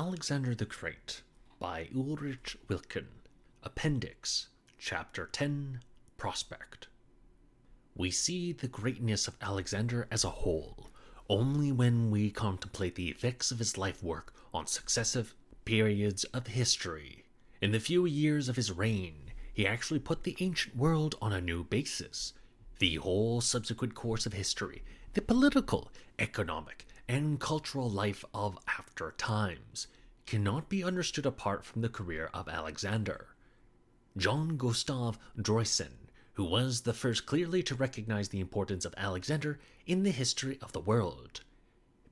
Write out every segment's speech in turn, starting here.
Alexander the Great by Ulrich Wilcken. Appendix, Chapter 10, Prospect. We see the greatness of Alexander as a whole only when we contemplate the effects of his life work on successive periods of history. In the few years of his reign, he actually put the ancient world on a new basis. The whole subsequent course of history, the political, economic, and cultural life of after times, cannot be understood apart from the career of Alexander. John Gustav Droysen, who was the first clearly to recognize the importance of Alexander in the history of the world,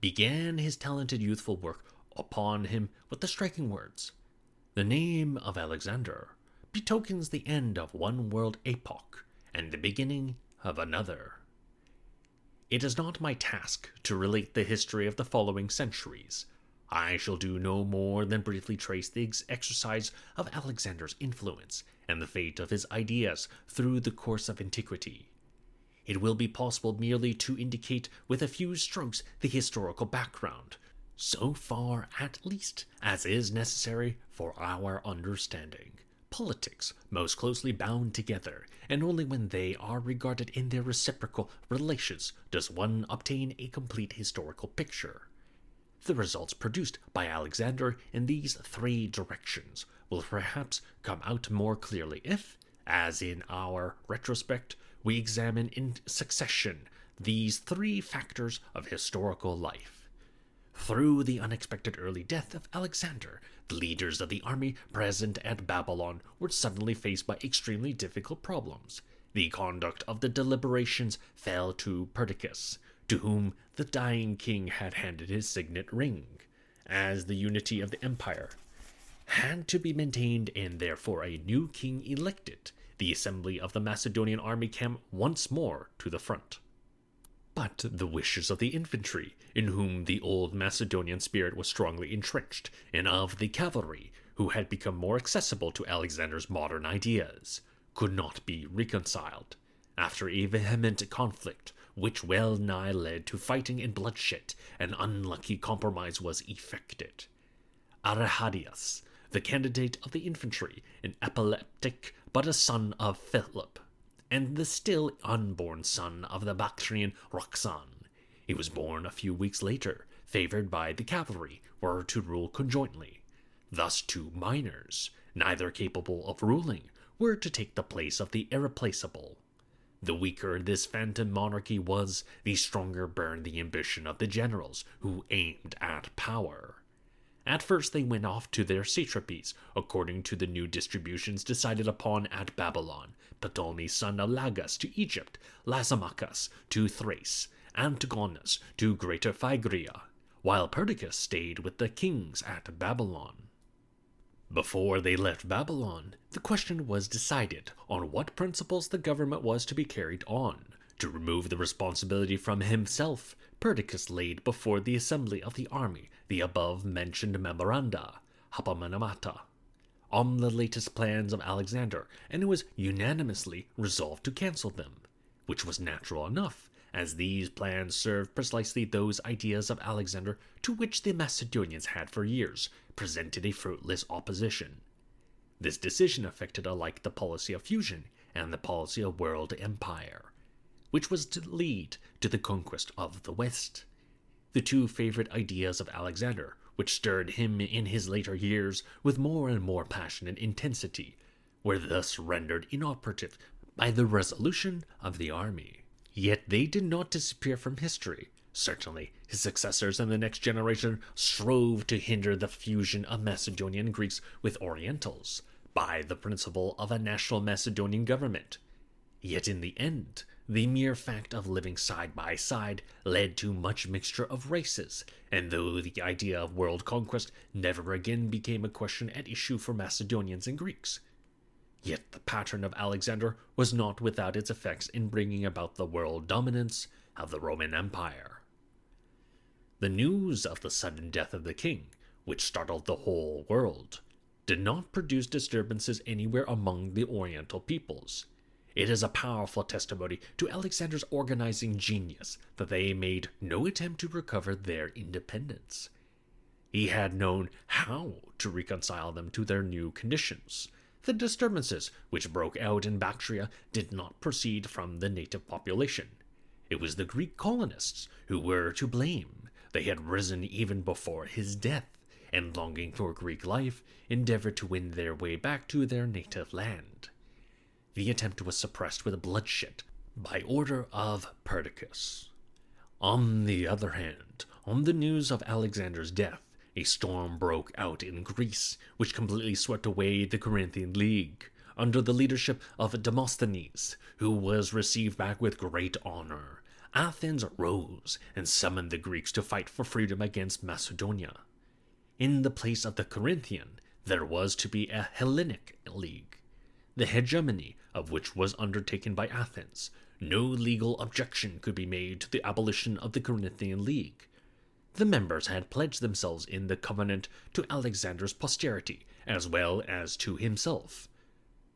began his talented youthful work upon him with the striking words, "The name of Alexander betokens the end of one world epoch and the beginning of another." It is not my task to relate the history of the following centuries. I shall do no more than briefly trace the exercise of Alexander's influence and the fate of his ideas through the course of antiquity. It will be possible merely to indicate with a few strokes the historical background, so far at least as is necessary for our understanding. Politics most closely bound together, and only when they are regarded in their reciprocal relations does one obtain a complete historical picture. The results produced by Alexander in these three directions will perhaps come out more clearly if, as in our retrospect, we examine in succession these three factors of historical life. Through the unexpected early death of Alexander, the leaders of the army present at Babylon were suddenly faced by extremely difficult problems. The conduct of the deliberations fell to Perdiccas, to whom the dying king had handed his signet ring, as the unity of the empire had to be maintained and therefore a new king elected. The assembly of the Macedonian army came once more to the front. But the wishes of the infantry, in whom the old Macedonian spirit was strongly entrenched, and of the cavalry, who had become more accessible to Alexander's modern ideas, could not be reconciled. After a vehement conflict, which well nigh led to fighting and bloodshed, an unlucky compromise was effected. Arrhadius, the candidate of the infantry, an epileptic but a son of Philip, and the still unborn son of the Bactrian Roxan. He was born a few weeks later, favored by the cavalry, were to rule conjointly. Thus two minors, neither capable of ruling, were to take the place of the irreplaceable. The weaker this phantom monarchy was, the stronger burned the ambition of the generals who aimed at power. At first they went off to their satrapies, according to the new distributions decided upon at Babylon. Ptolemy son of Lagus to Egypt, Lysimachus to Thrace, Antigonus to Greater Phrygia, while Perdiccas stayed with the kings at Babylon. Before they left Babylon, the question was decided on what principles the government was to be carried on. To remove the responsibility from himself, Perdiccas laid before the assembly of the army the above-mentioned memoranda, Hapamanamata, on the latest plans of Alexander, and it was unanimously resolved to cancel them, which was natural enough, as these plans served precisely those ideas of Alexander to which the Macedonians had for years presented a fruitless opposition. This decision affected alike the policy of fusion and the policy of world empire, which was to lead to the conquest of the West. The two favorite ideas of Alexander, which stirred him in his later years with more and more passionate intensity, were thus rendered inoperative by the resolution of the army. Yet they did not disappear from history. Certainly, his successors in the next generation strove to hinder the fusion of Macedonian Greeks with Orientals by the principle of a national Macedonian government. Yet in the end, the mere fact of living side by side led to much mixture of races, and though the idea of world conquest never again became a question at issue for Macedonians and Greeks, yet the pattern of Alexander was not without its effects in bringing about the world dominance of the Roman Empire. The news of the sudden death of the king, which startled the whole world, did not produce disturbances anywhere among the Oriental peoples. It is a powerful testimony to Alexander's organizing genius that they made no attempt to recover their independence. He had known how to reconcile them to their new conditions. The disturbances which broke out in Bactria did not proceed from the native population. It was the Greek colonists who were to blame. They had risen even before his death, and longing for Greek life, endeavored to win their way back to their native land. The attempt was suppressed with bloodshed by order of Perdiccas. On the other hand, on the news of Alexander's death, a storm broke out in Greece, which completely swept away the Corinthian League, under the leadership of Demosthenes, who was received back with great honor. Athens rose and summoned the Greeks to fight for freedom against Macedonia. In the place of the Corinthian, there was to be a Hellenic League, the hegemony of which was undertaken by Athens. No legal objection could be made to the abolition of the Corinthian League. The members had pledged themselves in the covenant to Alexander's posterity, as well as to himself.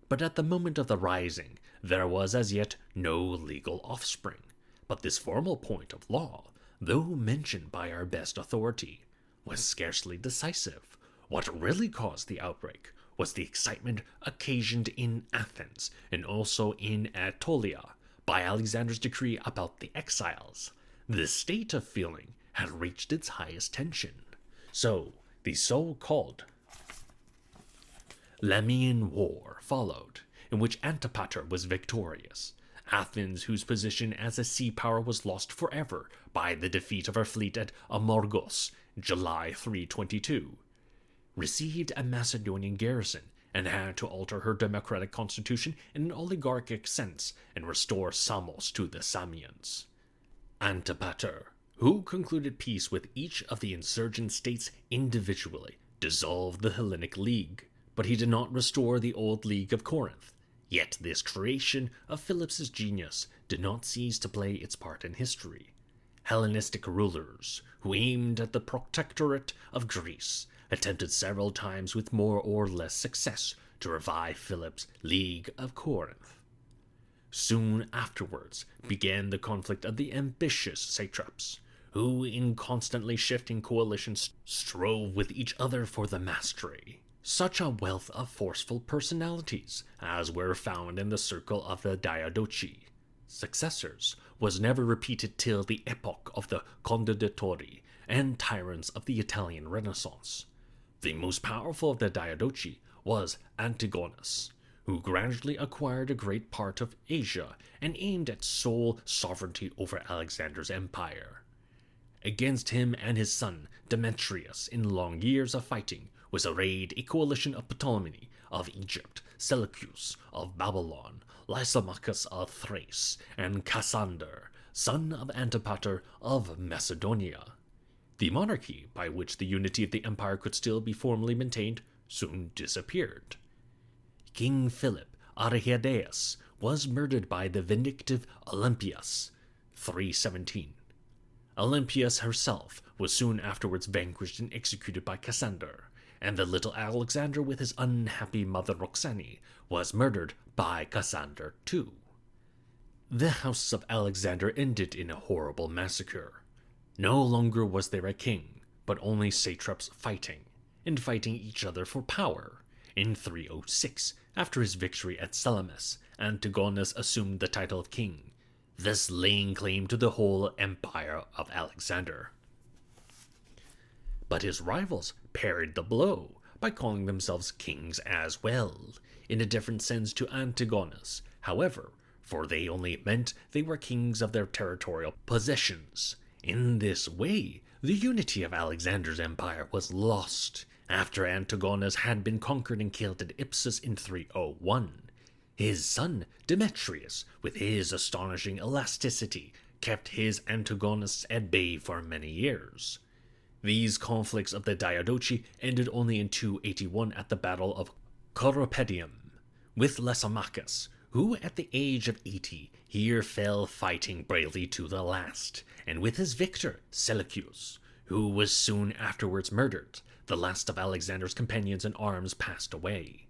But at the moment of the rising, there was as yet no legal offspring. But this formal point of law, though mentioned by our best authority, was scarcely decisive. What really caused the outbreak was the excitement occasioned in Athens and also in Aetolia by Alexander's decree about the exiles. This state of feeling had reached its highest tension. So, the so-called Lemnian War followed, in which Antipater was victorious. Athens, whose position as a sea power was lost forever by the defeat of her fleet at Amorgos, July 322, received a Macedonian garrison and had to alter her democratic constitution in an oligarchic sense and restore Samos to the Samians. Antipater, who concluded peace with each of the insurgent states individually, dissolved the Hellenic League, but he did not restore the old League of Corinth. Yet this creation of Philip's genius did not cease to play its part in history. Hellenistic rulers, who aimed at the protectorate of Greece, attempted several times with more or less success to revive Philip's League of Corinth. Soon afterwards began the conflict of the ambitious satraps, who in constantly shifting coalitions strove with each other for the mastery. Such a wealth of forceful personalities as were found in the circle of the Diadochi successors was never repeated till the epoch of the Condottieri and tyrants of the Italian Renaissance. The most powerful of the Diadochi was Antigonus, who gradually acquired a great part of Asia and aimed at sole sovereignty over Alexander's empire. Against him and his son Demetrius, in long years of fighting, was arrayed a coalition of Ptolemy of Egypt, Seleucus of Babylon, Lysimachus of Thrace, and Cassander, son of Antipater of Macedonia. The monarchy, by which the unity of the empire could still be formally maintained, soon disappeared. King Philip Arrhidaeus was murdered by the vindictive Olympias, 317. Olympias herself was soon afterwards vanquished and executed by Cassander, and the little Alexander with his unhappy mother Roxane was murdered by Cassander too. The house of Alexander ended in a horrible massacre. No longer was there a king, but only satraps fighting each other for power. In 306, after his victory at Salamis, Antigonus assumed the title of king, thus laying claim to the whole empire of Alexander. But his rivals parried the blow by calling themselves kings as well, in a different sense to Antigonus, however, for they only meant they were kings of their territorial possessions. In this way, the unity of Alexander's empire was lost. After Antigonus had been conquered and killed at Ipsus in 301, his son Demetrius, with his astonishing elasticity, kept his antagonists at bay for many years. These conflicts of the Diadochi ended only in 281 at the Battle of Coropedium, with Lysimachus, who at the age of 80 here fell fighting bravely to the last, and with his victor Seleucus, who was soon afterwards murdered. The last of Alexander's companions in arms passed away.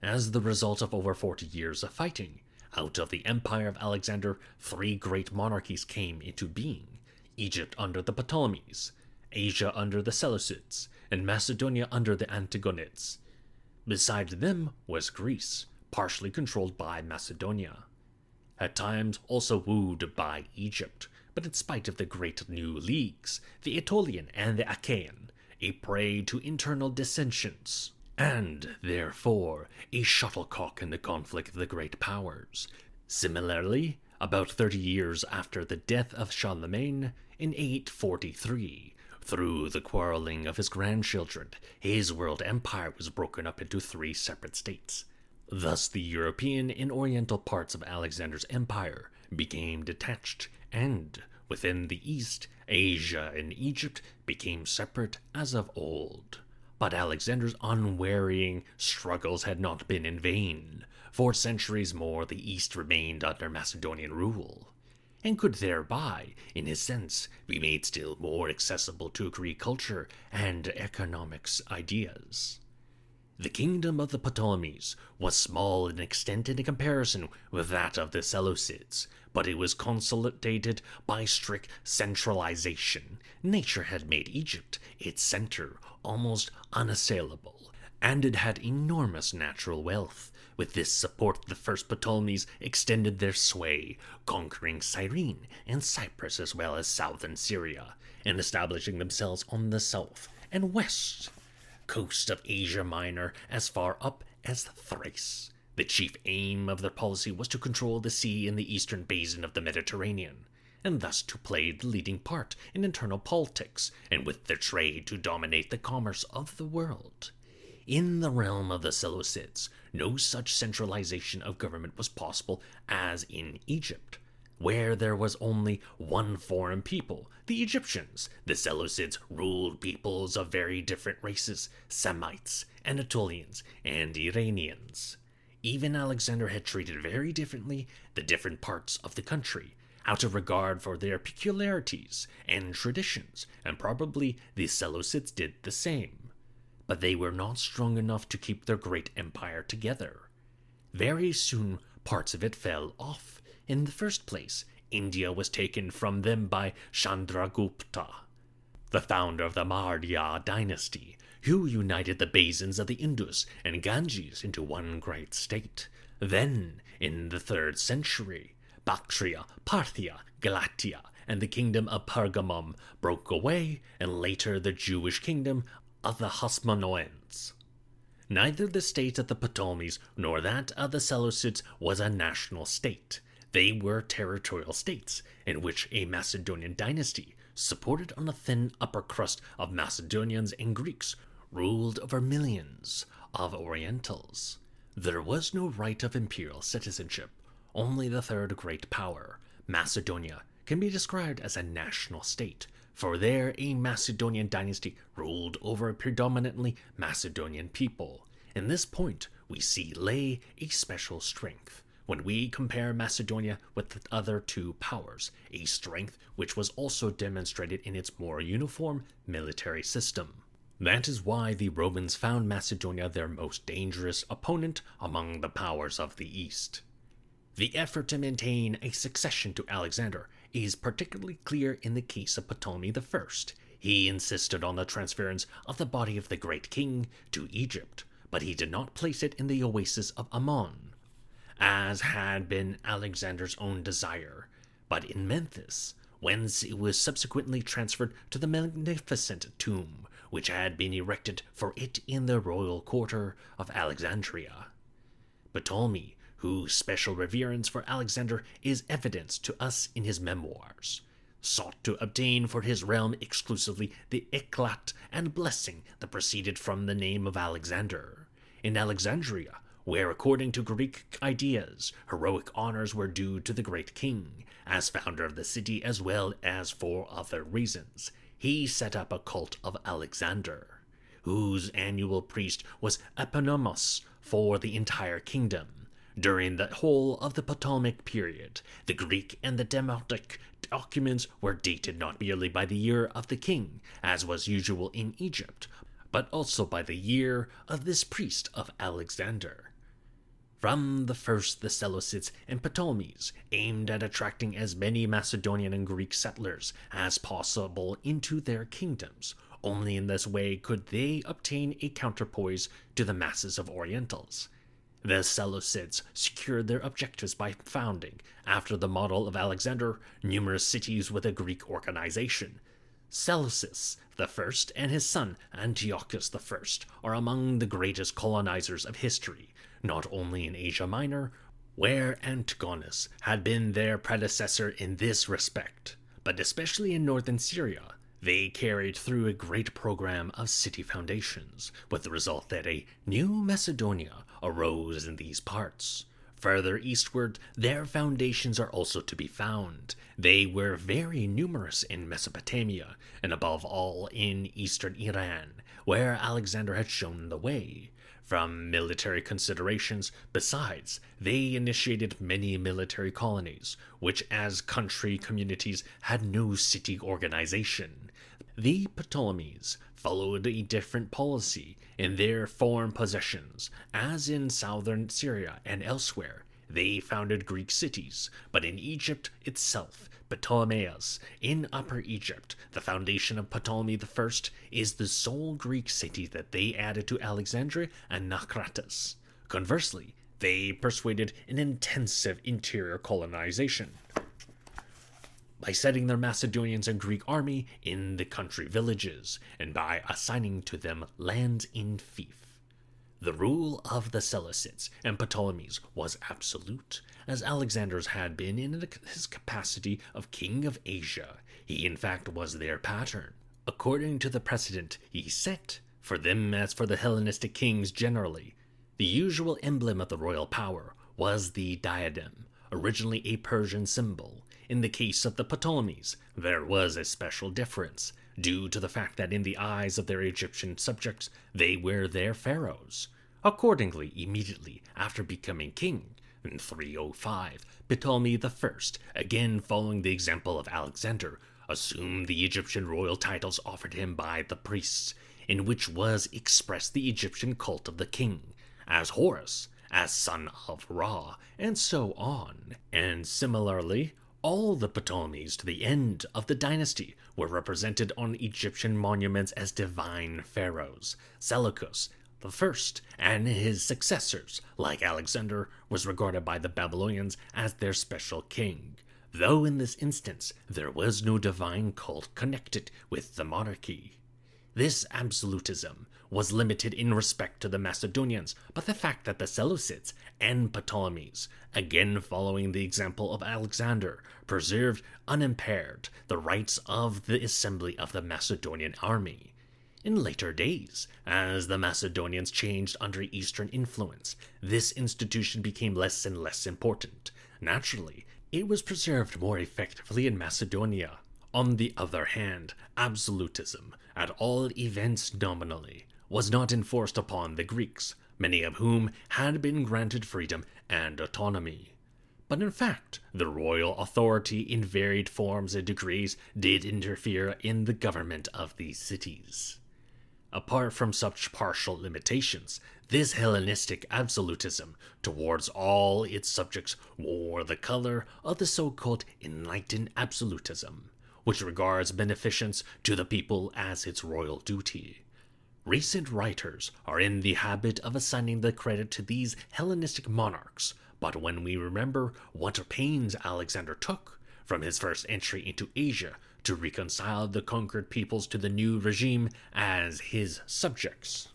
As the result of over 40 years of fighting, out of the empire of Alexander, 3 great monarchies came into being: Egypt under the Ptolemies, Asia under the Seleucids, and Macedonia under the Antigonids. Beside them was Greece, partially controlled by Macedonia. At times also wooed by Egypt, but in spite of the great new leagues, the Aetolian and the Achaean, a prey to internal dissensions, and, therefore, a shuttlecock in the conflict of the great powers. Similarly, about 30 years after the death of Charlemagne, in 843, through the quarreling of his grandchildren, his world empire was broken up into 3 separate states. Thus the European and Oriental parts of Alexander's empire became detached, and, within the East, Asia and Egypt became separate as of old. But Alexander's unwearying struggles had not been in vain. For centuries more the East remained under Macedonian rule, and could thereby, in a sense, be made still more accessible to Greek culture and economics ideas. The kingdom of the Ptolemies was small in extent in comparison with that of the Seleucids, but it was consolidated by strict centralization. Nature had made Egypt, its center, almost unassailable, and it had enormous natural wealth. With this support, the first Ptolemies extended their sway, conquering Cyrene and Cyprus as well as southern Syria, and establishing themselves on the south and west coast of Asia Minor as far up as Thrace. The chief aim of their policy was to control the sea in the eastern basin of the Mediterranean, and thus to play the leading part in internal politics, and with their trade to dominate the commerce of the world. In the realm of the Seleucids, no such centralization of government was possible as in Egypt, where there was only one foreign people, the Egyptians. The Seleucids ruled peoples of very different races, Semites, Anatolians, and Iranians. Even Alexander had treated very differently the different parts of the country, out of regard for their peculiarities and traditions, and probably the Seleucids did the same. But they were not strong enough to keep their great empire together. Very soon parts of it fell off. In the first place, India was taken from them by Chandragupta, the founder of the Maurya dynasty, who united the basins of the Indus and Ganges into one great state. Then, in the 3rd century, Bactria, Parthia, Galatia, and the kingdom of Pergamum broke away, and later the Jewish kingdom of the Hasmoneans. Neither the state of the Ptolemies nor that of the Seleucids was a national state. They were territorial states, in which a Macedonian dynasty, supported on a thin upper crust of Macedonians and Greeks, ruled over millions of Orientals. There was no right of imperial citizenship. Only the 3rd great power, Macedonia, can be described as a national state, for there a Macedonian dynasty ruled over a predominantly Macedonian people. In this point, we see lay a special strength. When we compare Macedonia with the other 2 powers, a strength which was also demonstrated in its more uniform military system. That is why the Romans found Macedonia their most dangerous opponent among the powers of the East. The effort to maintain a succession to Alexander is particularly clear in the case of Ptolemy I. He insisted on the transference of the body of the great king to Egypt, but he did not place it in the oasis of Ammon, as had been Alexander's own desire, but in Memphis, whence it was subsequently transferred to the magnificent tomb which had been erected for it in the royal quarter of Alexandria. Ptolemy, whose special reverence for Alexander is evidenced to us in his memoirs, sought to obtain for his realm exclusively the eclat and blessing that proceeded from the name of Alexander. In Alexandria, where according to Greek ideas, heroic honors were due to the great king, as founder of the city as well as for other reasons, he set up a cult of Alexander, whose annual priest was Eponymous for the entire kingdom. During the whole of the Ptolemaic period, the Greek and the Demotic documents were dated not merely by the year of the king, as was usual in Egypt, but also by the year of this priest of Alexander. From the first, the Seleucids and Ptolemies aimed at attracting as many Macedonian and Greek settlers as possible into their kingdoms. Only in this way could they obtain a counterpoise to the masses of Orientals. The Seleucids secured their objectives by founding, after the model of Alexander, numerous cities with a Greek organization. Seleucus I and his son Antiochus I are among the greatest colonizers of history, not only in Asia Minor, where Antigonus had been their predecessor in this respect, but especially in northern Syria. They carried through a great program of city foundations, with the result that a new Macedonia arose in these parts. Further eastward, their foundations are also to be found. They were very numerous in Mesopotamia, and above all in eastern Iran, where Alexander had shown the way. From military considerations, besides, they initiated many military colonies, which as country communities had no city organization. The Ptolemies followed a different policy in their foreign possessions, as in southern Syria and elsewhere. They founded Greek cities, but in Egypt itself, Ptolemais, in Upper Egypt, the foundation of Ptolemy I, is the sole Greek city that they added to Alexandria and Menestratos. Conversely, they persuaded an intensive interior colonization by setting their Macedonians and Greek army in the country villages, and by assigning to them lands in fief. The rule of the Seleucids and Ptolemies was absolute, as Alexander's had been in his capacity of king of Asia. He in fact was their pattern. According to the precedent he set, for them as for the Hellenistic kings generally, the usual emblem of the royal power was the diadem, originally a Persian symbol. In the case of the Ptolemies, there was a special difference, due to the fact that in the eyes of their Egyptian subjects, they were their pharaohs. Accordingly, immediately after becoming king, in 305, Ptolemy I, again following the example of Alexander, assumed the Egyptian royal titles offered him by the priests, in which was expressed the Egyptian cult of the king, as Horus, as son of Ra, and so on. And similarly, all the Ptolemies to the end of the dynasty were represented on Egyptian monuments as divine pharaohs. Seleucus I and his successors, like Alexander, was regarded by the Babylonians as their special king, though in this instance there was no divine cult connected with the monarchy. This absolutism was limited in respect to the Macedonians, but the fact that the Seleucids and Ptolemies, again following the example of Alexander, preserved unimpaired the rights of the assembly of the Macedonian army. In later days, as the Macedonians changed under Eastern influence, this institution became less and less important. Naturally, it was preserved more effectively in Macedonia. On the other hand, absolutism, at all events nominally, was not enforced upon the Greeks, many of whom had been granted freedom and autonomy. But in fact, the royal authority in varied forms and degrees did interfere in the government of these cities. Apart from such partial limitations, this Hellenistic absolutism towards all its subjects wore the color of the so-called enlightened absolutism, which regards beneficence to the people as its royal duty. Recent writers are in the habit of assigning the credit to these Hellenistic monarchs, but when we remember what pains Alexander took from his first entry into Asia to reconcile the conquered peoples to the new regime as his subjects,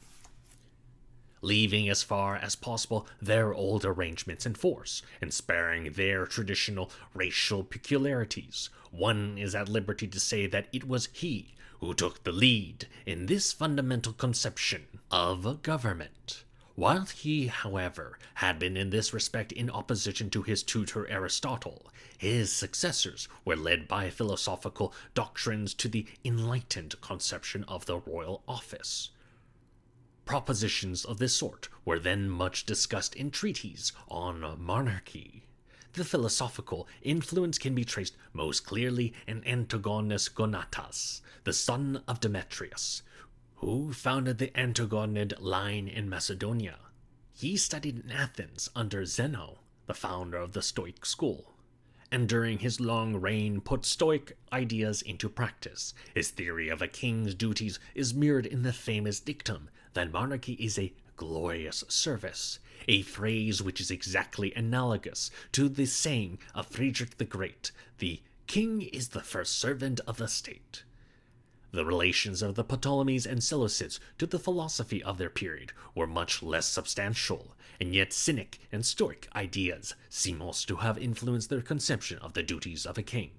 leaving as far as possible their old arrangements in force, and sparing their traditional racial peculiarities, one is at liberty to say that it was he who took the lead in this fundamental conception of government. While he, however, had been in this respect in opposition to his tutor Aristotle, his successors were led by philosophical doctrines to the enlightened conception of the royal office. Propositions of this sort were then much discussed in treatises on monarchy. The philosophical influence can be traced most clearly in Antigonus Gonatas, the son of Demetrius, who founded the Antigonid line in Macedonia. He studied in Athens under Zeno, the founder of the Stoic school, and during his long reign put Stoic ideas into practice. His theory of a king's duties is mirrored in the famous dictum that monarchy is a glorious service, a phrase which is exactly analogous to the saying of Friedrich the Great, the king is the first servant of the state. The relations of the Ptolemies and Seleucids to the philosophy of their period were much less substantial, and yet Cynic and Stoic ideas seem also to have influenced their conception of the duties of a king.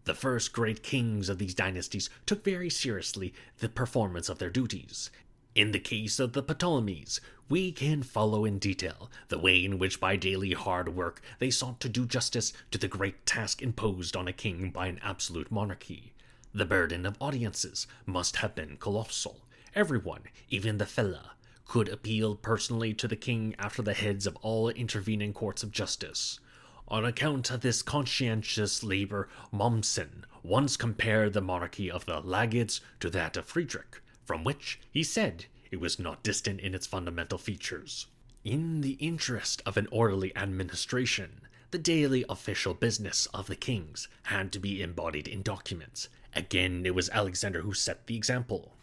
The first great kings of these dynasties took very seriously the performance of their duties. In the case of the Ptolemies, we can follow in detail the way in which by daily hard work they sought to do justice to the great task imposed on a king by an absolute monarchy. The burden of audiences must have been colossal. Everyone, even the fella, could appeal personally to the king after the heads of all intervening courts of justice. On account of this conscientious labor, Mommsen once compared the monarchy of the Lagids to that of Friedrich, from which, he said, it was not distant in its fundamental features. In the interest of an orderly administration, the daily official business of the kings had to be embodied in documents. Again, it was Alexander who set the example.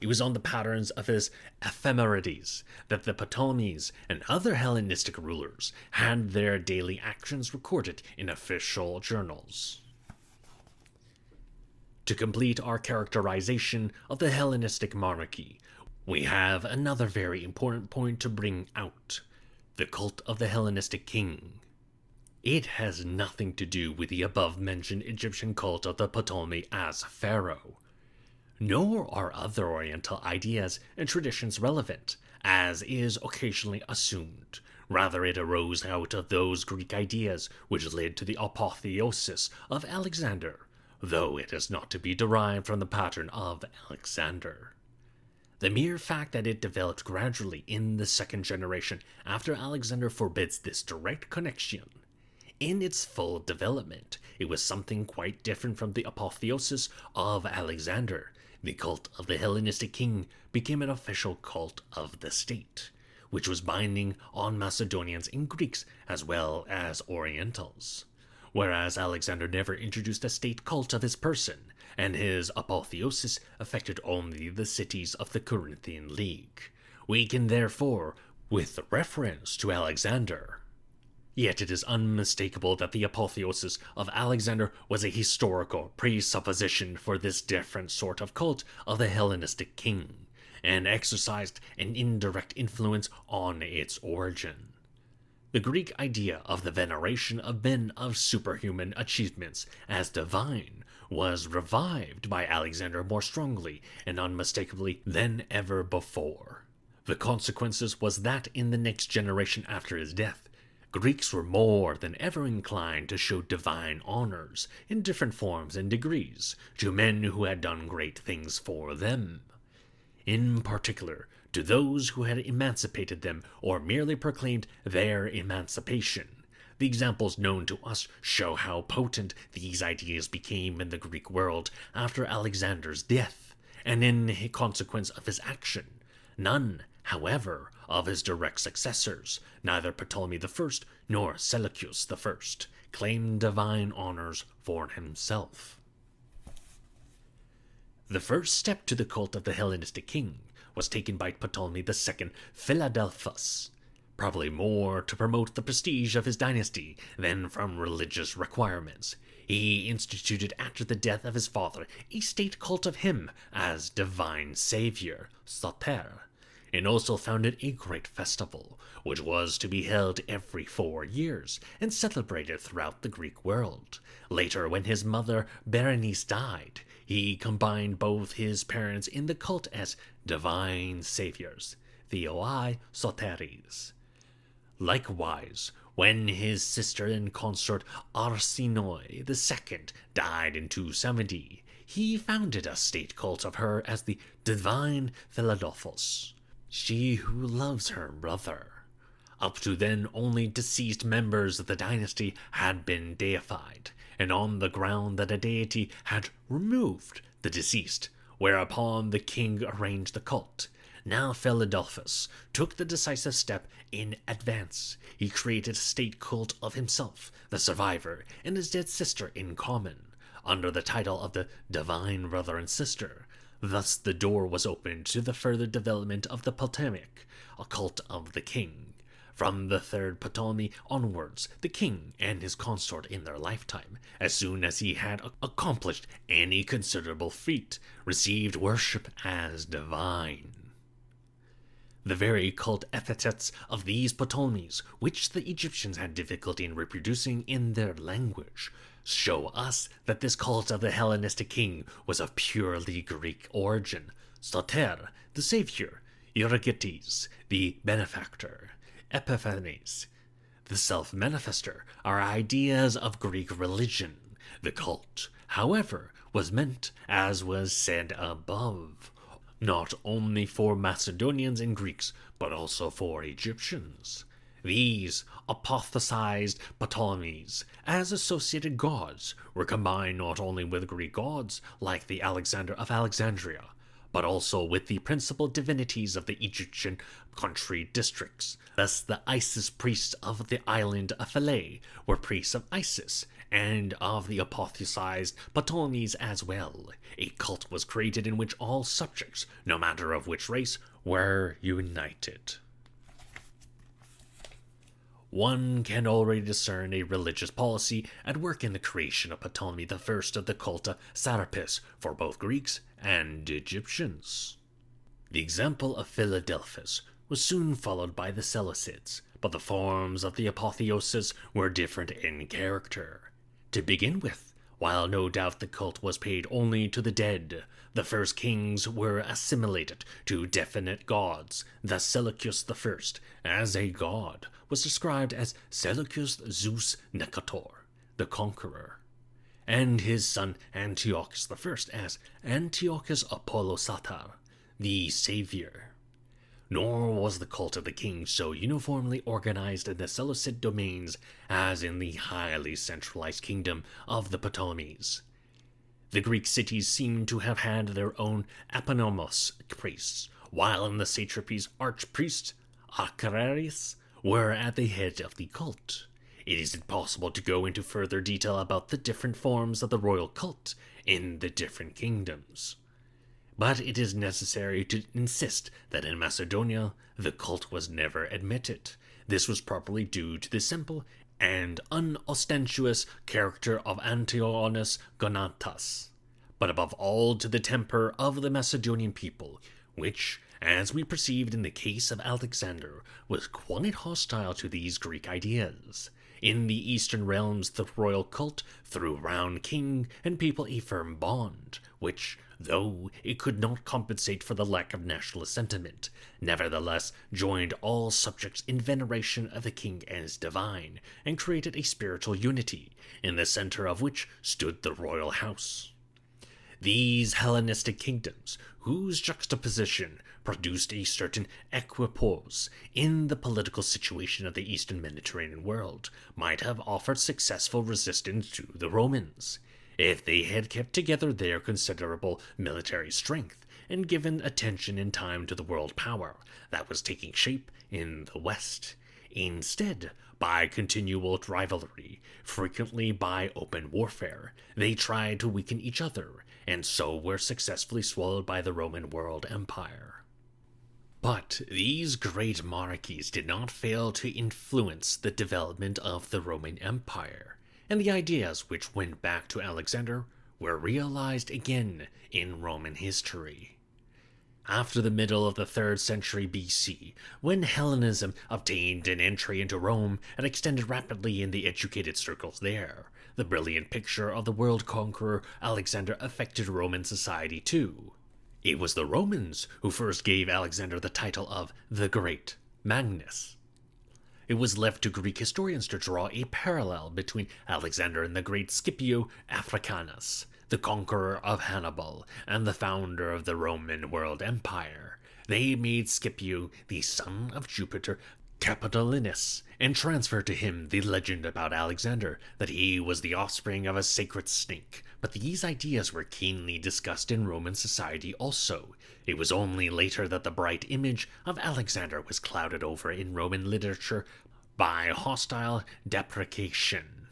It was on the patterns of his ephemerides that the Ptolemies and other Hellenistic rulers had their daily actions recorded in official journals. To complete our characterization of the Hellenistic monarchy, we have another very important point to bring out: the cult of the Hellenistic king. It has nothing to do with the above-mentioned Egyptian cult of the Ptolemy as pharaoh. Nor are other Oriental ideas and traditions relevant, as is occasionally assumed. Rather, it arose out of those Greek ideas which led to the apotheosis of Alexander, though it is not to be derived from the pattern of Alexander. The mere fact that it developed gradually in the second generation after Alexander forbids this direct connection. In its full development, it was something quite different from the apotheosis of Alexander. The cult of the Hellenistic king became an official cult of the state, which was binding on Macedonians and Greeks as well as Orientals. Whereas Alexander never introduced a state cult of his person, and his apotheosis affected only the cities of the Corinthian League. We can therefore, with reference to Alexander, yet it is unmistakable that the apotheosis of Alexander was a historical presupposition for this different sort of cult of the Hellenistic king, and exercised an indirect influence on its origin. The Greek idea of the veneration of men of superhuman achievements as divine was revived by Alexander more strongly and unmistakably than ever before. The consequences was that in the next generation after his death, Greeks were more than ever inclined to show divine honors in different forms and degrees to men who had done great things for them. In particular, to those who had emancipated them or merely proclaimed their emancipation. The examples known to us show how potent these ideas became in the Greek world after Alexander's death, and in consequence of his action. None, however, of his direct successors, neither Ptolemy I nor Seleucus I, claimed divine honors for himself. The first step to the cult of the Hellenistic king was taken by Ptolemy II Philadelphus, probably more to promote the prestige of his dynasty than from religious requirements. He instituted after the death of his father a state cult of him as divine savior, Soter, and also founded a great festival, which was to be held every 4 years and celebrated throughout the Greek world. Later, when his mother Berenice died, he combined both his parents in the cult as divine saviors, Theoi Soteres. Likewise, when his sister and consort Arsinoi II died in 270, he founded a state cult of her as the divine Philadelphos, she who loves her brother. Up to then, only deceased members of the dynasty had been deified, and on the ground that a deity had removed the deceased, whereupon the king arranged the cult. now Philadelphus, took the decisive step in advance. He created a state cult of himself, the survivor, and his dead sister in common, under the title of the Divine Brother and Sister. Thus the door was opened to the further development of the Ptolemaic, a cult of the king. From the third Ptolemy onwards, the king and his consort in their lifetime, as soon as he had accomplished any considerable feat, received worship as divine. The very cult epithets of these Ptolemies, which the Egyptians had difficulty in reproducing in their language, show us that this cult of the Hellenistic king was of purely Greek origin. Soter, the savior; Euergetes, the benefactor; Epiphanes, the self-manifester, are ideas of Greek religion. The cult, however, was meant, as was said above, not only for Macedonians and Greeks, but also for Egyptians. These apotheosized Ptolemies, as associated gods, were combined not only with Greek gods, like the Alexander of Alexandria, but also with the principal divinities of the Egyptian country districts. Thus the Isis priests of the island of Philae were priests of Isis, and of the apotheosized Ptolemies as well. A cult was created in which all subjects, no matter of which race, were united. One can already discern a religious policy at work in the creation of Ptolemy I of the cult of Serapis for both Greeks and Egyptians. The example of Philadelphus was soon followed by the Seleucids, but the forms of the apotheosis were different in character. To begin with, while no doubt the cult was paid only to the dead, the first kings were assimilated to definite gods. Thus Seleucus I, as a god, was described as Seleucus Zeus Necator, the conqueror, and his son Antiochus I as Antiochus Apollo Satar, the savior. Nor was the cult of the king so uniformly organized in the Seleucid domains as in the highly centralized kingdom of the Ptolemies. The Greek cities seem to have had their own eponymous priests, while in the satrapies archpriests, Achares, were at the head of the cult. It is impossible to go into further detail about the different forms of the royal cult in the different kingdoms. But it is necessary to insist that in Macedonia, the cult was never admitted. This was probably due to the simple and unostentuous character of Antigonus Gonatas, but above all to the temper of the Macedonian people, which, as we perceived in the case of Alexander, was quite hostile to these Greek ideas. In the eastern realms, the royal cult threw round king and people a firm bond, which, though it could not compensate for the lack of nationalist sentiment, nevertheless joined all subjects in veneration of the king as divine, and created a spiritual unity, in the center of which stood the royal house. These Hellenistic kingdoms, whose juxtaposition produced a certain equipoise in the political situation of the eastern Mediterranean world, might have offered successful resistance to the Romans, if they had kept together their considerable military strength and given attention in time to the world power that was taking shape in the West. Instead, by continual rivalry, frequently by open warfare, they tried to weaken each other, and so were successfully swallowed by the Roman world empire. But these great monarchies did not fail to influence the development of the Roman Empire, and the ideas which went back to Alexander were realized again in Roman history. After the middle of the 3rd century BC, when Hellenism obtained an entry into Rome and extended rapidly in the educated circles there, the brilliant picture of the world conqueror Alexander affected Roman society too. It was the Romans who first gave Alexander the title of the Great, Magnus. It was left to Greek historians to draw a parallel between Alexander and the great Scipio Africanus, the conqueror of Hannibal and the founder of the Roman world empire. They made Scipio, the son of Jupiter, Capitolinus, and transferred to him the legend about Alexander that he was the offspring of a sacred snake. But these ideas were keenly discussed in Roman society also. It was only later that the bright image of Alexander was clouded over in Roman literature by hostile depreciation.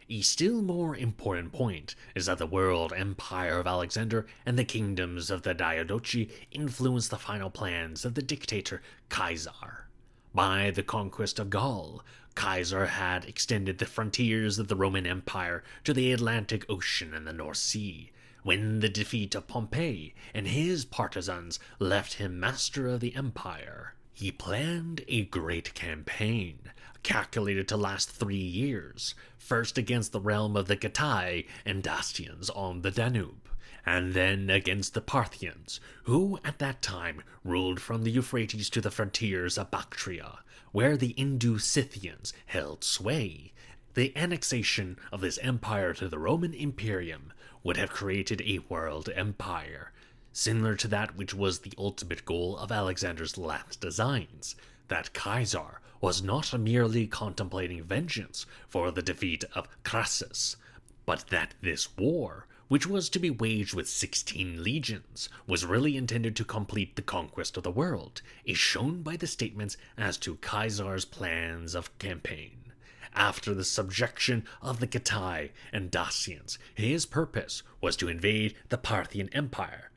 A still more important point is that the world empire of Alexander and the kingdoms of the Diadochi influenced the final plans of the dictator Caesar. By the conquest of Gaul, Caesar had extended the frontiers of the Roman Empire to the Atlantic Ocean and the North Sea. When the defeat of Pompey and his partisans left him master of the empire, he planned a great campaign, calculated to last 3 years, first against the realm of the Getae and Dacians on the Danube, and then against the Parthians, who at that time ruled from the Euphrates to the frontiers of Bactria, where the Indo-Scythians held sway. The annexation of this empire to the Roman Imperium would have created a world empire, similar to that which was the ultimate goal of Alexander's last designs. That Caesar was not merely contemplating vengeance for the defeat of Crassus, but that this war, which was to be waged with 16 legions, was really intended to complete the conquest of the world, is shown by the statements as to Caesar's plans of campaign. After the subjection of the Getae and Dacians, his purpose was to invade the Parthian Empire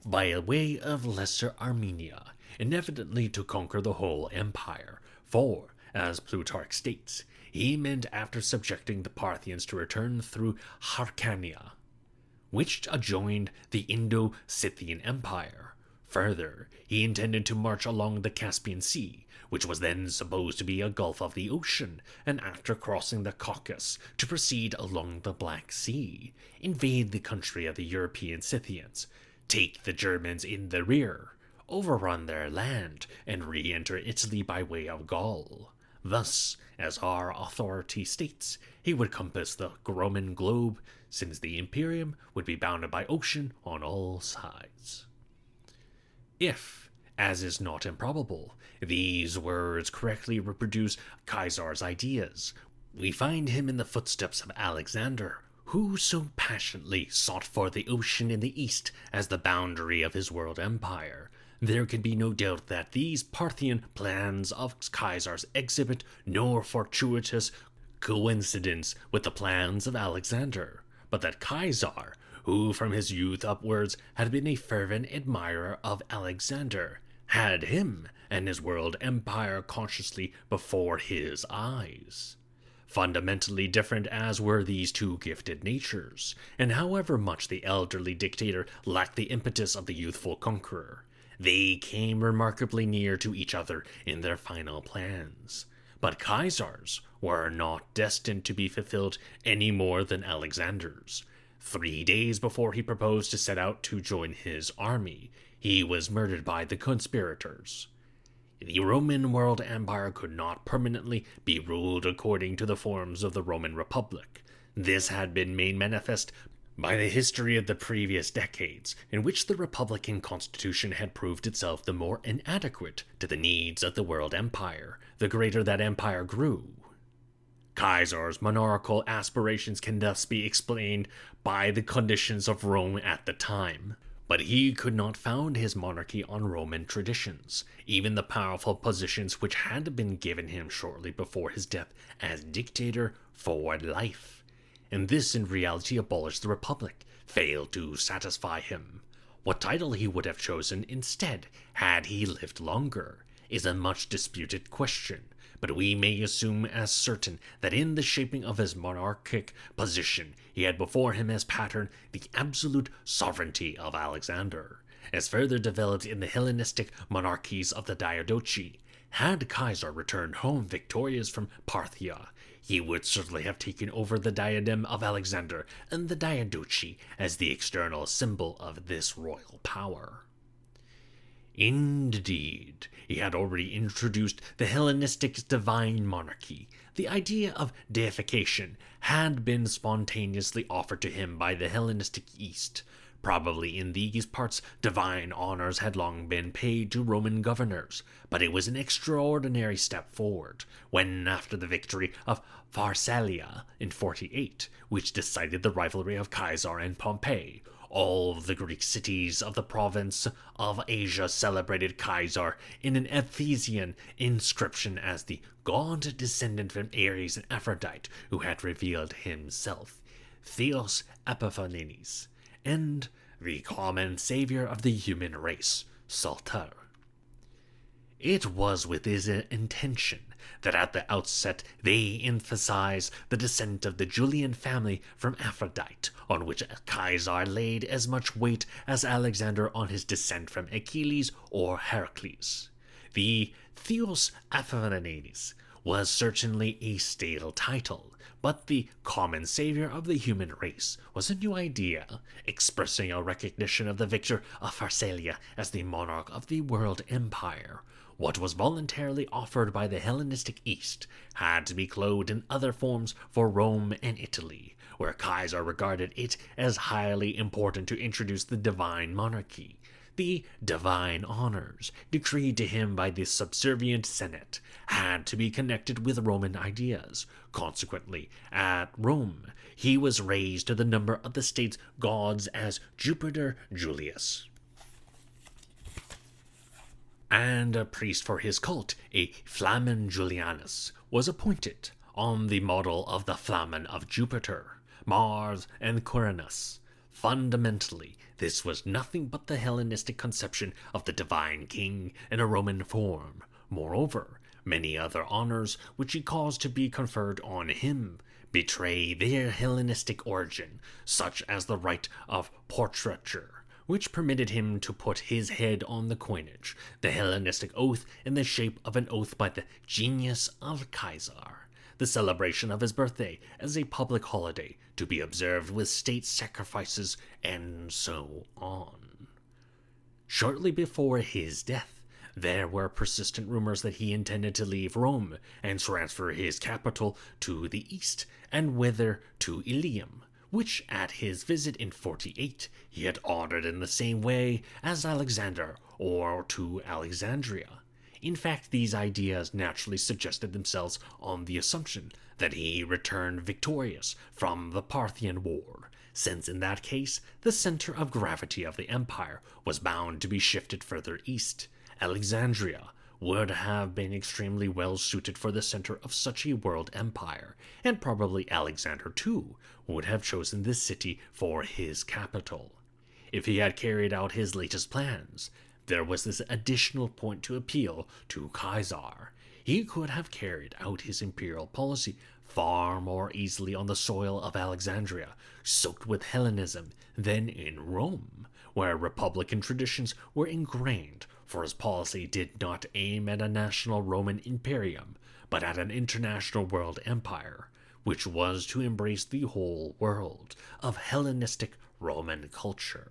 by way of Lesser Armenia, inevitably to conquer the whole empire, for, as Plutarch states, he meant after subjecting the Parthians to return through Hyrcania, which adjoined the Indo-Scythian Empire. Further, he intended to march along the Caspian Sea, which was then supposed to be a gulf of the ocean, and after crossing the Caucasus, to proceed along the Black Sea, invade the country of the European Scythians, take the Germans in the rear, overrun their land, and re-enter Italy by way of Gaul. Thus, as our authority states, he would compass the Roman globe, since the Imperium would be bounded by ocean on all sides. If, as is not improbable, these words correctly reproduce Caesar's ideas, we find him in the footsteps of Alexander, who so passionately sought for the ocean in the east as the boundary of his world empire. There can be no doubt that these Parthian plans of Caesar's exhibit no fortuitous coincidence with the plans of Alexander, but that Caesar, who from his youth upwards had been a fervent admirer of Alexander, had him and his world empire consciously before his eyes. Fundamentally different as were these two gifted natures, and however much the elderly dictator lacked the impetus of the youthful conqueror, they came remarkably near to each other in their final plans. But Caesar's were not destined to be fulfilled any more than Alexander's. 3 days before he proposed to set out to join his army, he was murdered by the conspirators. The Roman world empire could not permanently be ruled according to the forms of the Roman Republic. This had been made manifest by the history of the previous decades, in which the Republican Constitution had proved itself the more inadequate to the needs of the world empire, the greater that empire grew. Caesar's monarchical aspirations can thus be explained by the conditions of Rome at the time, but he could not found his monarchy on Roman traditions, even the powerful positions which had been given him shortly before his death as dictator for life. And this in reality abolished the Republic, failed to satisfy him. What title he would have chosen instead, had he lived longer, is a much disputed question, but we may assume as certain that in the shaping of his monarchic position, he had before him as pattern the absolute sovereignty of Alexander, as further developed in the Hellenistic monarchies of the Diadochi. Had Caesar returned home victorious from Parthia, he would certainly have taken over the diadem of Alexander and the Diadochi as the external symbol of this royal power. Indeed, he had already introduced the Hellenistic divine monarchy. The idea of deification had been spontaneously offered to him by the Hellenistic East. Probably in these parts, divine honors had long been paid to Roman governors, but it was an extraordinary step forward when, after the victory of Pharsalia in 48, which decided the rivalry of Caesar and Pompey, all the Greek cities of the province of Asia celebrated Caesar in an Ephesian inscription as the god descendant from Ares and Aphrodite who had revealed himself, Theos Epiphanes, and the common savior of the human race, Salter. It was with this intention that at the outset they emphasize the descent of the Julian family from Aphrodite, on which Caesar laid as much weight as Alexander on his descent from Achilles or Heracles. The Theos Epiphanes was certainly a stale title, but the common savior of the human race was a new idea, expressing a recognition of the victor of Pharsalia as the monarch of the world empire. What was voluntarily offered by the Hellenistic East had to be clothed in other forms for Rome and Italy, where Caesar regarded it as highly important to introduce the divine monarchy. The divine honors, decreed to him by the subservient Senate, had to be connected with Roman ideas. Consequently, at Rome, he was raised to the number of the state's gods as Jupiter Julius, and a priest for his cult, a Flamen Julianus, was appointed, on the model of the Flamen of Jupiter, Mars, and Quirinus. Fundamentally, this was nothing but the Hellenistic conception of the divine king in a Roman form. Moreover, many other honors which he caused to be conferred on him betray their Hellenistic origin, such as the right of portraiture, which permitted him to put his head on the coinage, the Hellenistic oath in the shape of an oath by the genius of Caesar, the celebration of his birthday as a public holiday to be observed with state sacrifices, and so on. Shortly before his death, there were persistent rumors that he intended to leave Rome and transfer his capital to the east, and whither to Ilium, which at his visit in 48 he had ordered in the same way as Alexander, or to Alexandria. In fact, these ideas naturally suggested themselves on the assumption that he returned victorious from the Parthian War, since in that case the center of gravity of the empire was bound to be shifted further east. Alexandria would have been extremely well suited for the center of such a world empire, and probably Alexander too would have chosen this city for his capital. If he had carried out his latest plans, there was this additional point to appeal to Caesar. He could have carried out his imperial policy far more easily on the soil of Alexandria, soaked with Hellenism, than in Rome, where republican traditions were ingrained, for his policy did not aim at a national Roman imperium, but at an international world empire, which was to embrace the whole world of Hellenistic Roman culture.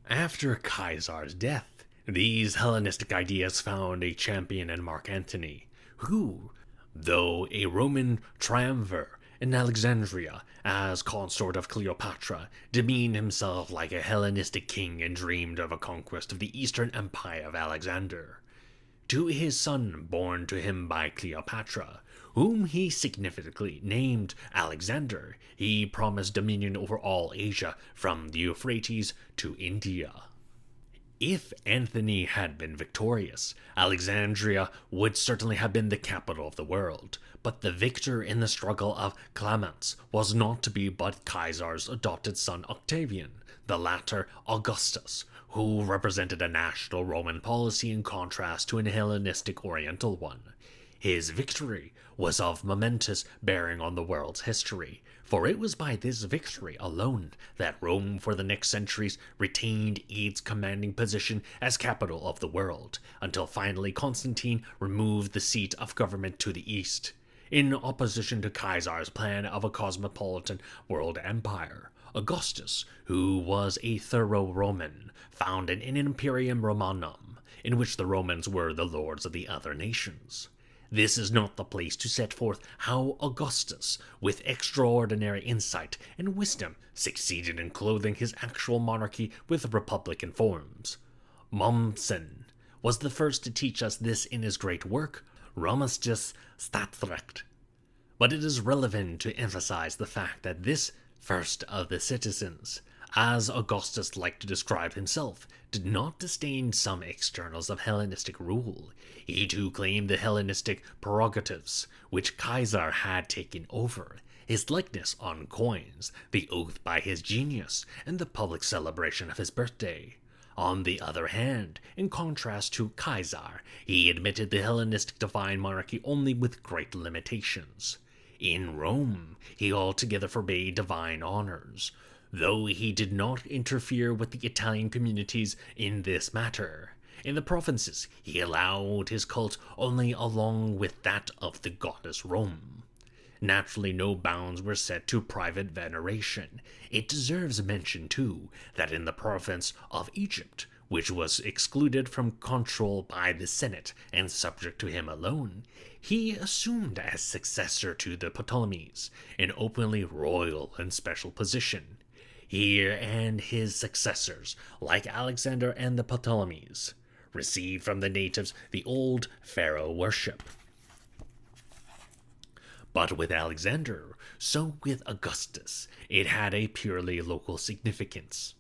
After Caesar's death, these Hellenistic ideas found a champion in Mark Antony, who, though a Roman triumvir in Alexandria as consort of Cleopatra, demeaned himself like a Hellenistic king and dreamed of a conquest of the Eastern Empire of Alexander. To his son, born to him by Cleopatra, whom he significantly named Alexander, he promised dominion over all Asia from the Euphrates to India. If Antony had been victorious, Alexandria would certainly have been the capital of the world, but the victor in the struggle of Clamence was not to be but Caesar's adopted son Octavian, the latter Augustus, who represented a national Roman policy in contrast to an Hellenistic Oriental one. His victory was of momentous bearing on the world's history, for it was by this victory alone that Rome for the next centuries retained its commanding position as capital of the world, until finally Constantine removed the seat of government to the east. In opposition to Caesar's plan of a cosmopolitan world empire, Augustus, who was a thorough Roman, founded an Imperium Romanum, in which the Romans were the lords of the other nations. This is not the place to set forth how Augustus, with extraordinary insight and wisdom, succeeded in clothing his actual monarchy with republican forms. Mommsen was the first to teach us this in his great work, Romanisches Staatsrecht. But it is relevant to emphasize the fact that this first of the citizens, as Augustus liked to describe himself, did not disdain some externals of Hellenistic rule. He too claimed the Hellenistic prerogatives which Caesar had taken over, his likeness on coins, the oath by his genius, and the public celebration of his birthday. On the other hand, in contrast to Caesar, he admitted the Hellenistic divine monarchy only with great limitations. In Rome, he altogether forbade divine honors, though he did not interfere with the Italian communities in this matter. In the provinces, he allowed his cult only along with that of the goddess Rome. Naturally, no bounds were set to private veneration. It deserves mention, too, that in the province of Egypt, which was excluded from control by the Senate and subject to him alone, he assumed as successor to the Ptolemies an openly royal and special position. Here and his successors, like Alexander and the Ptolemies, received from the natives the old pharaoh worship. But with Alexander, so with Augustus, it had a purely local significance.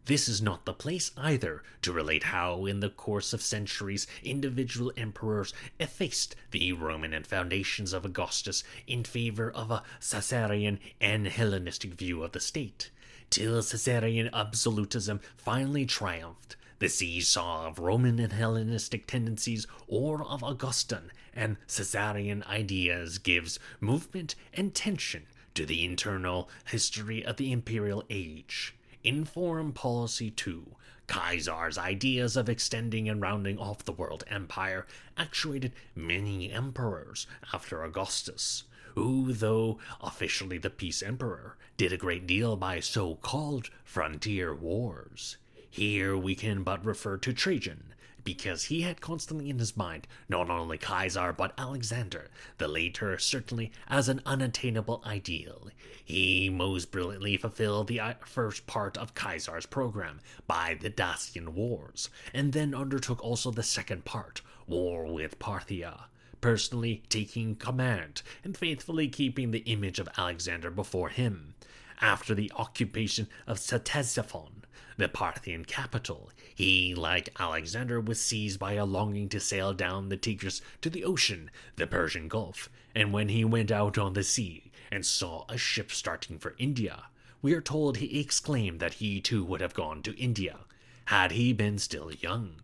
This is not the place either to relate how, in the course of centuries, individual emperors effaced the Roman foundations of Augustus in favor of a Caesarian and Hellenistic view of the state, till Caesarian absolutism finally triumphed. The seesaw of Roman and Hellenistic tendencies, or of Augustan and Caesarian ideas, gives movement and tension to the internal history of the imperial age. In foreign policy, too, Caesar's ideas of extending and rounding off the world empire actuated many emperors after Augustus, who, though officially the peace emperor, did a great deal by so-called frontier wars. Here we can but refer to Trajan, because he had constantly in his mind not only Caesar but Alexander, the later certainly as an unattainable ideal. He most brilliantly fulfilled the first part of Caesar's program by the Dacian Wars, and then undertook also the second part, war with Parthia, personally taking command and faithfully keeping the image of Alexander before him. After the occupation of Ctesiphon, the Parthian capital, he, like Alexander, was seized by a longing to sail down the Tigris to the ocean, the Persian Gulf, and when he went out on the sea and saw a ship starting for India, we are told he exclaimed that he too would have gone to India, had he been still young,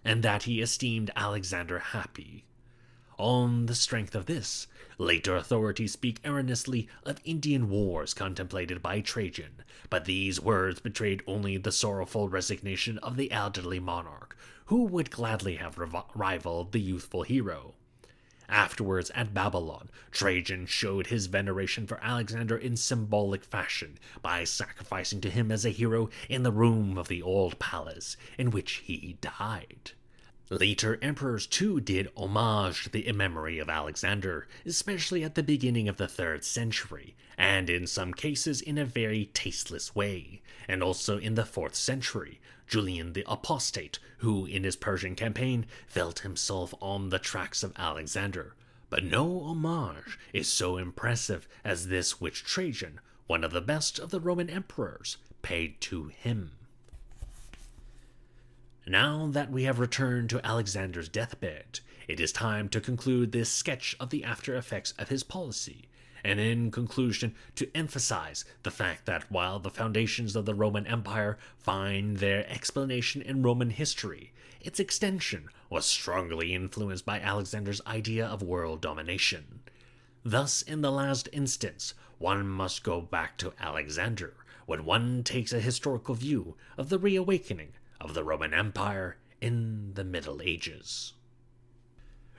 and that he esteemed Alexander happy. On the strength of this, later authorities speak earnestly of Indian wars contemplated by Trajan, but these words betrayed only the sorrowful resignation of the elderly monarch, who would gladly have rivaled the youthful hero. Afterwards, at Babylon, Trajan showed his veneration for Alexander in symbolic fashion by sacrificing to him as a hero in the room of the old palace in which he died. Later emperors too did homage to the memory of Alexander, especially at the beginning of the 3rd century, and in some cases in a very tasteless way, and also in the 4th century. Julian the Apostate, who in his Persian campaign felt himself on the tracks of Alexander. But no homage is so impressive as this which Trajan, one of the best of the Roman emperors, paid to him. Now that we have returned to Alexander's deathbed, it is time to conclude this sketch of the after effects of his policy, and in conclusion to emphasize the fact that while the foundations of the Roman Empire find their explanation in Roman history, its extension was strongly influenced by Alexander's idea of world domination. Thus, in the last instance, one must go back to Alexander when one takes a historical view of the reawakening of the Roman Empire in the Middle Ages.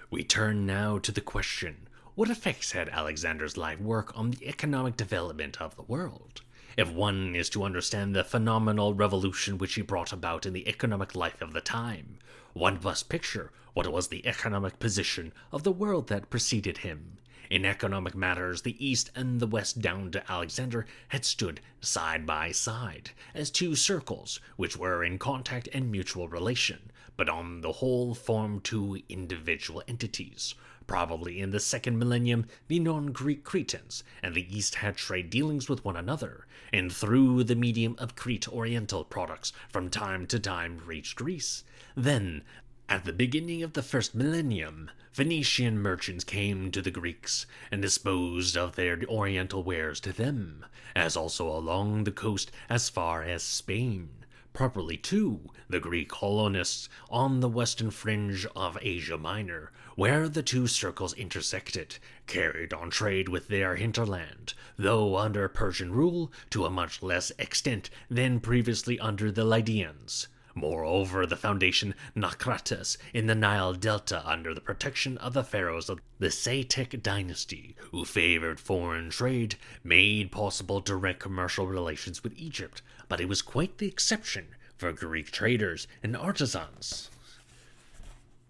We turn now to the question, what effects had Alexander's life work on the economic development of the world? If one is to understand the phenomenal revolution which he brought about in the economic life of the time, one must picture what was the economic position of the world that preceded him. In economic matters, the East and the West down to Alexander had stood side by side as two circles which were in contact and mutual relation, but on the whole formed two individual entities. Probably in the second millennium, the non-Greek Cretans and the East had trade dealings with one another, and through the medium of Crete Oriental products from time to time reached Greece. Then, at the beginning of the first millennium, Phoenician merchants came to the Greeks and disposed of their Oriental wares to them, as also along the coast as far as Spain. Properly, too, the Greek colonists on the western fringe of Asia Minor, where the two circles intersected, carried on trade with their hinterland, though under Persian rule to a much less extent than previously under the Lydians. Moreover, the foundation Menestratos in the Nile Delta under the protection of the pharaohs of the Satic dynasty, who favored foreign trade, made possible direct commercial relations with Egypt, but it was quite the exception for Greek traders and artisans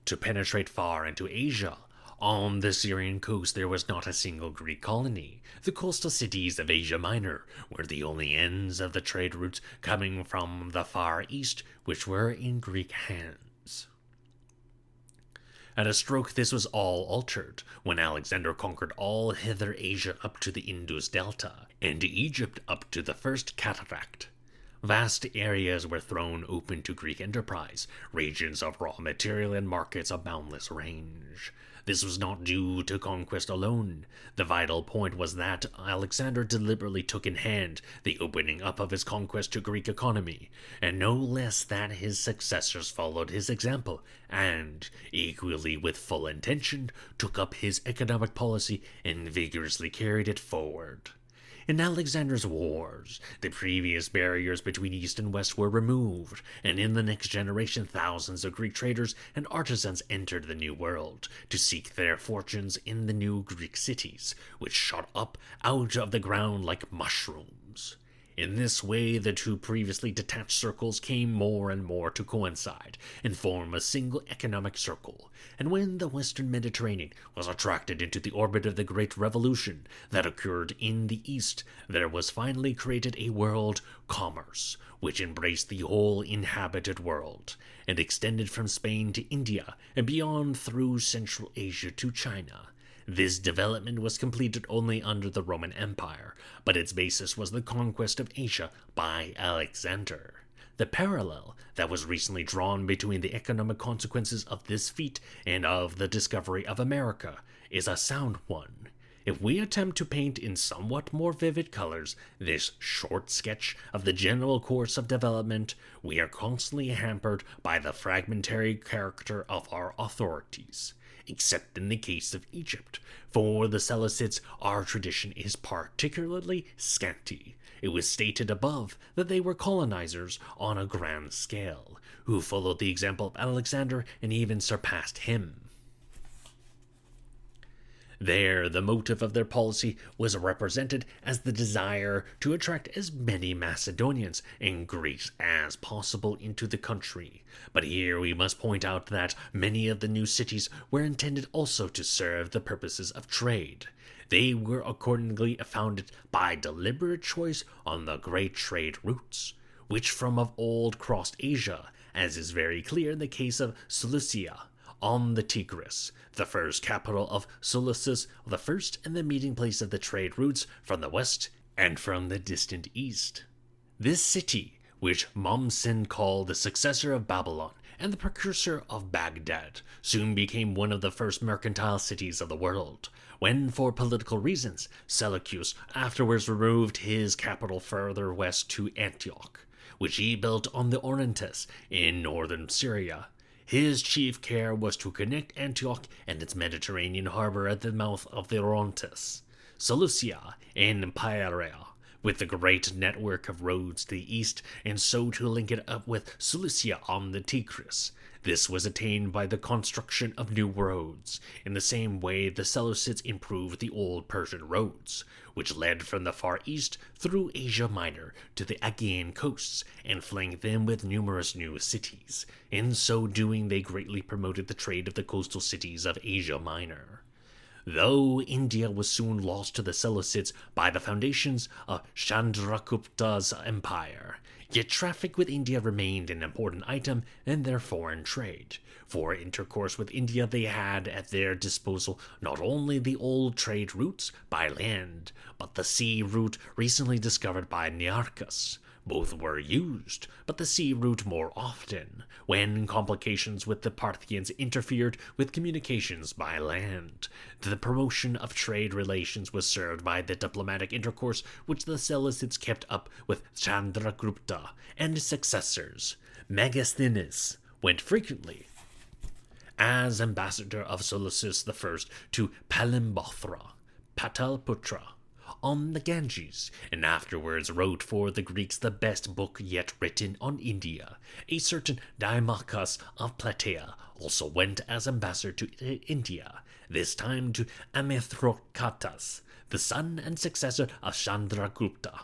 to penetrate far into Asia. On the Syrian coast there was not a single Greek colony. The coastal cities of Asia Minor were the only ends of the trade routes coming from the Far East which were in Greek hands. At a stroke this was all altered when Alexander conquered all hither Asia up to the Indus Delta, and Egypt up to the first cataract. Vast areas were thrown open to Greek enterprise, regions of raw material and markets of boundless range. This was not due to conquest alone. The vital point was that Alexander deliberately took in hand the opening up of his conquest to Greek economy, and no less that his successors followed his example, and, equally with full intention, took up his economic policy and vigorously carried it forward. In Alexander's wars, the previous barriers between East and West were removed, and in the next generation thousands of Greek traders and artisans entered the New World to seek their fortunes in the new Greek cities, which shot up out of the ground like mushrooms. In this way, the two previously detached circles came more and more to coincide and form a single economic circle, and when the Western Mediterranean was attracted into the orbit of the Great Revolution that occurred in the East, there was finally created a world commerce, which embraced the whole inhabited world, and extended from Spain to India and beyond through Central Asia to China. This development was completed only under the Roman Empire, but its basis was the conquest of Asia by Alexander. The parallel that was recently drawn between the economic consequences of this feat and of the discovery of America is a sound one. If we attempt to paint in somewhat more vivid colors this short sketch of the general course of development, we are constantly hampered by the fragmentary character of our authorities. Except in the case of Egypt. For the Seleucids, our tradition is particularly scanty. It was stated above that they were colonizers on a grand scale, who followed the example of Alexander and even surpassed him. There, the motive of their policy was represented as the desire to attract as many Macedonians and Greeks as possible into the country. But here we must point out that many of the new cities were intended also to serve the purposes of trade. They were accordingly founded by deliberate choice on the great trade routes, which from of old crossed Asia, as is very clear in the case of Seleucia, on the Tigris, the first capital of Seleucus, the first and the meeting place of the trade routes from the west and from the distant east. This city, which Mommsen called the successor of Babylon and the precursor of Baghdad, soon became one of the first mercantile cities of the world, when, for political reasons, Seleucus afterwards removed his capital further west to Antioch, which he built on the Orontes in northern Syria. His chief care was to connect Antioch and its Mediterranean harbor at the mouth of the Orontes. Seleucia and Pieria with the great network of roads to the east, and so to link it up with Cilicia on the Tigris. This was attained by the construction of new roads. In the same way, the Seleucids improved the old Persian roads, which led from the far east through Asia Minor to the Aegean coasts, and flanked them with numerous new cities. In so doing, they greatly promoted the trade of the coastal cities of Asia Minor. Though India was soon lost to the Seleucids by the foundations of Chandragupta's empire, yet traffic with India remained an important item in their foreign trade. For intercourse with India, they had at their disposal not only the old trade routes by land, but the sea route recently discovered by Nearchus. Both were used, but the sea route more often, when complications with the Parthians interfered with communications by land. The promotion of trade relations was served by the diplomatic intercourse which the Seleucids kept up with Chandragupta and his successors. Megasthenes went frequently as ambassador of Seleucus I to Palimbothra, Pataliputra, on the Ganges, and afterwards wrote for the Greeks the best book yet written on India. A certain Dimachus of Plataea also went as ambassador to India, this time to Amithrokatas, the son and successor of Chandragupta.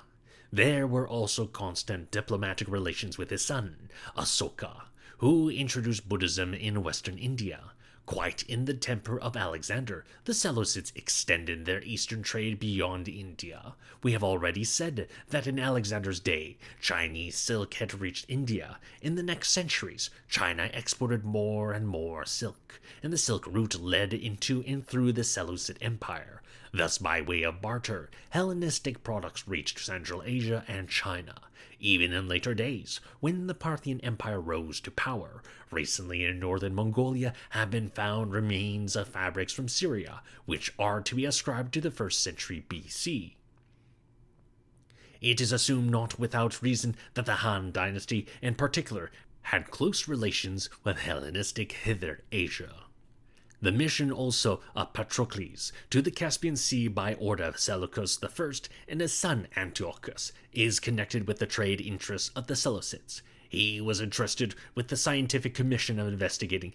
There were also constant diplomatic relations with his son, Asoka, who introduced Buddhism in western India. Quite in the temper of Alexander, the Seleucids extended their eastern trade beyond India. We have already said that in Alexander's day, Chinese silk had reached India. In the next centuries, China exported more and more silk, and the silk route led into and through the Seleucid Empire. Thus, by way of barter, Hellenistic products reached Central Asia and China. Even in later days, when the Parthian Empire rose to power, recently in northern Mongolia have been found remains of fabrics from Syria, which are to be ascribed to the 1st century BC. It is assumed not without reason that the Han dynasty, in particular, had close relations with Hellenistic Hither Asia. The mission also of Patroclus to the Caspian Sea by order of Seleucus I and his son Antiochus is connected with the trade interests of the Seleucids. He was entrusted with the scientific commission of investigating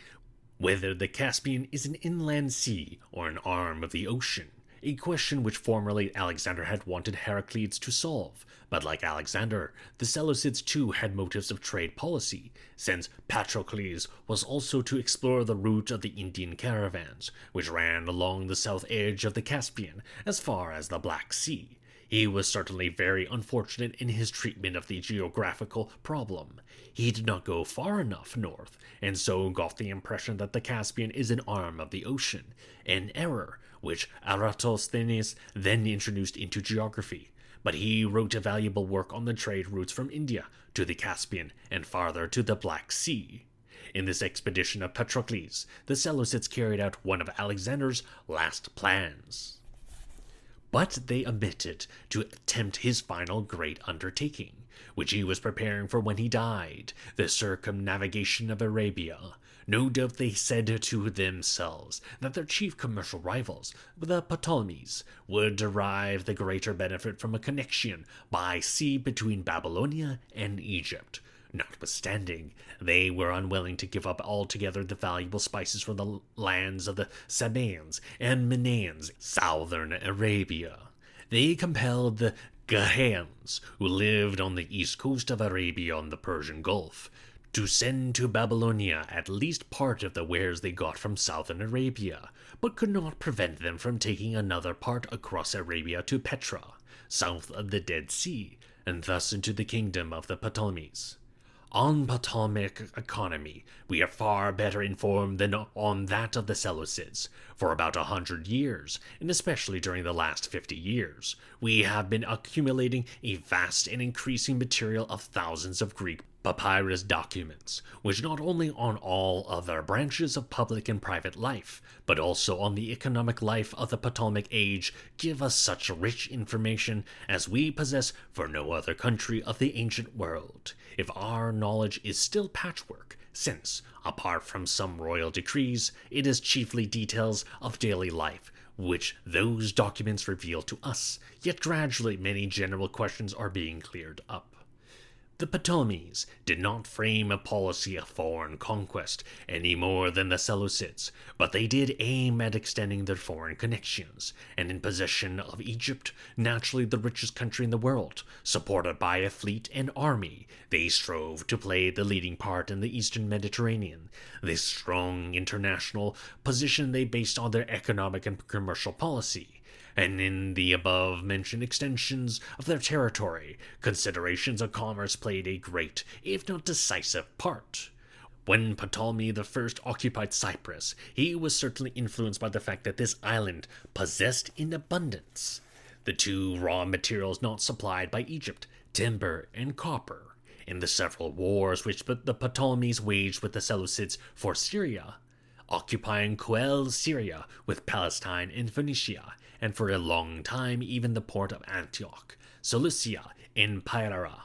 whether the Caspian is an inland sea or an arm of the ocean, a question which formerly Alexander had wanted Heraclides to solve. But like Alexander, the Seleucids too had motives of trade policy, since Patroclus was also to explore the route of the Indian caravans, which ran along the south edge of the Caspian as far as the Black Sea. He was certainly very unfortunate in his treatment of the geographical problem. He did not go far enough north, and so got the impression that the Caspian is an arm of the ocean, an error which Eratosthenes then introduced into geography. But he wrote a valuable work on the trade routes from India to the Caspian and farther to the Black Sea. In this expedition of Patroclus, the Seleucids carried out one of Alexander's last plans. But they omitted to attempt his final great undertaking, which he was preparing for when he died, the circumnavigation of Arabia. No doubt they said to themselves that their chief commercial rivals, the Ptolemies, would derive the greater benefit from a connection by sea between Babylonia and Egypt. Notwithstanding, they were unwilling to give up altogether the valuable spices from the lands of the Sabaeans and Manaeans, southern Arabia. They compelled the Ghaeans, who lived on the east coast of Arabia on the Persian Gulf, to send to Babylonia at least part of the wares they got from southern Arabia, but could not prevent them from taking another part across Arabia to Petra, south of the Dead Sea, and thus into the kingdom of the Ptolemies. On Ptolemaic economy, we are far better informed than on that of the Seleucids. For about 100 years, and especially during the last 50 years, we have been accumulating a vast and increasing material of thousands of Greek papyrus documents, which not only on all other branches of public and private life, but also on the economic life of the Ptolemaic age, give us such rich information as we possess for no other country of the ancient world. If our knowledge is still patchwork, since, apart from some royal decrees, it is chiefly details of daily life, which those documents reveal to us, yet gradually many general questions are being cleared up. The Ptolemies did not frame a policy of foreign conquest any more than the Seleucids, but they did aim at extending their foreign connections, and in possession of Egypt, naturally the richest country in the world, supported by a fleet and army, they strove to play the leading part in the eastern Mediterranean. This strong international position they based on their economic and commercial policy. And in the above-mentioned extensions of their territory, considerations of commerce played a great, if not decisive, part. When Ptolemy I occupied Cyprus, he was certainly influenced by the fact that this island possessed in abundance the two raw materials not supplied by Egypt, timber and copper. In the several wars which the Ptolemies waged with the Seleucids for Syria, occupying Coel, Syria, with Palestine and Phoenicia, and for a long time even the port of Antioch, Seleucia, in Pyrrha.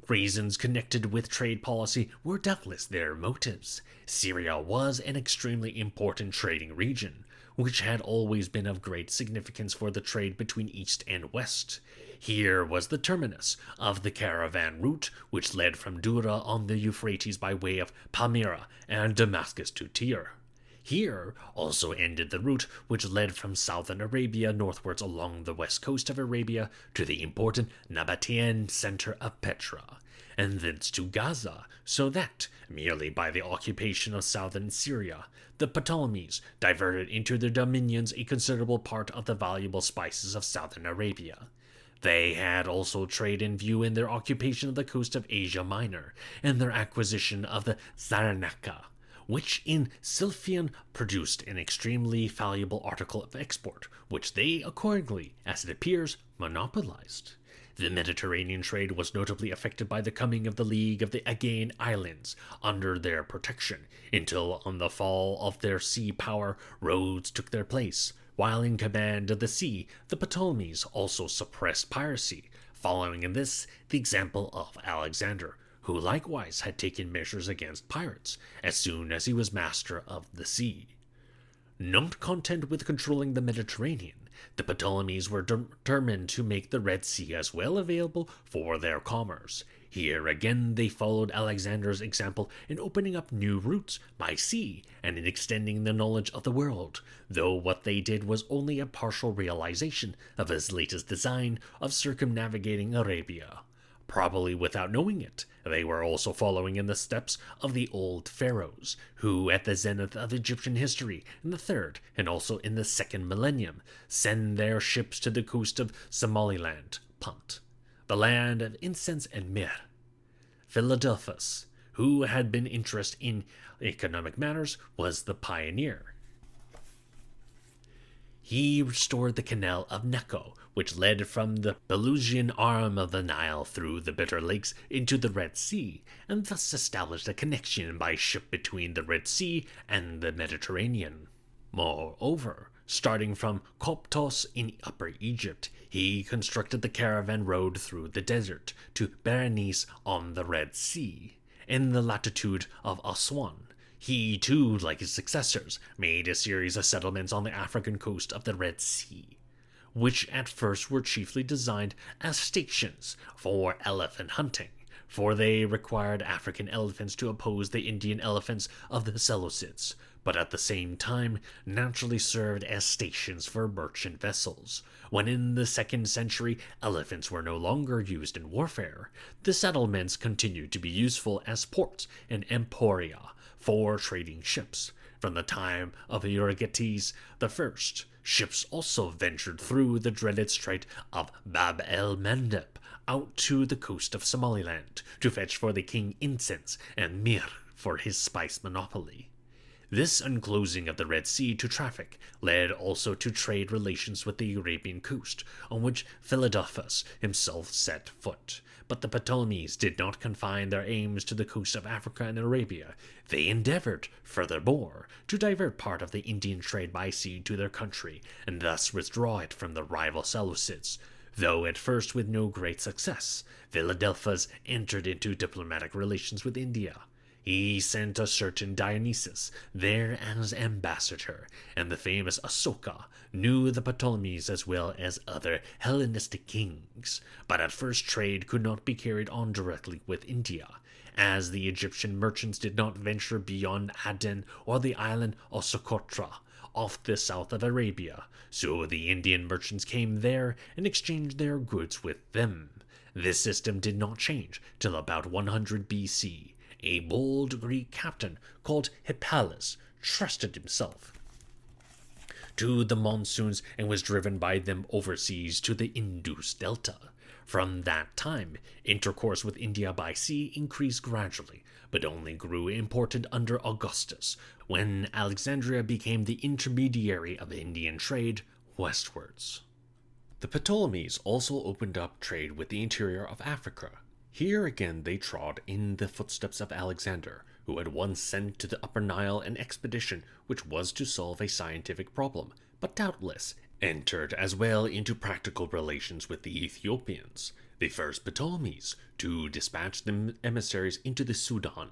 Reasons connected with trade policy were doubtless their motives. Syria was an extremely important trading region, which had always been of great significance for the trade between East and West. Here was the terminus of the caravan route which led from Dura on the Euphrates by way of Palmyra and Damascus to Tyre. Here also ended the route which led from southern Arabia northwards along the west coast of Arabia to the important Nabatean center of Petra, and thence to Gaza, so that, merely by the occupation of southern Syria, the Ptolemies diverted into their dominions a considerable part of the valuable spices of southern Arabia. They had also trade in view in their occupation of the coast of Asia Minor, and their acquisition of the Cyrenaica, which in Sicyon produced an extremely valuable article of export, which they accordingly, as it appears, monopolized. The Mediterranean trade was notably affected by the coming of the League of the Aegean Islands under their protection, until on the fall of their sea power, Rhodes took their place. While in command of the sea, the Ptolemies also suppressed piracy, following in this the example of Alexander, who likewise had taken measures against pirates as soon as he was master of the sea. Not content with controlling the Mediterranean, the Ptolemies were determined to make the Red Sea as well available for their commerce. Here again they followed Alexander's example in opening up new routes by sea and in extending the knowledge of the world, though what they did was only a partial realization of his latest design of circumnavigating Arabia. Probably without knowing it, they were also following in the steps of the old pharaohs, who at the zenith of Egyptian history in the 3rd and also in the 2nd millennium send their ships to the coast of Somaliland, Punt, the land of incense and myrrh. Philadelphus, who had been interested in economic matters, was the pioneer. He restored the canal of Necho, which led from the Pelusian arm of the Nile through the Bitter Lakes into the Red Sea, and thus established a connection by ship between the Red Sea and the Mediterranean. Moreover, starting from Koptos in Upper Egypt, he constructed the caravan road through the desert to Berenice on the Red Sea, in the latitude of Aswan. He, too, like his successors, made a series of settlements on the African coast of the Red Sea, which at first were chiefly designed as stations for elephant hunting, for they required African elephants to oppose the Indian elephants of the Seleucids, but at the same time naturally served as stations for merchant vessels. When in the 2nd century elephants were no longer used in warfare, the settlements continued to be useful as ports and emporia for trading ships. From the time of Euergetes I, ships also ventured through the dreaded strait of Bab el-Mandeb out to the coast of Somaliland to fetch for the king incense and myrrh for his spice monopoly. This unclosing of the Red Sea to traffic led also to trade relations with the Arabian coast, on which Philadelphus himself set foot. But the Ptolemies did not confine their aims to the coast of Africa and Arabia. They endeavored, furthermore, to divert part of the Indian trade by sea to their country, and thus withdraw it from the rival Seleucids. Though at first with no great success, Philadelphus entered into diplomatic relations with India. He sent a certain Dionysus there as ambassador, and the famous Asoka knew the Ptolemies as well as other Hellenistic kings. But at first trade could not be carried on directly with India, as the Egyptian merchants did not venture beyond Aden or the island of Socotra, off the south of Arabia, so the Indian merchants came there and exchanged their goods with them. This system did not change till about 100 BC. A bold Greek captain called Hippalus trusted himself to the monsoons and was driven by them overseas to the Indus Delta. From that time, intercourse with India by sea increased gradually, but only grew important under Augustus, when Alexandria became the intermediary of Indian trade westwards. The Ptolemies also opened up trade with the interior of Africa. Here again they trod in the footsteps of Alexander, who had once sent to the Upper Nile an expedition which was to solve a scientific problem, but doubtless entered as well into practical relations with the Ethiopians, the first Ptolemies, to dispatch them emissaries into the Sudan,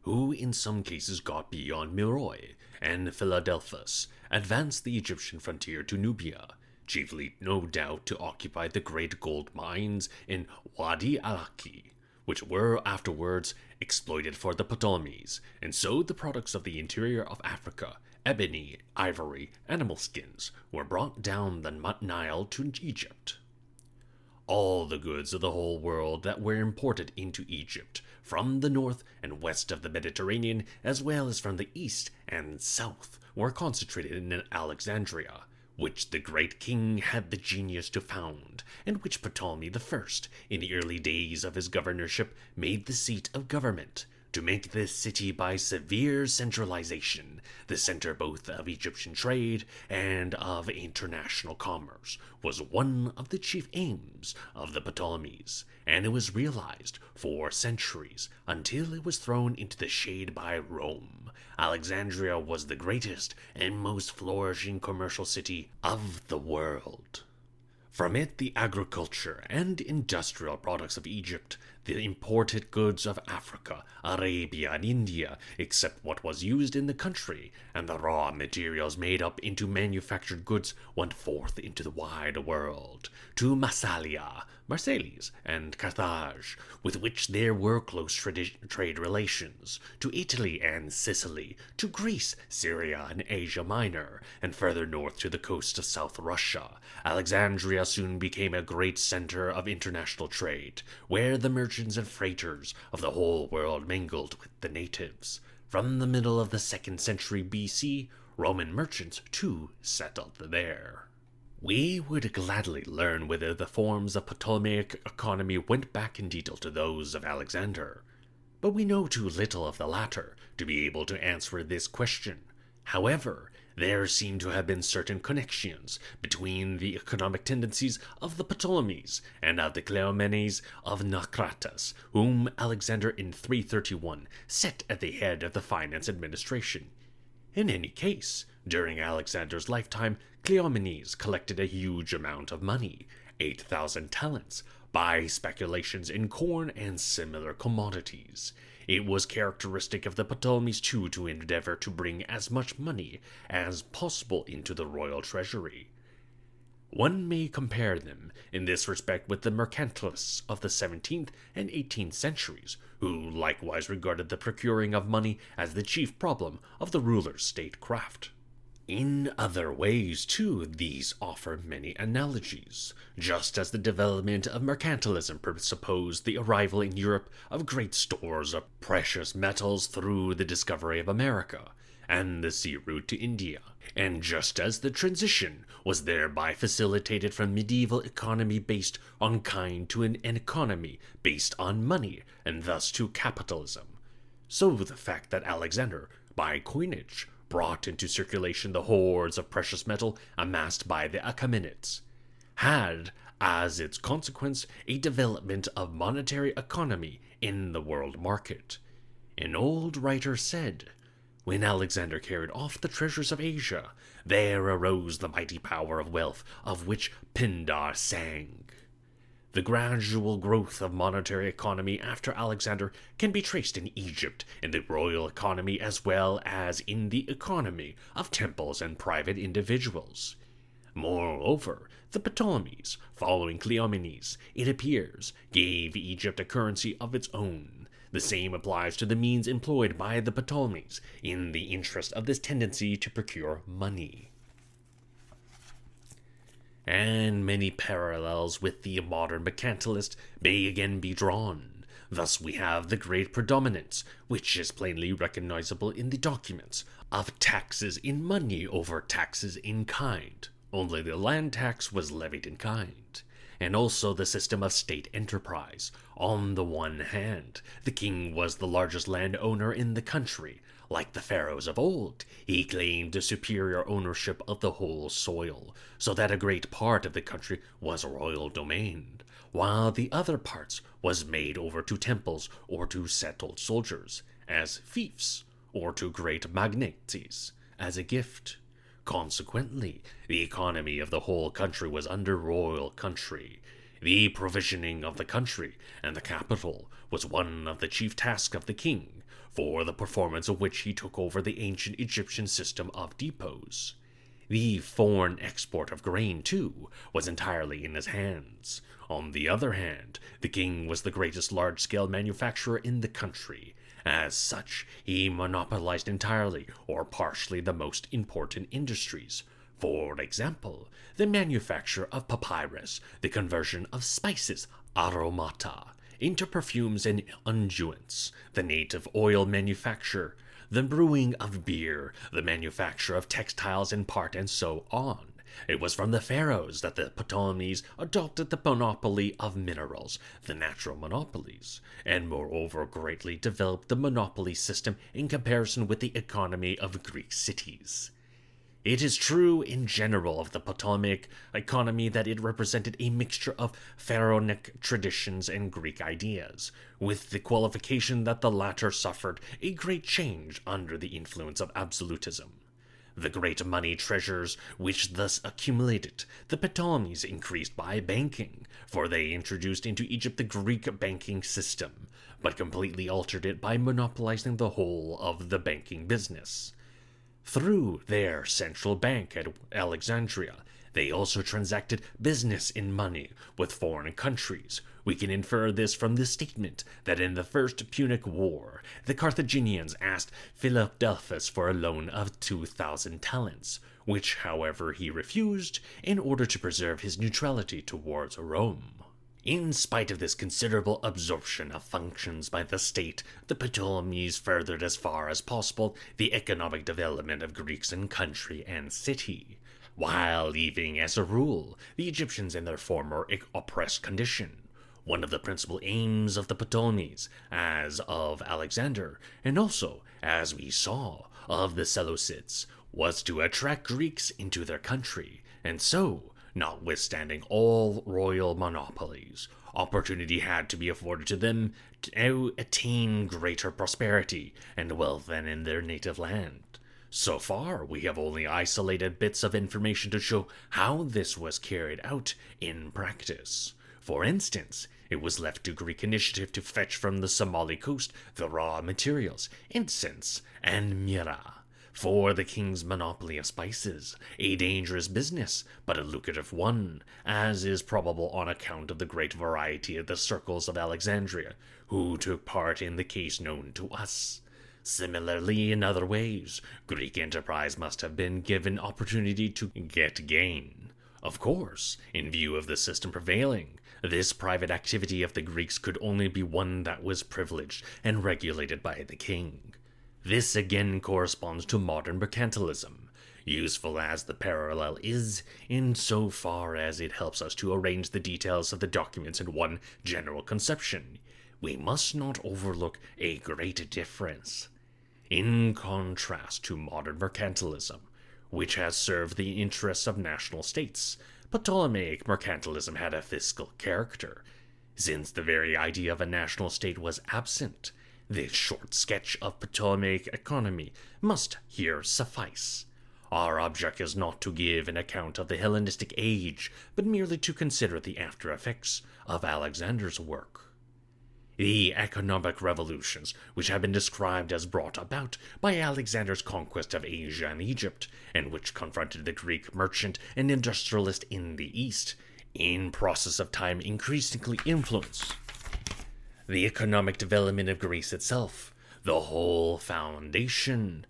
who in some cases got beyond Meroe and Philadelphus, advanced the Egyptian frontier to Nubia, chiefly no doubt to occupy the great gold mines in Wadi al-Aki, which were afterwards exploited for the Ptolemies, and so the products of the interior of Africa, ebony, ivory, animal skins, were brought down the Nile to Egypt. All the goods of the whole world that were imported into Egypt, from the north and west of the Mediterranean, as well as from the east and south, were concentrated in Alexandria, which the great king had the genius to found, and which Ptolemy I, in the early days of his governorship, made the seat of government, to make this city by severe centralization the center both of Egyptian trade and of international commerce, was one of the chief aims of the Ptolemies, and it was realized for centuries until it was thrown into the shade by Rome. Alexandria was the greatest and most flourishing commercial city of the world. From it, the agriculture and industrial products of Egypt, the imported goods of Africa, Arabia, and India, except what was used in the country, and the raw materials made up into manufactured goods, went forth into the wide world, to Massalia, Marseilles, and Carthage, with which there were close trade relations, to Italy and Sicily, to Greece, Syria, and Asia Minor, and further north to the coast of South Russia. Alexandria soon became a great center of international trade, where the merchants and freighters of the whole world mingled with the natives. From the middle of the 2nd century BC, Roman merchants, too, settled there. We would gladly learn whether the forms of Ptolemaic economy went back in detail to those of Alexander, but we know too little of the latter to be able to answer this question. However, there seem to have been certain connections between the economic tendencies of the Ptolemies and of the Cleomenes of Naucratis, whom Alexander in 331 set at the head of the finance administration. In any case, during Alexander's lifetime, Cleomenes collected a huge amount of money, 8,000 talents, by speculations in corn and similar commodities. It was characteristic of the Ptolemies too to endeavor to bring as much money as possible into the royal treasury. One may compare them in this respect with the mercantilists of the 17th and 18th centuries, who likewise regarded the procuring of money as the chief problem of the ruler's statecraft. In other ways, too, these offer many analogies, just as the development of mercantilism presupposed the arrival in Europe of great stores of precious metals through the discovery of America and the sea route to India, and just as the transition was thereby facilitated from medieval economy based on kind to an economy based on money, and thus to capitalism. So the fact that Alexander, by coinage, brought into circulation the hoards of precious metal amassed by the Achaemenids, had, as its consequence, a development of monetary economy in the world market. An old writer said, "When Alexander carried off the treasures of Asia, there arose the mighty power of wealth of which Pindar sang." The gradual growth of monetary economy after Alexander can be traced in Egypt in the royal economy as well as in the economy of temples and private individuals. Moreover, the Ptolemies, following Cleomenes, it appears, gave Egypt a currency of its own. The same applies to the means employed by the Ptolemies in the interest of this tendency to procure money. And many parallels with the modern mercantilist may again be drawn. Thus we have the great predominance, which is plainly recognizable in the documents, of taxes in money over taxes in kind. Only the land tax was levied in kind. And also the system of state enterprise. On the one hand, the king was the largest landowner in the country. Like the pharaohs of old, he claimed the superior ownership of the whole soil, so that a great part of the country was royal domain, while the other parts was made over to temples or to settled soldiers, as fiefs, or to great magnates, as a gift. Consequently, the economy of the whole country was under royal country. The provisioning of the country and the capital was one of the chief tasks of the king, for the performance of which he took over the ancient Egyptian system of depots. The foreign export of grain, too, was entirely in his hands. On the other hand, the king was the greatest large-scale manufacturer in the country. As such, he monopolized entirely or partially the most important industries. For example, the manufacture of papyrus, the conversion of spices, aromata, into perfumes and unguents, the native oil manufacture, the brewing of beer, the manufacture of textiles in part, and so on. It was from the pharaohs that the Ptolemies adopted the monopoly of minerals, the natural monopolies, and moreover greatly developed the monopoly system in comparison with the economy of Greek cities. It is true in general of the Ptolemaic economy that it represented a mixture of pharaonic traditions and Greek ideas, with the qualification that the latter suffered a great change under the influence of absolutism. The great money treasures which thus accumulated, the Ptolemies increased by banking, for they introduced into Egypt the Greek banking system, but completely altered it by monopolizing the whole of the banking business. Through their central bank at Alexandria, they also transacted business in money with foreign countries. We can infer this from the statement that in the First Punic War, the Carthaginians asked Philadelphus for a loan of 2,000 talents, which, however, he refused in order to preserve his neutrality towards Rome. In spite of this considerable absorption of functions by the state, the Ptolemies furthered as far as possible the economic development of Greeks in country and city, while leaving, as a rule, the Egyptians in their former oppressed condition. One of the principal aims of the Ptolemies, as of Alexander, and also, as we saw, of the Seleucids, was to attract Greeks into their country, and so, notwithstanding all royal monopolies, opportunity had to be afforded to them to attain greater prosperity and wealth than in their native land. So far, we have only isolated bits of information to show how this was carried out in practice. For instance, it was left to Greek initiative to fetch from the Somali coast the raw materials, incense, and myrrh, for the king's monopoly of spices, a dangerous business, but a lucrative one, as is probable on account of the great variety of the circles of Alexandria, who took part in the case known to us. Similarly, in other ways, Greek enterprise must have been given opportunity to get gain. Of course, in view of the system prevailing, this private activity of the Greeks could only be one that was privileged and regulated by the king. This again corresponds to modern mercantilism, useful as the parallel is, in so far as it helps us to arrange the details of the documents in one general conception. We must not overlook a great difference. In contrast to modern mercantilism, which has served the interests of national states, Ptolemaic mercantilism had a fiscal character. Since the very idea of a national state was absent, this short sketch of Ptolemaic economy must here suffice. Our object is not to give an account of the Hellenistic age, but merely to consider the after effects of Alexander's work. The economic revolutions, which have been described as brought about by Alexander's conquest of Asia and Egypt, and which confronted the Greek merchant and industrialist in the East, in process of time increasingly influenced the economic development of Greece itself. The whole foundation,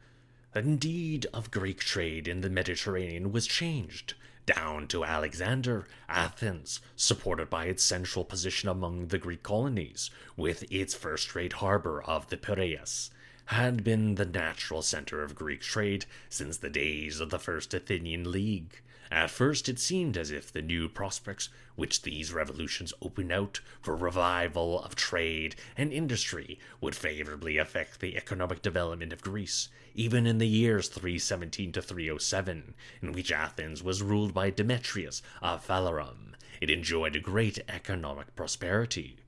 indeed, of Greek trade in the Mediterranean was changed, down to Alexander. Athens, supported by its central position among the Greek colonies, with its first-rate harbor of the Piraeus, had been the natural center of Greek trade since the days of the First Athenian League. At first it seemed as if the new prospects which these revolutions opened out for revival of trade and industry would favorably affect the economic development of Greece, even in the years 317 to 307, in which Athens was ruled by Demetrius of Phalerum. It enjoyed a great economic prosperity.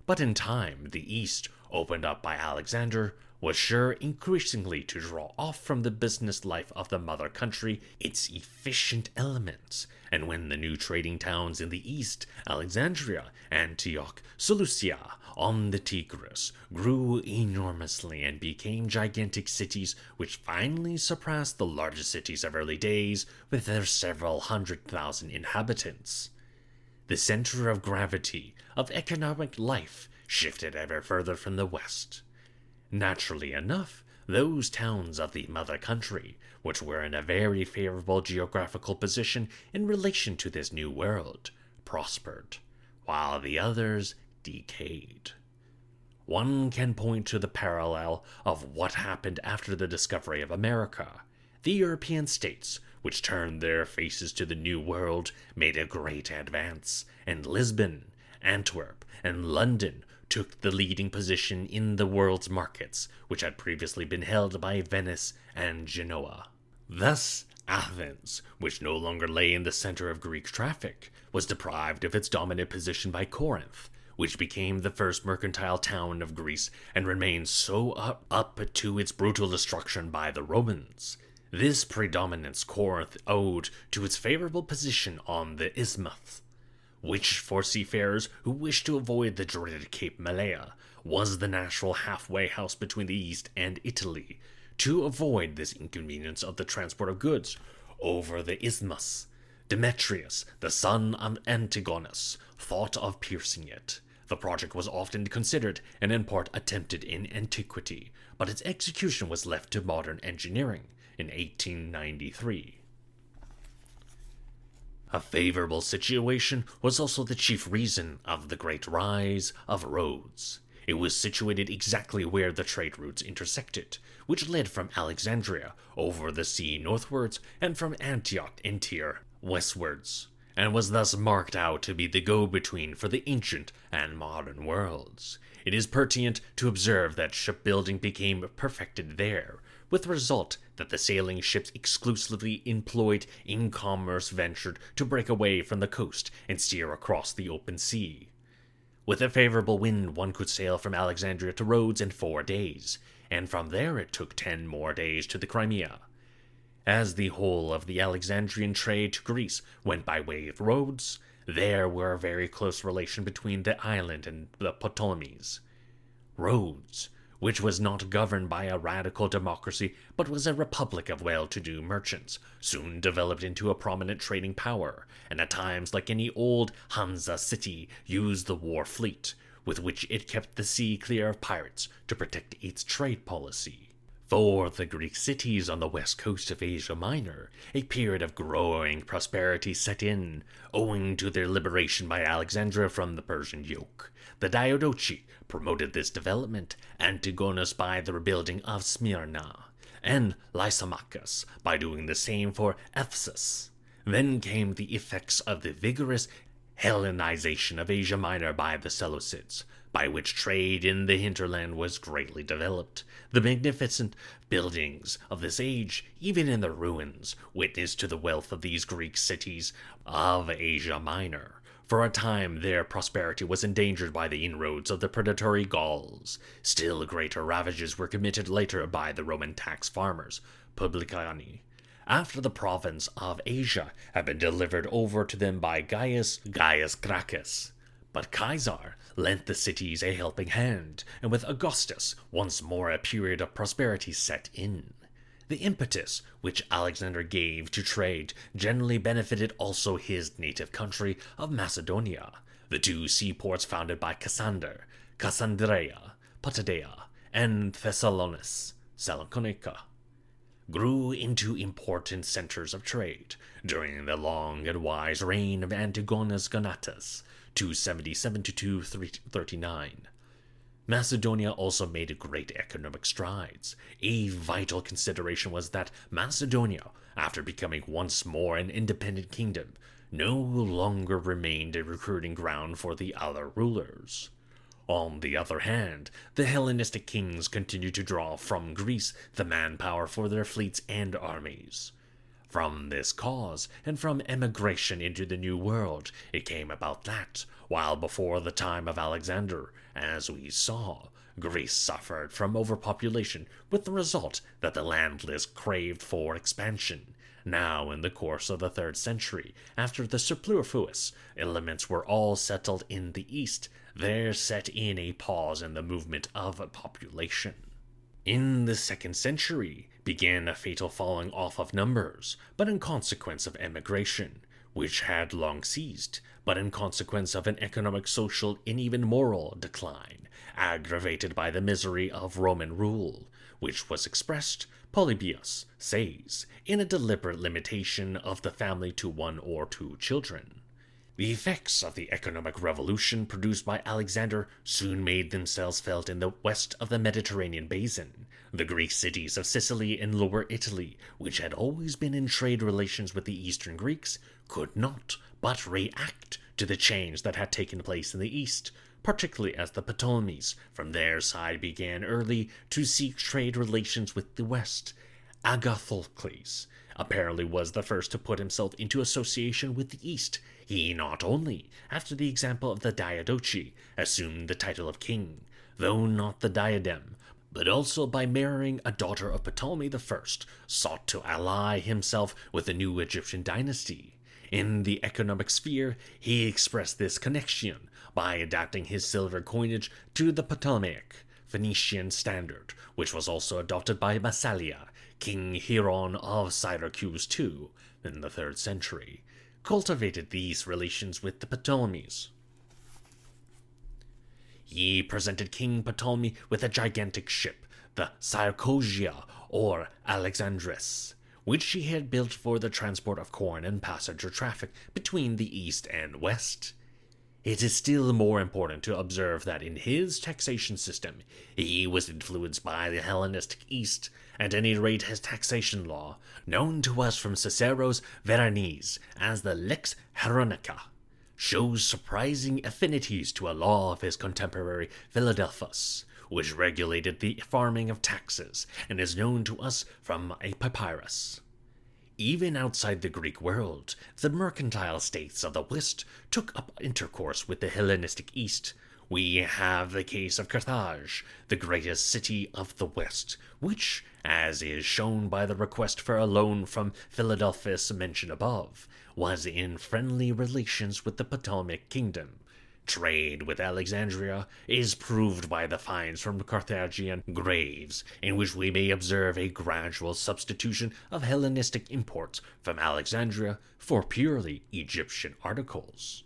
But in time, the East, opened up by Alexander, was sure increasingly to draw off from the business life of the mother country its efficient elements, and when the new trading towns in the east, Alexandria, Antioch, Seleucia, on the Tigris, grew enormously and became gigantic cities which finally surpassed the largest cities of early days with their several 100,000 inhabitants. The center of gravity of economic life shifted ever further from the west. Naturally enough, those towns of the mother country, which were in a very favorable geographical position in relation to this new world, prospered, while the others decayed. One can point to the parallel of what happened after the discovery of America. The European states, which turned their faces to the New World, made a great advance, and Lisbon, Antwerp, and London took the leading position in the world's markets, which had previously been held by Venice and Genoa. Thus, Athens, which no longer lay in the center of Greek traffic, was deprived of its dominant position by Corinth, which became the first mercantile town of Greece and remained so up to its brutal destruction by the Romans. This predominance Corinth owed to its favorable position on the isthmus, which for seafarers who wished to avoid the dreaded Cape Malea was the natural halfway house between the East and Italy. To avoid this inconvenience of the transport of goods over the isthmus, Demetrius, the son of Antigonus, thought of piercing it. The project was often considered and in part attempted in antiquity, but its execution was left to modern engineering in 1893. A favorable situation was also the chief reason of the great rise of Rhodes. It was situated exactly where the trade routes intersected, which led from Alexandria over the sea northwards and from Antioch in Tyre westwards, and was thus marked out to be the go-between for the ancient and modern worlds. It is pertinent to observe that shipbuilding became perfected there, with the result that the sailing ships exclusively employed in commerce ventured to break away from the coast and steer across the open sea. With a favorable wind, one could sail from Alexandria to Rhodes in 4 days, and from there it took 10 more days to the Crimea. As the whole of the Alexandrian trade to Greece went by way of Rhodes, there were a very close relation between the island and the Ptolemies. Rhodes, which was not governed by a radical democracy but was a republic of well-to-do merchants, soon developed into a prominent trading power, and at times, like any old Hansa city, used the war fleet, with which it kept the sea clear of pirates to protect its trade policy. For the Greek cities on the west coast of Asia Minor, a period of growing prosperity set in, owing to their liberation by Alexandria from the Persian yoke. The Diadochi promoted this development, Antigonus by the rebuilding of Smyrna, and Lysimachus by doing the same for Ephesus. Then came the effects of the vigorous Hellenization of Asia Minor by the Seleucids, by which trade in the hinterland was greatly developed. The magnificent buildings of this age, even in their ruins, witness to the wealth of these Greek cities of Asia Minor. For a time their prosperity was endangered by the inroads of the predatory Gauls. Still greater ravages were committed later by the Roman tax farmers, publicani, after the province of Asia had been delivered over to them by Gaius Gracchus. But Caesar lent the cities a helping hand, and with Augustus, once more a period of prosperity set in. The impetus which Alexander gave to trade generally benefited also his native country of Macedonia. The two seaports founded by Cassander, Cassandreia, Potidea, and Salonica, grew into important centers of trade during the long and wise reign of Antigonus Gonatas, 277 to 239. Macedonia also made great economic strides. A vital consideration was that Macedonia, after becoming once more an independent kingdom, no longer remained a recruiting ground for the other rulers. On the other hand, the Hellenistic kings continued to draw from Greece the manpower for their fleets and armies. From this cause, and from emigration into the New World, it came about that, while before the time of Alexander, as we saw, Greece suffered from overpopulation, with the result that the landless craved for expansion. Now, in the course of the 3rd century, after the superfluous elements were all settled in the East, there set in a pause in the movement of population. In the 2nd century began a fatal falling off of numbers, but in consequence of emigration, which had long ceased, but in consequence of an economic, social, and even moral decline, aggravated by the misery of Roman rule, which was expressed, Polybius says, in a deliberate limitation of the family to 1 or 2 children. The effects of the economic revolution produced by Alexander soon made themselves felt in the west of the Mediterranean basin. The Greek cities of Sicily and Lower Italy, which had always been in trade relations with the Eastern Greeks, could not but react to the change that had taken place in the East, particularly as the Ptolemies, from their side, began early to seek trade relations with the West. Agathocles apparently was the first to put himself into association with the East. He not only, after the example of the Diadochi, assumed the title of king, though not the diadem, but also by marrying a daughter of Ptolemy I, sought to ally himself with the new Egyptian dynasty. In the economic sphere, he expressed this connection by adapting his silver coinage to the Ptolemaic Phoenician standard, which was also adopted by Massalia, King Hieron of Syracuse too, in the 3rd century, cultivated these relations with the Ptolemies. He presented King Ptolemy with a gigantic ship, the Syracousia or Alexandris, which he had built for the transport of corn and passenger traffic between the East and West. It is still more important to observe that in his taxation system, he was influenced by the Hellenistic East. At any rate, his taxation law, known to us from Cicero's Veronese as the Lex Heronica, shows surprising affinities to a law of his contemporary Philadelphus, which regulated the farming of taxes, and is known to us from a papyrus. Even outside the Greek world, the mercantile states of the West took up intercourse with the Hellenistic East. We have the case of Carthage, the greatest city of the West, which, as is shown by the request for a loan from Philadelphus mentioned above, was in friendly relations with the Ptolemaic kingdom. Trade with Alexandria is proved by the finds from Carthaginian graves, in which we may observe a gradual substitution of Hellenistic imports from Alexandria for purely Egyptian articles.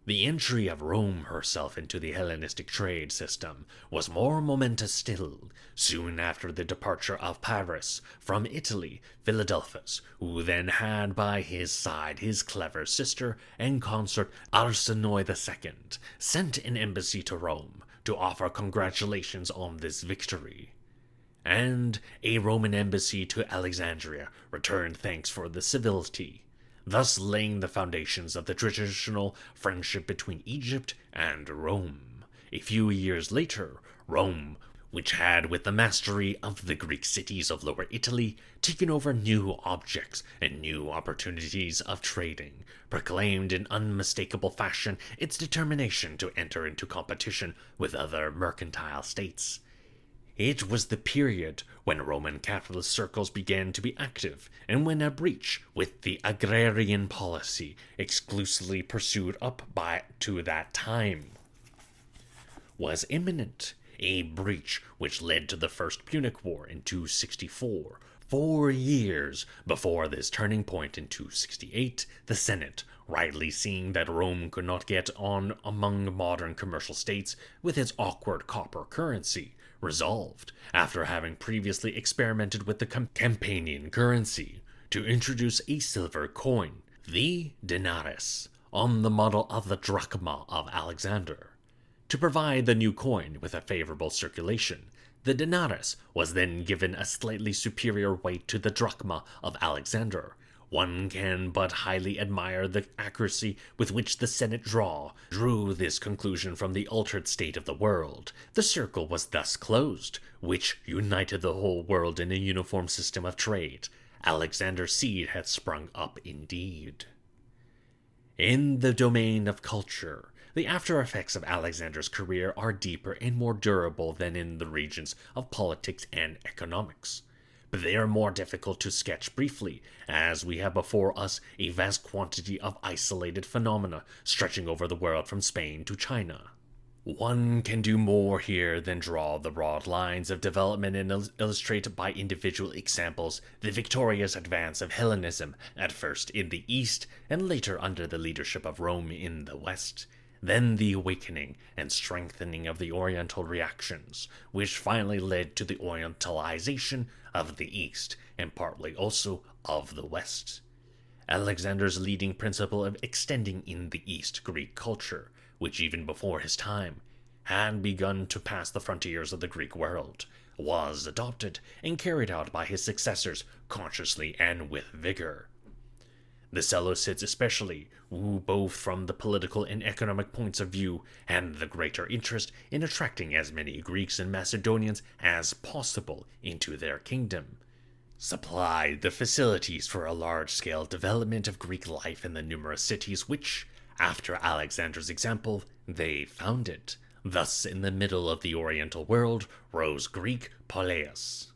The entry of Rome herself into the Hellenistic trade system was more momentous still. Soon after the departure of Paris from Italy, Philadelphus, who then had by his side his clever sister and consort Arsinoe II, sent an embassy to Rome to offer congratulations on this victory. And a Roman embassy to Alexandria returned thanks for the civility, thus laying the foundations of the traditional friendship between Egypt and Rome. A few years later, Rome, which had, with the mastery of the Greek cities of Lower Italy, taken over new objects and new opportunities of trading, proclaimed in unmistakable fashion its determination to enter into competition with other mercantile states. It was the period when Roman Catholic circles began to be active, and when a breach with the agrarian policy exclusively pursued up to that time was imminent, a breach which led to the First Punic War in 264. 4 years before this turning point in 268, the Senate, rightly seeing that Rome could not get on among modern commercial states with its awkward copper currency, resolved, after having previously experimented with the Campanian currency, to introduce a silver coin, the denarius, on the model of the drachma of Alexander. To provide the new coin with a favorable circulation, the denarius was then given a slightly superior weight to the drachma of Alexander. One can but highly admire the accuracy with which the Senate drew this conclusion from the altered state of the world. The circle was thus closed, which united the whole world in a uniform system of trade. Alexander's seed had sprung up indeed. In the domain of culture, the after effects of Alexander's career are deeper and more durable than in the regions of politics and economics. But they are more difficult to sketch briefly, as we have before us a vast quantity of isolated phenomena stretching over the world from Spain to China. One can do more here than draw the broad lines of development and illustrate by individual examples the victorious advance of Hellenism, at first in the East and later under the leadership of Rome in the West. Then the awakening and strengthening of the Oriental reactions, which finally led to the Orientalization of the East, and partly also of the West. Alexander's leading principle of extending in the East Greek culture, which even before his time had begun to pass the frontiers of the Greek world, was adopted and carried out by his successors consciously and with vigor. The Seleucids especially, who both from the political and economic points of view had the greater interest in attracting as many Greeks and Macedonians as possible into their kingdom, supplied the facilities for a large-scale development of Greek life in the numerous cities which, after Alexander's example, they founded. Thus, in the middle of the Oriental world rose Greek Poleis,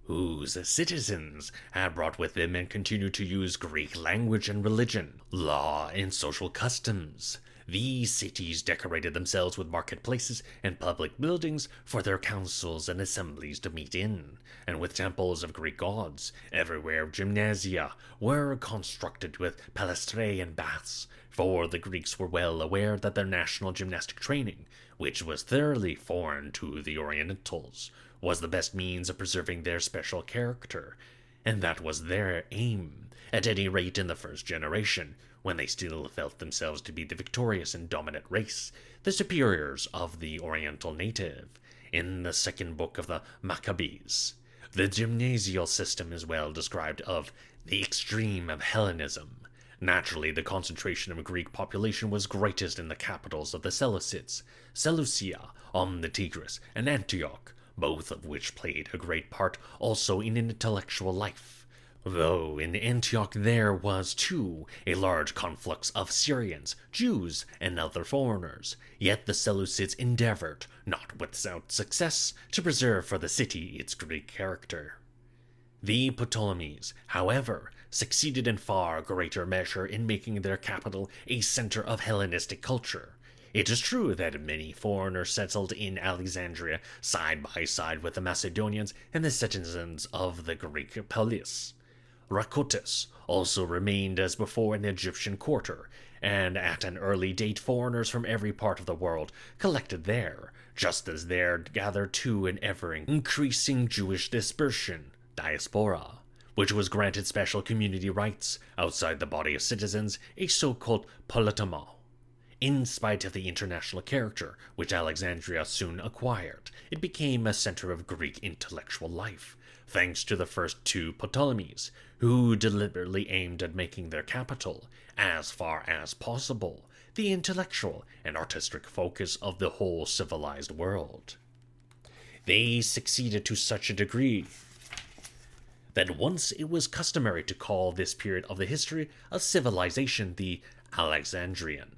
whose citizens had brought with them and continued to use Greek language and religion, law and social customs. These cities decorated themselves with marketplaces and public buildings for their councils and assemblies to meet in, and with temples of Greek gods. Everywhere gymnasia were constructed with palaestrae and baths, for the Greeks were well aware that their national gymnastic training, which was thoroughly foreign to the Orientals, was the best means of preserving their special character, and that was their aim, at any rate in the first generation, when they still felt themselves to be the victorious and dominant race, the superiors of the Oriental native. In the second book of the Maccabees, the gymnasial system is well described of the extreme of Hellenism. Naturally, the concentration of Greek population was greatest in the capitals of the Seleucids, Seleucia on the Tigris, and Antioch, both of which played a great part also in intellectual life. Though in Antioch there was, too, a large conflux of Syrians, Jews, and other foreigners, yet the Seleucids endeavored, not without success, to preserve for the city its Greek character. The Ptolemies, however, succeeded in far greater measure in making their capital a center of Hellenistic culture. It is true that many foreigners settled in Alexandria side by side with the Macedonians and the citizens of the Greek Polis. Rakotis also remained as before an Egyptian quarter, and at an early date foreigners from every part of the world collected there, just as there gathered too an ever-increasing Jewish diaspora, which was granted special community rights outside the body of citizens, a so-called politeia. In spite of the international character which Alexandria soon acquired, it became a center of Greek intellectual life, thanks to the first two Ptolemies, who deliberately aimed at making their capital, as far as possible, the intellectual and artistic focus of the whole civilized world. They succeeded to such a degree that once it was customary to call this period of the history of civilization the Alexandrian.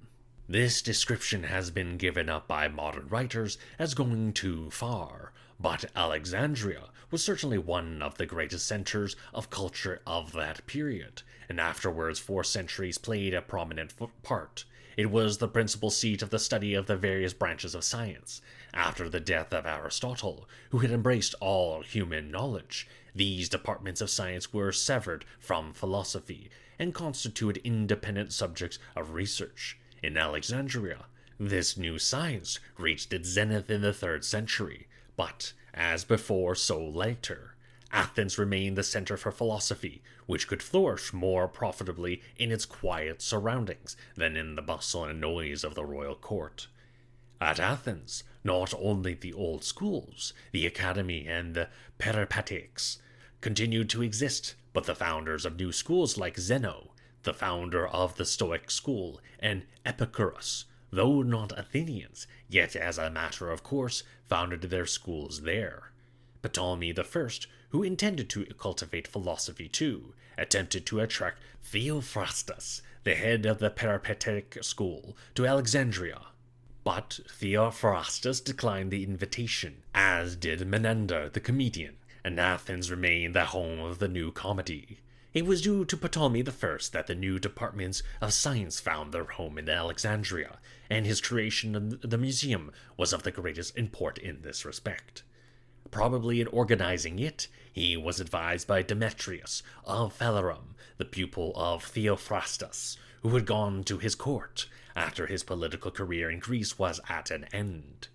This description has been given up by modern writers as going too far, but Alexandria was certainly one of the greatest centers of culture of that period, and afterwards for centuries played a prominent part. It was the principal seat of the study of the various branches of science. After the death of Aristotle, who had embraced all human knowledge, these departments of science were severed from philosophy and constituted independent subjects of research. In Alexandria, this new science reached its zenith in the 3rd century, but, as before, so later. Athens remained the center for philosophy, which could flourish more profitably in its quiet surroundings than in the bustle and noise of the royal court. At Athens, not only the old schools, the academy and the peripatetics, continued to exist, but the founders of new schools like Zeno, the founder of the Stoic school, and Epicurus, though not Athenians, yet as a matter of course, founded their schools there. Ptolemy I, who intended to cultivate philosophy too, attempted to attract Theophrastus, the head of the peripatetic school, to Alexandria. But Theophrastus declined the invitation, as did Menander the comedian, and Athens remained the home of the new comedy. It was due to Ptolemy I that the new departments of science found their home in Alexandria, and his creation of the museum was of the greatest import in this respect. Probably in organizing it, he was advised by Demetrius of Phalerum, the pupil of Theophrastus, who had gone to his court after his political career in Greece was at an end.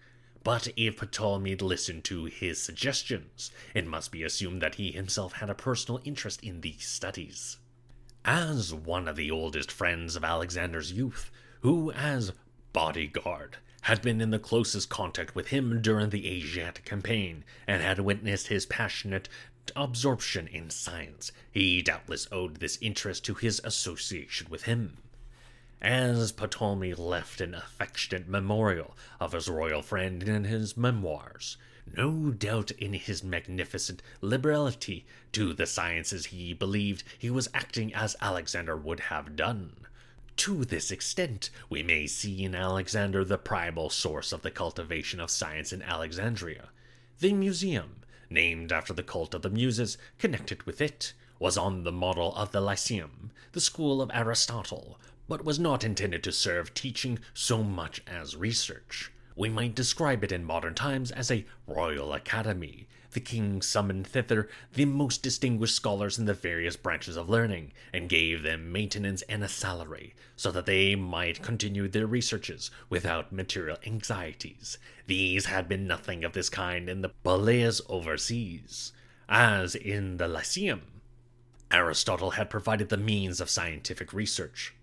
But if Ptolemy listened to his suggestions, it must be assumed that he himself had a personal interest in these studies. As one of the oldest friends of Alexander's youth, who, as bodyguard, had been in the closest contact with him during the Asiatic campaign, and had witnessed his passionate absorption in science, he doubtless owed this interest to his association with him. As Ptolemy left an affectionate memorial of his royal friend in his memoirs, no doubt in his magnificent liberality to the sciences he believed he was acting as Alexander would have done. To this extent, we may see in Alexander the primal source of the cultivation of science in Alexandria. The museum, named after the cult of the Muses connected with it, was on the model of the Lyceum, the school of Aristotle, but was not intended to serve teaching so much as research. We might describe it in modern times as a royal academy. The king summoned thither the most distinguished scholars in the various branches of learning, and gave them maintenance and a salary, so that they might continue their researches without material anxieties. These had been nothing of this kind in the Palaeus overseas. As in the Lyceum, Aristotle had provided the means of scientific research.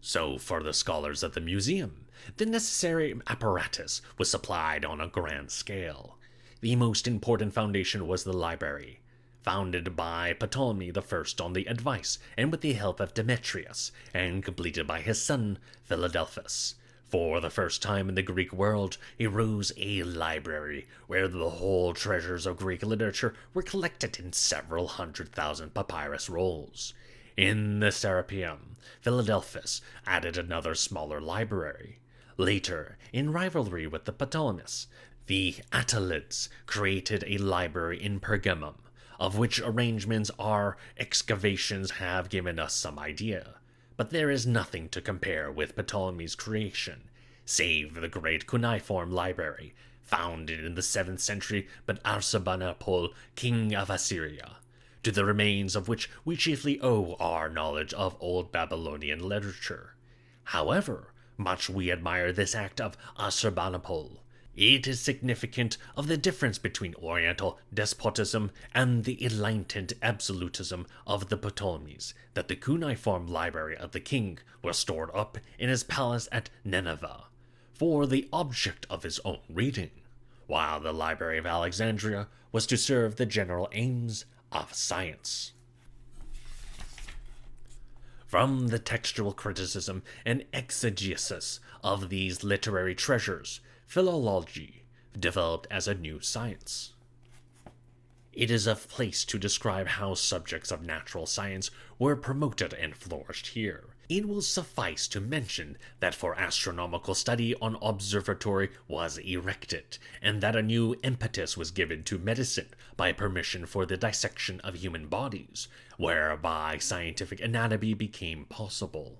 So for the scholars of the museum, the necessary apparatus was supplied on a grand scale. The most important foundation was the library, founded by Ptolemy I on the advice and with the help of Demetrius, and completed by his son Philadelphus. For the first time in the Greek world arose a library where the whole treasures of Greek literature were collected in several 100,000 papyrus rolls. In the Serapeum, Philadelphus added another smaller library. Later, in rivalry with the Ptolemies, the Attalids created a library in Pergamum, of which arrangements our excavations have given us some idea. But there is nothing to compare with Ptolemy's creation, save the great cuneiform library, founded in the 7th century by Arsabanipal, king of Assyria, to the remains of which we chiefly owe our knowledge of Old Babylonian literature. However much we admire this act of Assurbanipal, it is significant of the difference between Oriental despotism and the enlightened absolutism of the Ptolemies that the cuneiform library of the king was stored up in his palace at Nineveh for the object of his own reading, while the library of Alexandria was to serve the general aims of science. From the textual criticism and exegesis of these literary treasures, philology developed as a new science. It is of place to describe how subjects of natural science were promoted and flourished here. It will suffice to mention that for astronomical study an observatory was erected, and that a new impetus was given to medicine by permission for the dissection of human bodies, whereby scientific anatomy became possible.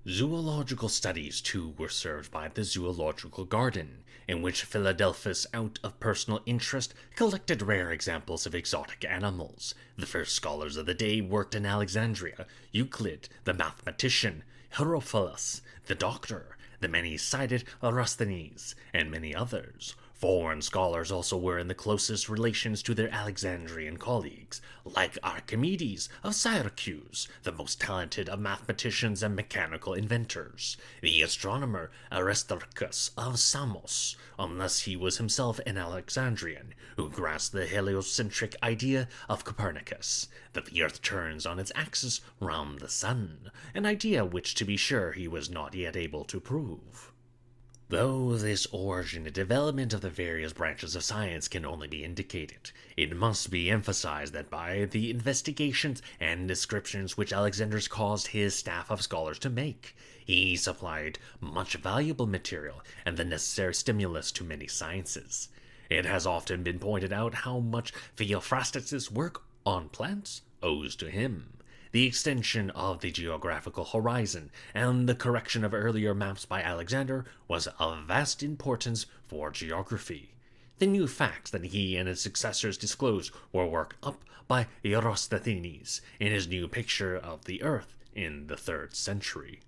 Zoological studies, too, were served by the Zoological Garden, in which Philadelphus, out of personal interest, collected rare examples of exotic animals. The first scholars of the day worked in Alexandria: Euclid, the mathematician, Herophilus, the doctor, the many-sided Eratosthenes, and many others. Foreign scholars also were in the closest relations to their Alexandrian colleagues, like Archimedes of Syracuse, the most talented of mathematicians and mechanical inventors, the astronomer Aristarchus of Samos, unless he was himself an Alexandrian, who grasped the heliocentric idea of Copernicus, that the earth turns on its axis round the sun, an idea which, to be sure, he was not yet able to prove. Though this origin and development of the various branches of science can only be indicated, it must be emphasized that by the investigations and descriptions which Alexander caused his staff of scholars to make, he supplied much valuable material and the necessary stimulus to many sciences. It has often been pointed out how much Theophrastus's work on plants owes to him. The extension of the geographical horizon and the correction of earlier maps by Alexander was of vast importance for geography. The new facts that he and his successors disclosed were worked up by Eratosthenes in his new picture of the earth in the 3rd century.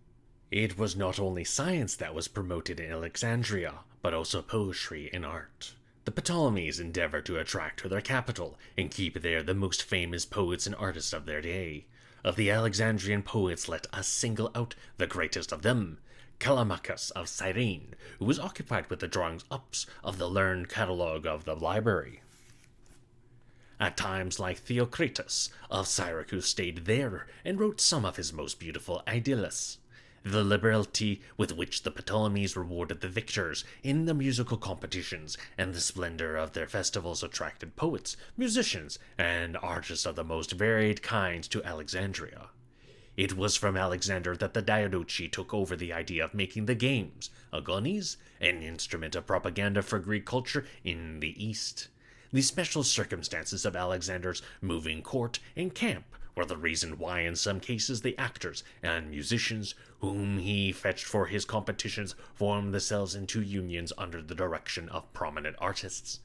It was not only science that was promoted in Alexandria, but also poetry and art. The Ptolemies endeavored to attract to their capital and keep there the most famous poets and artists of their day. Of the Alexandrian poets, let us single out the greatest of them, Callimachus of Cyrene, who was occupied with the drawings up of the learned catalogue of the library. At times, like Theocritus of Syracuse, stayed there and wrote some of his most beautiful idylls. The liberality with which the Ptolemies rewarded the victors in the musical competitions and the splendor of their festivals attracted poets, musicians, and artists of the most varied kinds to Alexandria. It was from Alexander that the Diadochi took over the idea of making the games, agonies, an instrument of propaganda for Greek culture in the East. The special circumstances of Alexander's moving court and camp were the reason why in some cases the actors and musicians whom he fetched for his competitions formed themselves into unions under the direction of prominent artists.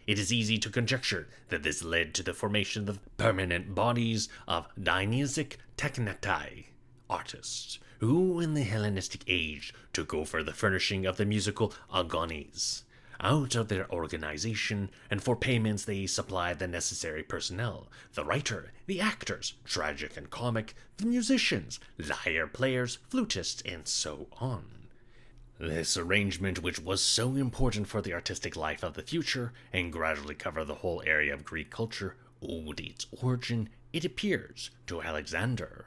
It is easy to conjecture that this led to the formation of permanent bodies of Dionysic technetai, artists, who in the Hellenistic age took over the furnishing of the musical agonies. Out of their organization, and for payments they supplied the necessary personnel, the writer, the actors, tragic and comic, the musicians, lyre players, flutists, and so on. This arrangement, which was so important for the artistic life of the future, and gradually covered the whole area of Greek culture, owed its origin, it appears, to Alexander.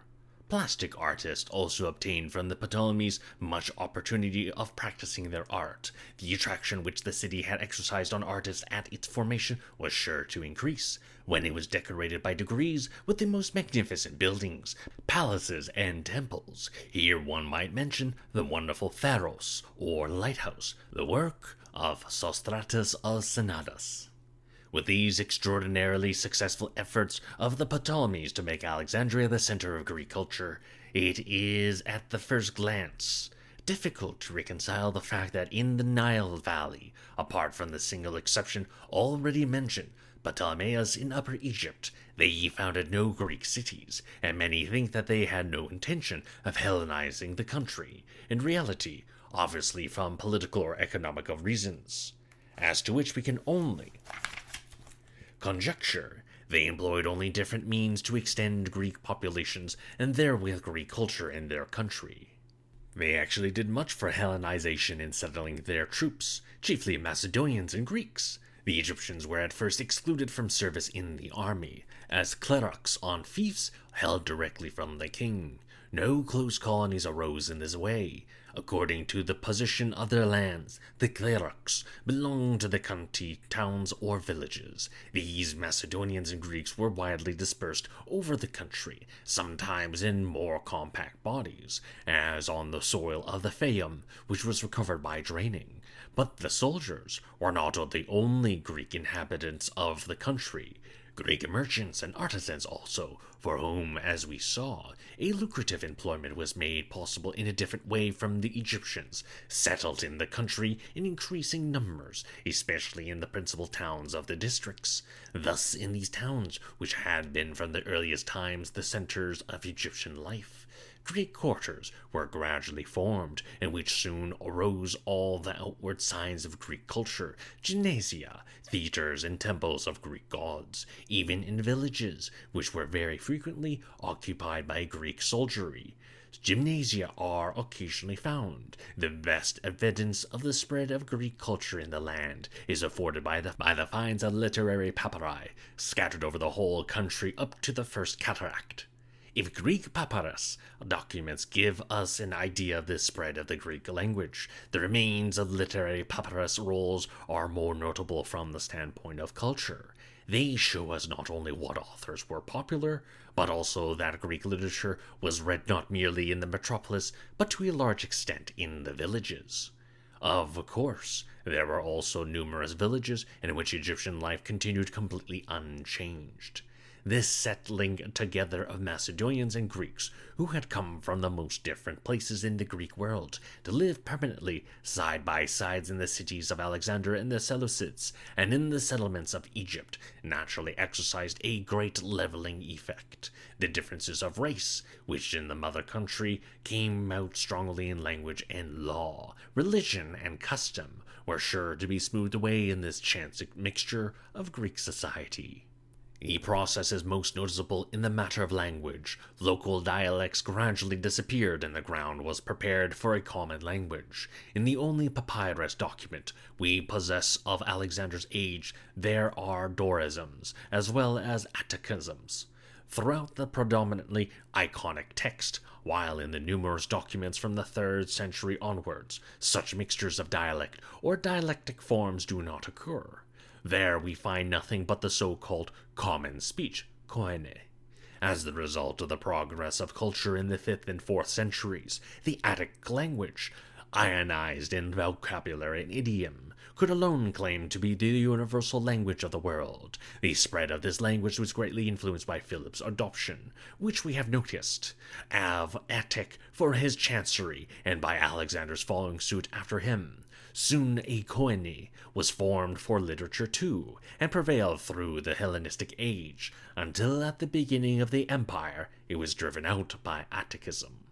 Plastic artists also obtained from the Ptolemies much opportunity of practicing their art. The attraction which the city had exercised on artists at its formation was sure to increase, when it was decorated by degrees with the most magnificent buildings, palaces, and temples. Here one might mention the wonderful Pharos, or lighthouse, the work of Sostratus of Sardis. With these extraordinarily successful efforts of the Ptolemies to make Alexandria the center of Greek culture, it is, at the first glance, difficult to reconcile the fact that in the Nile Valley, apart from the single exception already mentioned, Ptolemais in Upper Egypt, they founded no Greek cities, and many think that they had no intention of Hellenizing the country, in reality, obviously from political or economical reasons, as to which we can only conjecture. They employed only different means to extend Greek populations and therewith Greek culture in their country. They actually did much for Hellenization in settling their troops, chiefly Macedonians and Greeks. The Egyptians were at first excluded from service in the army, as clerics on fiefs held directly from the king. No close colonies arose in this way. According to the position of their lands, the clerics belonged to the county, towns, or villages. These Macedonians and Greeks were widely dispersed over the country, sometimes in more compact bodies, as on the soil of the Fayum, which was recovered by draining. But the soldiers were not the only Greek inhabitants of the country. Greek merchants and artisans also, for whom, as we saw, a lucrative employment was made possible in a different way from the Egyptians, settled in the country in increasing numbers, especially in the principal towns of the districts. Thus, in these towns, which had been from the earliest times the centers of Egyptian life, Greek quarters were gradually formed, in which soon arose all the outward signs of Greek culture, gymnasia, theaters, and temples of Greek gods, even in villages, which were very frequently occupied by Greek soldiery. Gymnasia are occasionally found. The best evidence of the spread of Greek culture in the land is afforded by the finds of literary papyri scattered over the whole country up to the First Cataract. If Greek papyrus documents give us an idea of the spread of the Greek language, the remains of literary papyrus rolls are more notable from the standpoint of culture. They show us not only what authors were popular, but also that Greek literature was read not merely in the metropolis, but to a large extent in the villages. Of course, there were also numerous villages in which Egyptian life continued completely unchanged. This settling together of Macedonians and Greeks, who had come from the most different places in the Greek world to live permanently side by side in the cities of Alexander and the Seleucids, and in the settlements of Egypt, naturally exercised a great leveling effect. The differences of race, which in the mother country came out strongly in language and law, religion and custom, were sure to be smoothed away in this chance mixture of Greek society. The process is most noticeable in the matter of language. Local dialects gradually disappeared and the ground was prepared for a common language. In the only papyrus document we possess of Alexander's age, there are Dorisms as well as Atticisms throughout the predominantly iconic text, while in the numerous documents from the 3rd century onwards, such mixtures of dialect or dialectic forms do not occur. There we find nothing but the so-called common speech, koine. As the result of the progress of culture in the 5th and 4th centuries, the Attic language, ionized in vocabulary and idiom, could alone claim to be the universal language of the world. The spread of this language was greatly influenced by Philip's adoption, which we have noticed, of Attic for his chancery, and by Alexander's following suit after him. Soon a koine was formed for literature too, and prevailed through the Hellenistic age, until at the beginning of the empire it was driven out by Atticism.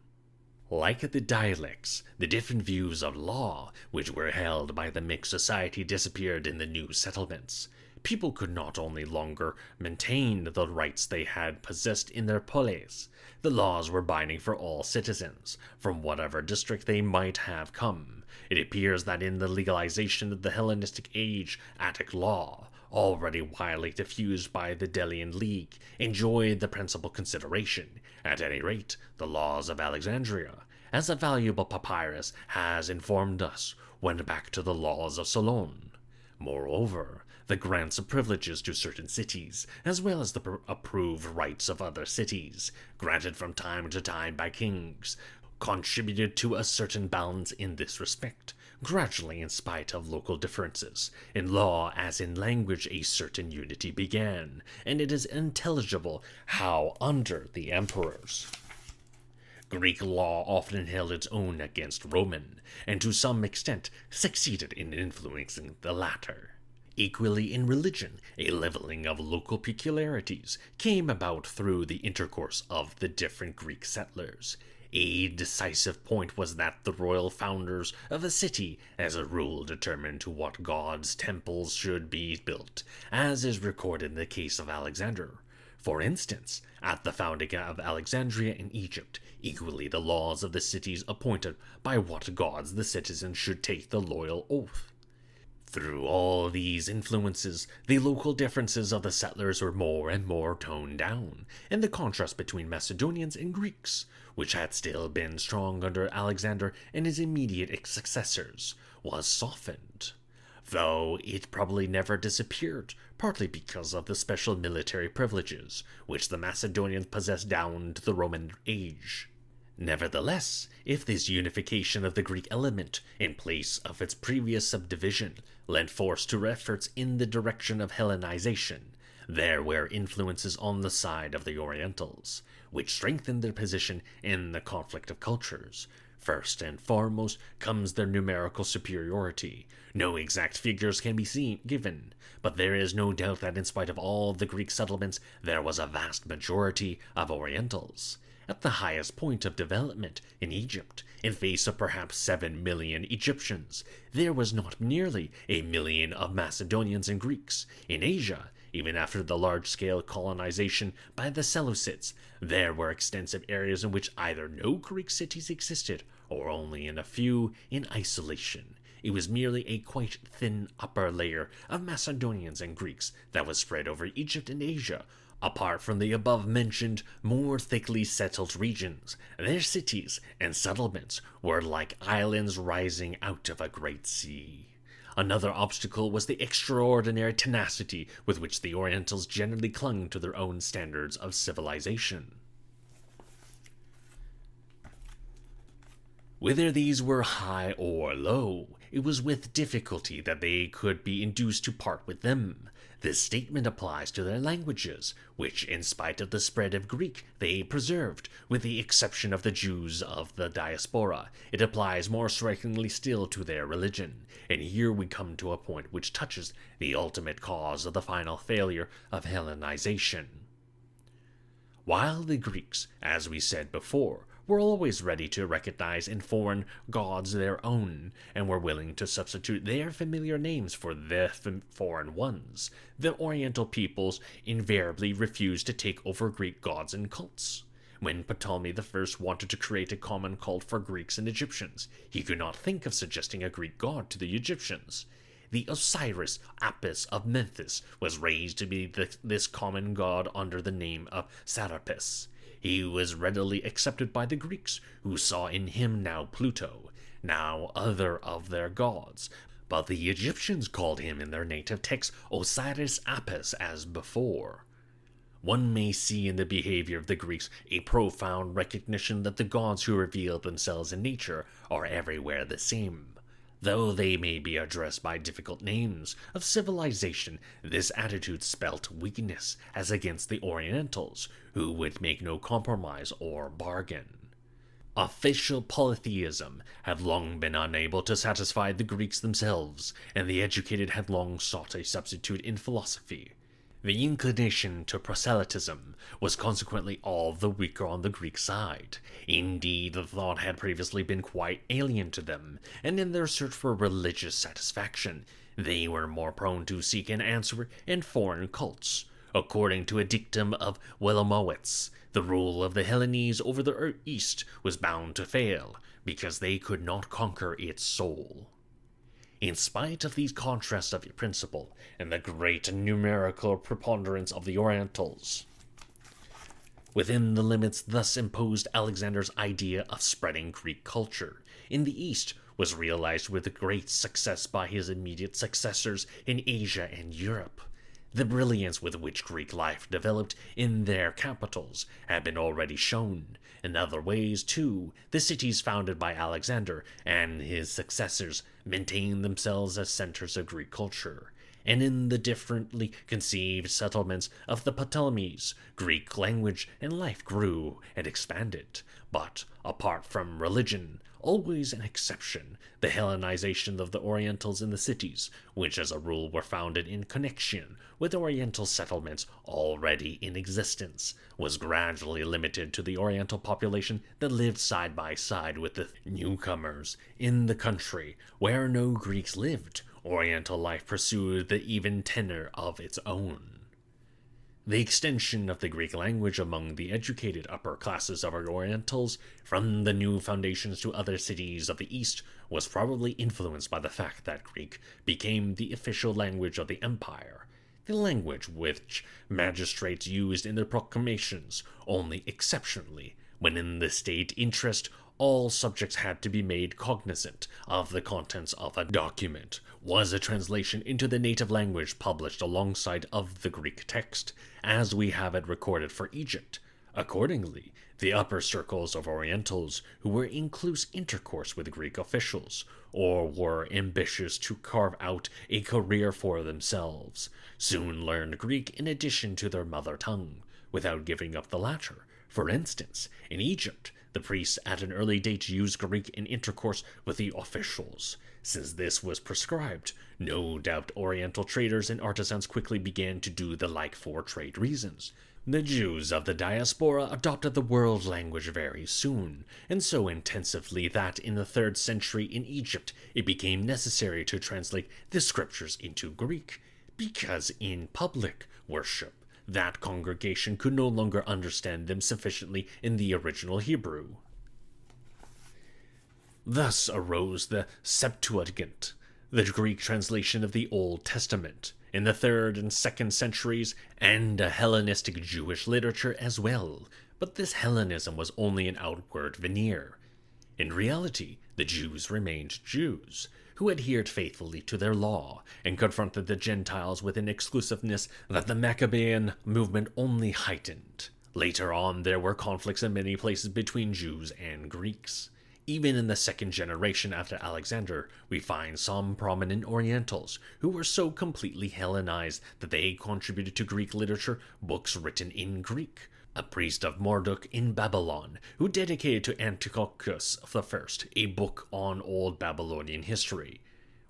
Like the dialects, the different views of law which were held by the mixed society disappeared in the new settlements. People could not only longer maintain the rights they had possessed in their polis. The laws were binding for all citizens, from whatever district they might have come. It appears that in the legalization of the Hellenistic age, Attic law, already widely diffused by the Delian League, enjoyed the principal consideration. At any rate, the laws of Alexandria, as a valuable papyrus has informed us, went back to the laws of Solon. Moreover, the grants of privileges to certain cities, as well as the approved rights of other cities, granted from time to time by kings, contributed to a certain balance in this respect. Gradually, in spite of local differences, in law as in language a certain unity began, and it is intelligible how under the emperors Greek law often held its own against Roman, and to some extent succeeded in influencing the latter. Equally in religion, a leveling of local peculiarities came about through the intercourse of the different Greek settlers. A decisive point was that the royal founders of a city, as a rule, determined to what gods temples should be built, as is recorded in the case of Alexander. For instance, at the founding of Alexandria in Egypt, equally the laws of the cities appointed by what gods the citizens should take the loyal oath. Through all these influences, the local differences of the settlers were more and more toned down, and the contrast between Macedonians and Greeks, which had still been strong under Alexander and his immediate successors, was softened. Though it probably never disappeared, partly because of the special military privileges which the Macedonians possessed down to the Roman age. Nevertheless, if this unification of the Greek element, in place of its previous subdivision, lent force to efforts in the direction of Hellenization, there were influences on the side of the Orientals, which strengthened their position in the conflict of cultures. First and foremost comes their numerical superiority. No exact figures can be given, but there is no doubt that in spite of all the Greek settlements, there was a vast majority of Orientals. At the highest point of development, in Egypt, in face of perhaps 7 million Egyptians, there was not nearly 1 million of Macedonians and Greeks. In Asia, even after the large-scale colonization by the Seleucids, there were extensive areas in which either no Greek cities existed, or only in a few in isolation. It was merely a quite thin upper layer of Macedonians and Greeks that was spread over Egypt and Asia. Apart from the above-mentioned, more thickly settled regions, their cities and settlements were like islands rising out of a great sea. Another obstacle was the extraordinary tenacity with which the Orientals generally clung to their own standards of civilization. Whether these were high or low, it was with difficulty that they could be induced to part with them. This statement applies to their languages, which, in spite of the spread of Greek, they preserved, with the exception of the Jews of the diaspora. It applies more strikingly still to their religion, and here we come to a point which touches the ultimate cause of the final failure of Hellenization. While the Greeks, as we said before, were always ready to recognize in foreign gods their own, and were willing to substitute their familiar names for the foreign ones, the Oriental peoples invariably refused to take over Greek gods and cults. When Ptolemy I wanted to create a common cult for Greeks and Egyptians, he could not think of suggesting a Greek god to the Egyptians. The Osiris Apis of Memphis was raised to be this common god under the name of Serapis. He was readily accepted by the Greeks, who saw in him now Pluto, now other of their gods, but the Egyptians called him in their native text Osiris Apis as before. One may see in the behavior of the Greeks a profound recognition that the gods who reveal themselves in nature are everywhere the same. Though they may be addressed by difficult names of civilization, this attitude spelt weakness as against the Orientals, who would make no compromise or bargain. Official polytheism had long been unable to satisfy the Greeks themselves, and the educated had long sought a substitute in philosophy. The inclination to proselytism was consequently all the weaker on the Greek side. Indeed, the thought had previously been quite alien to them, and in their search for religious satisfaction, they were more prone to seek an answer in foreign cults. According to a dictum of Wilamowitz, the rule of the Hellenes over the East was bound to fail, because they could not conquer its soul. In spite of these contrasts of principle and the great numerical preponderance of the Orientals, within the limits thus imposed, Alexander's idea of spreading Greek culture in the East was realized with great success by his immediate successors in Asia and Europe. The brilliance with which Greek life developed in their capitals had been already shown. In other ways, too, the cities founded by Alexander and his successors maintained themselves as centers of Greek culture, and in the differently conceived settlements of the Ptolemies, Greek language and life grew and expanded. But, apart from religion, always an exception, the Hellenization of the Orientals in the cities, which as a rule were founded in connection with Oriental settlements already in existence, was gradually limited to the Oriental population that lived side by side with the newcomers. In the country where no Greeks lived, Oriental life pursued the even tenor of its own. The extension of the Greek language among the educated upper classes of our Orientals from the new foundations to other cities of the East was probably influenced by the fact that Greek became the official language of the empire, the language which magistrates used in their proclamations only exceptionally when in the state interest all subjects had to be made cognizant of the contents of a document, was a translation into the native language published alongside of the Greek text, as we have it recorded for Egypt. Accordingly, the upper circles of Orientals who were in close intercourse with Greek officials, or were ambitious to carve out a career for themselves, soon learned Greek in addition to their mother tongue, without giving up the latter. For instance, in Egypt, the priests at an early date used Greek in intercourse with the officials. Since this was prescribed, no doubt Oriental traders and artisans quickly began to do the like for trade reasons. The Jews of the diaspora adopted the world language very soon, and so intensively that in the 3rd century in Egypt it became necessary to translate the scriptures into Greek, because in public worship that congregation could no longer understand them sufficiently in the original Hebrew. Thus arose the Septuagint, the Greek translation of the Old Testament, in the 3rd and 2nd centuries, and a Hellenistic Jewish literature as well, but this Hellenism was only an outward veneer. In reality, the Jews remained Jews, who adhered faithfully to their law and confronted the Gentiles with an exclusiveness that the Maccabean movement only heightened. Later on, there were conflicts in many places between Jews and Greeks. Even in the 2nd generation after Alexander, we find some prominent Orientals who were so completely Hellenized that they contributed to Greek literature books written in Greek. A priest of Marduk in Babylon, who dedicated to Antiochus I a book on Old Babylonian history,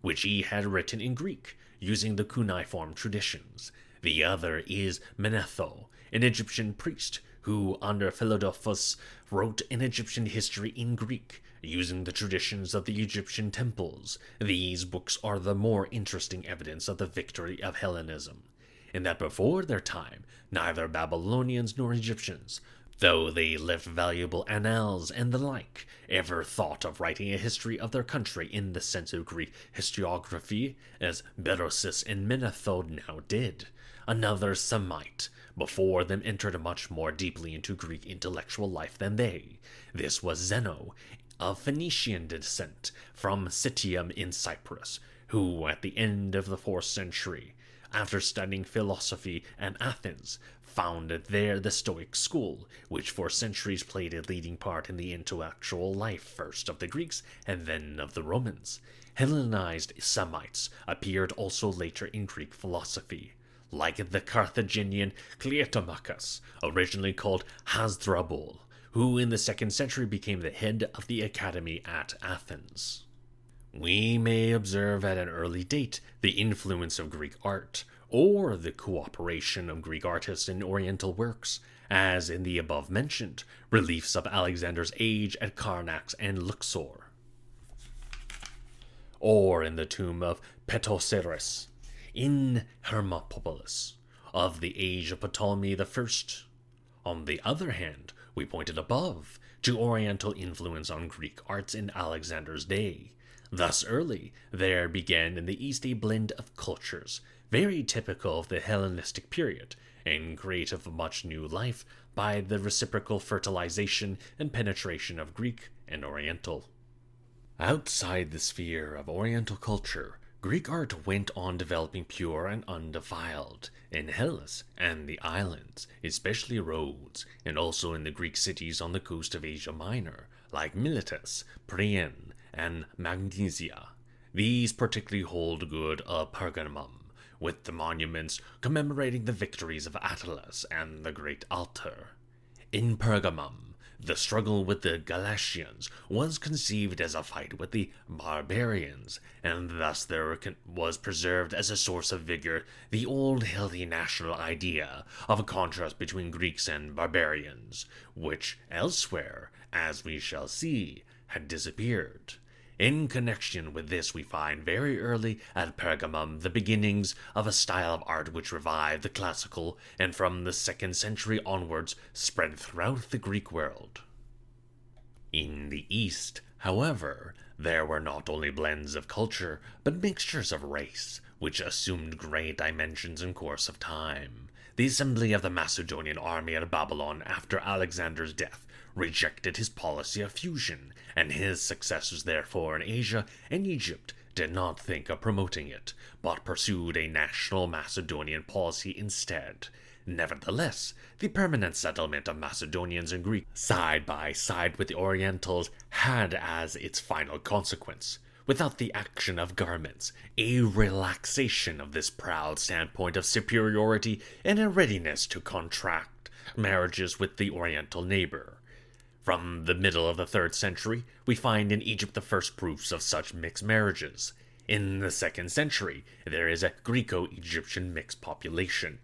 which he had written in Greek, using the cuneiform traditions. The other is Menestratos, an Egyptian priest, who, under Philadelphus, wrote an Egyptian history in Greek, using the traditions of the Egyptian temples. These books are the more interesting evidence of the victory of Hellenism, in that before their time, neither Babylonians nor Egyptians, though they left valuable annals and the like, ever thought of writing a history of their country in the sense of Greek historiography, as Berosus and Menestratos now did. Another Semite before them entered much more deeply into Greek intellectual life than they. This was Zeno, of Phoenician descent, from Citium in Cyprus, who, at the end of the 4th century, after studying philosophy at Athens, founded there the Stoic school, which for centuries played a leading part in the intellectual life first of the Greeks and then of the Romans. Hellenized Semites appeared also later in Greek philosophy, like the Carthaginian Cleomachus, originally called Hasdrubal, who in the 2nd century became the head of the academy at Athens. We may observe at an early date the influence of Greek art, or the cooperation of Greek artists in Oriental works, as in the above-mentioned reliefs of Alexander's age at Karnax and Luxor, or in the tomb of Petoceres in Hermopolis of the age of Ptolemy I. On the other hand, we pointed above to Oriental influence on Greek arts in Alexander's day. Thus early, there began in the East a blend of cultures, very typical of the Hellenistic period, and creative of much new life by the reciprocal fertilization and penetration of Greek and Oriental. Outside the sphere of Oriental culture, Greek art went on developing pure and undefiled in Hellas and the islands, especially Rhodes, and also in the Greek cities on the coast of Asia Minor, like Miletus, Priene, and Magnesia. These particularly hold good of Pergamum, with the monuments commemorating the victories of Attalus and the Great Altar. In Pergamum, the struggle with the Galatians was conceived as a fight with the barbarians, and thus there was preserved as a source of vigor the old healthy national idea of a contrast between Greeks and barbarians, which elsewhere, as we shall see, had disappeared. In connection with this, we find very early at Pergamum the beginnings of a style of art which revived the classical and from the 2nd century onwards spread throughout the Greek world. In the East, however, there were not only blends of culture, but mixtures of race, which assumed great dimensions in course of time. The assembly of the Macedonian army at Babylon after Alexander's death rejected his policy of fusion, and his successors therefore in Asia and Egypt did not think of promoting it, but pursued a national Macedonian policy instead. Nevertheless, the permanent settlement of Macedonians and Greeks side by side with the Orientals had as its final consequence, without the action of garments, a relaxation of this proud standpoint of superiority and a readiness to contract marriages with the Oriental neighbor. From the middle of the 3rd century, we find in Egypt the first proofs of such mixed marriages. In the 2nd century, there is a Greco-Egyptian mixed population,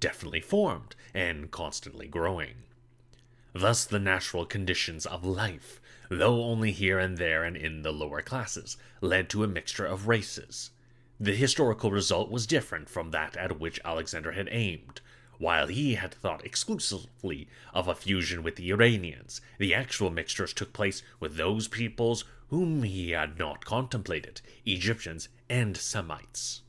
definitely formed and constantly growing. Thus the natural conditions of life, though only here and there and in the lower classes, led to a mixture of races. The historical result was different from that at which Alexander had aimed. While he had thought exclusively of a fusion with the Iranians, the actual mixtures took place with those peoples whom he had not contemplated, Egyptians and Semites.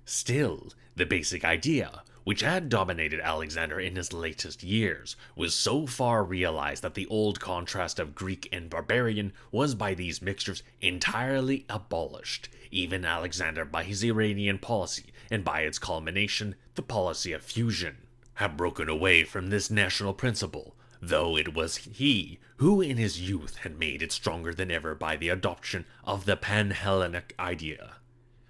Still, the basic idea, which had dominated Alexander in his latest years, was so far realized that the old contrast of Greek and barbarian was by these mixtures entirely abolished. Even Alexander, by his Iranian policy, and by its culmination, the policy of fusion, had broken away from this national principle, though it was he who in his youth had made it stronger than ever by the adoption of the pan-Hellenic idea.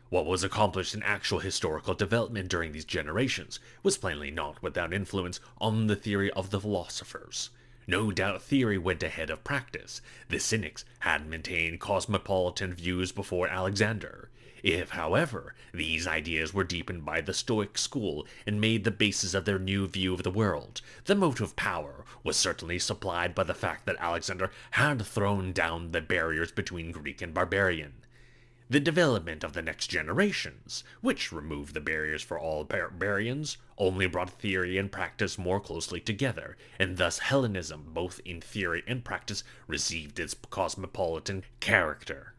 What was accomplished in actual historical development during these generations was plainly not without influence on the theory of the philosophers. No doubt theory went ahead of practice. The Cynics had maintained cosmopolitan views before Alexander. If, however, these ideas were deepened by the Stoic school and made the basis of their new view of the world, the motive power was certainly supplied by the fact that Alexander had thrown down the barriers between Greek and barbarian. The development of the next generations, which removed the barriers for all barbarians, only brought theory and practice more closely together, and thus Hellenism, both in theory and practice, received its cosmopolitan character.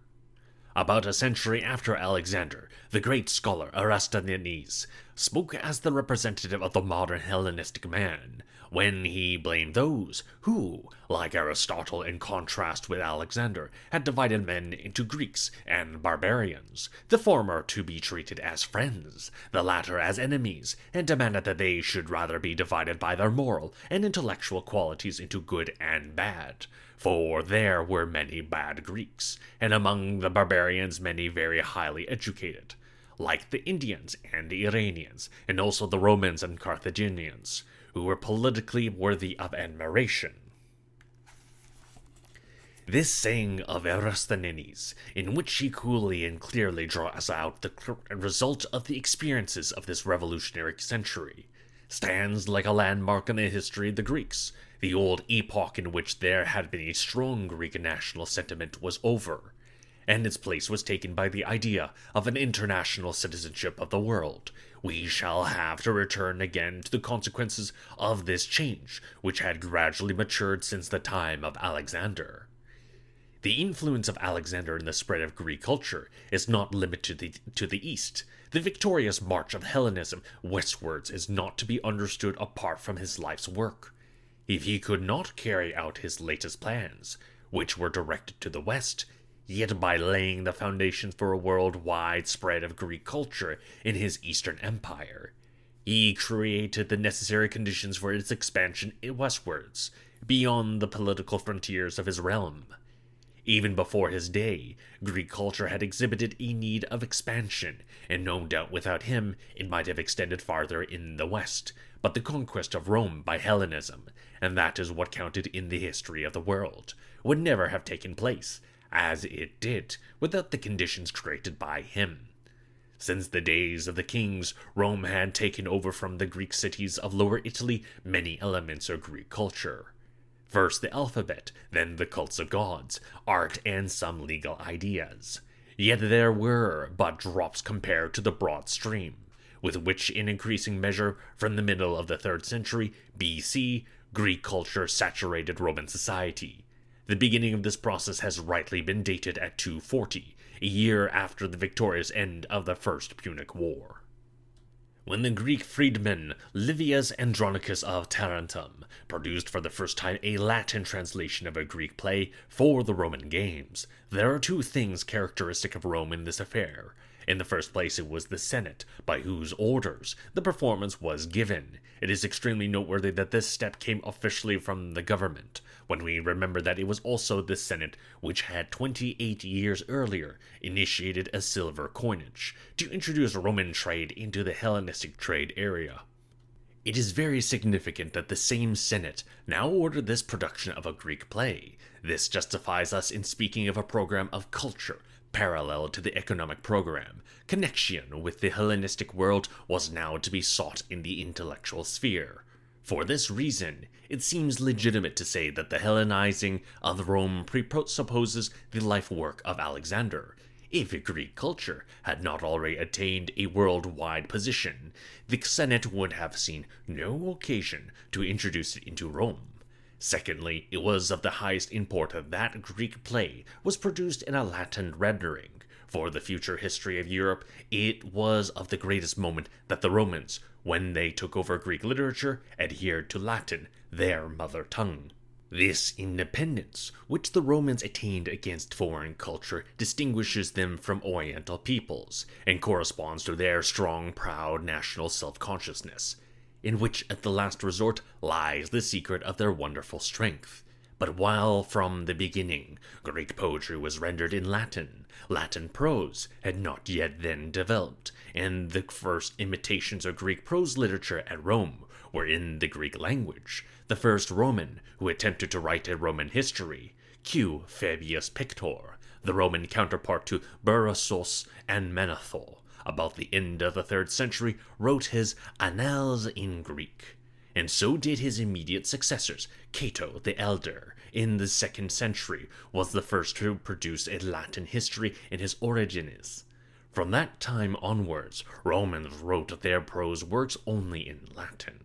About a century after Alexander, the great scholar Aristoteles spoke as the representative of the modern Hellenistic man, when he blamed those who, like Aristotle in contrast with Alexander, had divided men into Greeks and barbarians, the former to be treated as friends, the latter as enemies, and demanded that they should rather be divided by their moral and intellectual qualities into good and bad. For there were many bad Greeks, and among the barbarians many very highly educated, like the Indians and the Iranians, and also the Romans and Carthaginians, who were politically worthy of admiration. This saying of Aristoteles, in which he coolly and clearly draws out the result of the experiences of this revolutionary century, stands like a landmark in the history of the Greeks. The old epoch in which there had been a strong Greek national sentiment was over, and its place was taken by the idea of an international citizenship of the world. We shall have to return again to the consequences of this change, which had gradually matured since the time of Alexander. The influence of Alexander in the spread of Greek culture is not limited to the East. The victorious march of Hellenism westwards is not to be understood apart from his life's work. If he could not carry out his latest plans, which were directed to the West, yet by laying the foundations for a worldwide spread of Greek culture in his Eastern Empire, he created the necessary conditions for its expansion westwards, beyond the political frontiers of his realm. Even before his day, Greek culture had exhibited a need of expansion, and no doubt without him it might have extended farther in the West, but the conquest of Rome by Hellenism, and that is what counted in the history of the world, would never have taken place, as it did, without the conditions created by him. Since the days of the kings, Rome had taken over from the Greek cities of Lower Italy many elements of Greek culture. First the alphabet, then the cults of gods, art, and some legal ideas. Yet there were but drops compared to the broad stream, with which in increasing measure from the middle of the 3rd century BC, Greek culture saturated Roman society. The beginning of this process has rightly been dated at 240, a year after the victorious end of the First Punic War, when the Greek freedman Livius Andronicus of Tarentum produced for the first time a Latin translation of a Greek play for the Roman games. There are two things characteristic of Rome in this affair. In the first place, it was the Senate, by whose orders the performance was given. It is extremely noteworthy that this step came officially from the government, when we remember that it was also the Senate which had 28 years earlier initiated a silver coinage to introduce Roman trade into the Hellenistic trade area. It is very significant that the same Senate now ordered this production of a Greek play. This justifies us in speaking of a program of culture parallel to the economic program. Connection with the Hellenistic world was now to be sought in the intellectual sphere. For this reason, it seems legitimate to say that the Hellenizing of Rome presupposes the life work of Alexander. If Greek culture had not already attained a worldwide position, the Senate would have seen no occasion to introduce it into Rome. Secondly, it was of the highest import that Greek play was produced in a Latin rendering. For the future history of Europe, it was of the greatest moment that the Romans, when they took over Greek literature, adhered to Latin, their mother tongue. This independence, which the Romans attained against foreign culture, distinguishes them from Oriental peoples, and corresponds to their strong, proud national self-consciousness, in which at the last resort lies the secret of their wonderful strength. But while from the beginning Greek poetry was rendered in Latin, Latin prose had not yet then developed, and the first imitations of Greek prose literature at Rome were in the Greek language. The first Roman who attempted to write a Roman history, Q. Fabius Pictor, the Roman counterpart to Berosus and Manetho, about the end of the 3rd century, wrote his Annals in Greek. And so did his immediate successors. Cato the Elder, in the 2nd century, was the first to produce a Latin history in his Origines. From that time onwards, Romans wrote their prose works only in Latin.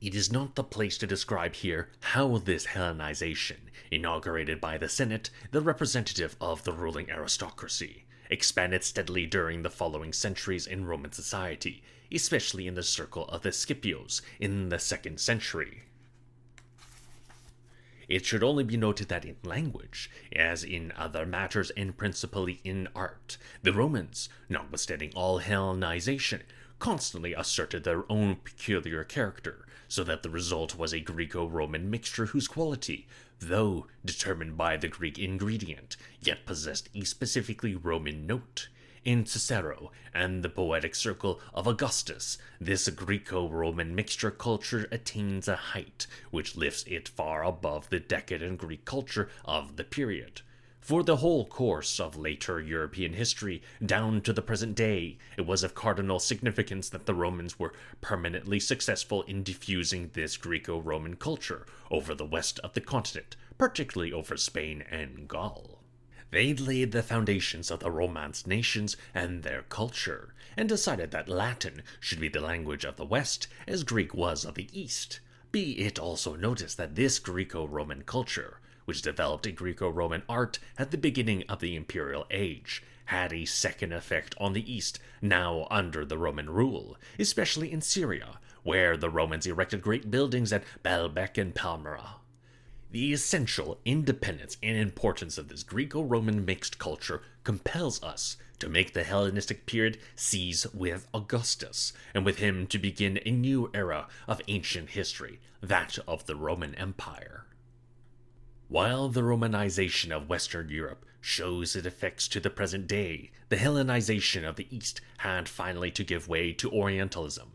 It is not the place to describe here how this Hellenization, inaugurated by the Senate, the representative of the ruling aristocracy, expanded steadily during the following centuries in Roman society, especially in the circle of the Scipios in the 2nd century. It should only be noted that in language, as in other matters and principally in art, the Romans, notwithstanding all Hellenization, constantly asserted their own peculiar character, so that the result was a Greco-Roman mixture whose quality, though determined by the Greek ingredient, yet possessed a specifically Roman note. In Cicero and the poetic circle of Augustus, this Greco-Roman mixture culture attains a height which lifts it far above the decadent Greek culture of the period. For the whole course of later European history, down to the present day, it was of cardinal significance that the Romans were permanently successful in diffusing this Greco-Roman culture over the west of the continent, particularly over Spain and Gaul. They laid the foundations of the Romance nations and their culture, and decided that Latin should be the language of the West as Greek was of the East. Be it also noticed that this Greco-Roman culture, which developed a Greco-Roman art at the beginning of the imperial age, had a second effect on the East, now under the Roman rule, especially in Syria, where the Romans erected great buildings at Baalbek and Palmyra. The essential independence and importance of this Greco-Roman mixed culture compels us to make the Hellenistic period cease with Augustus, and with him to begin a new era of ancient history, that of the Roman Empire. While the Romanization of Western Europe shows its effects to the present day, the Hellenization of the East had finally to give way to Orientalism.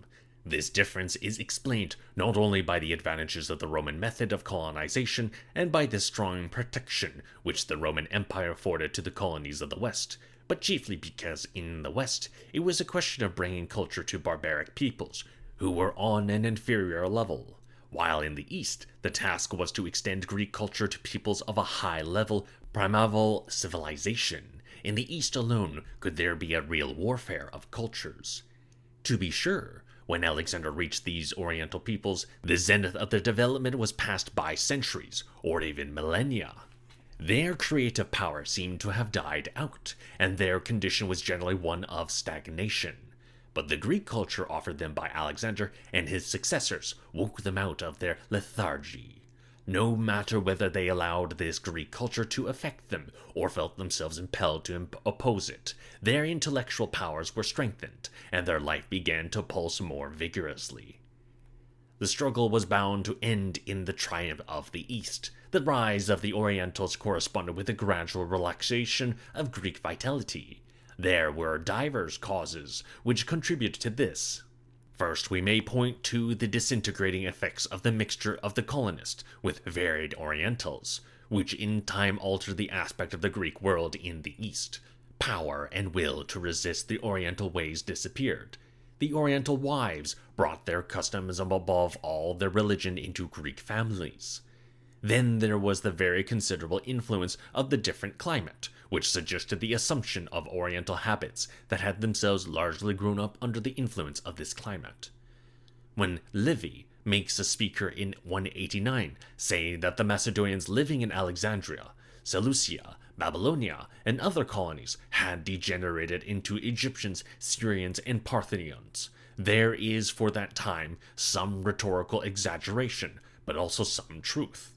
This difference is explained not only by the advantages of the Roman method of colonization and by the strong protection which the Roman Empire afforded to the colonies of the West, but chiefly because in the West it was a question of bringing culture to barbaric peoples who were on an inferior level, while in the East, the task was to extend Greek culture to peoples of a high-level, primeval civilization. In the East alone could there be a real warfare of cultures. To be sure, when Alexander reached these Oriental peoples, the zenith of their development was passed by centuries, or even millennia. Their creative power seemed to have died out, and their condition was generally one of stagnation. But the Greek culture offered them by Alexander and his successors woke them out of their lethargy. No matter whether they allowed this Greek culture to affect them or felt themselves impelled to oppose it, their intellectual powers were strengthened, and their life began to pulse more vigorously. The struggle was bound to end in the triumph of the East. The rise of the Orientals corresponded with a gradual relaxation of Greek vitality. There were divers causes which contributed to this. First, we may point to the disintegrating effects of the mixture of the colonists with varied Orientals, which in time altered the aspect of the Greek world in the East. Power and will to resist the Oriental ways disappeared. The Oriental wives brought their customs and above all their religion into Greek families. Then there was the very considerable influence of the different climate, which suggested the assumption of Oriental habits that had themselves largely grown up under the influence of this climate. When Livy makes a speaker in 189 say that the Macedonians living in Alexandria, Seleucia, Babylonia, and other colonies had degenerated into Egyptians, Syrians, and Parthians, there is for that time some rhetorical exaggeration, but also some truth.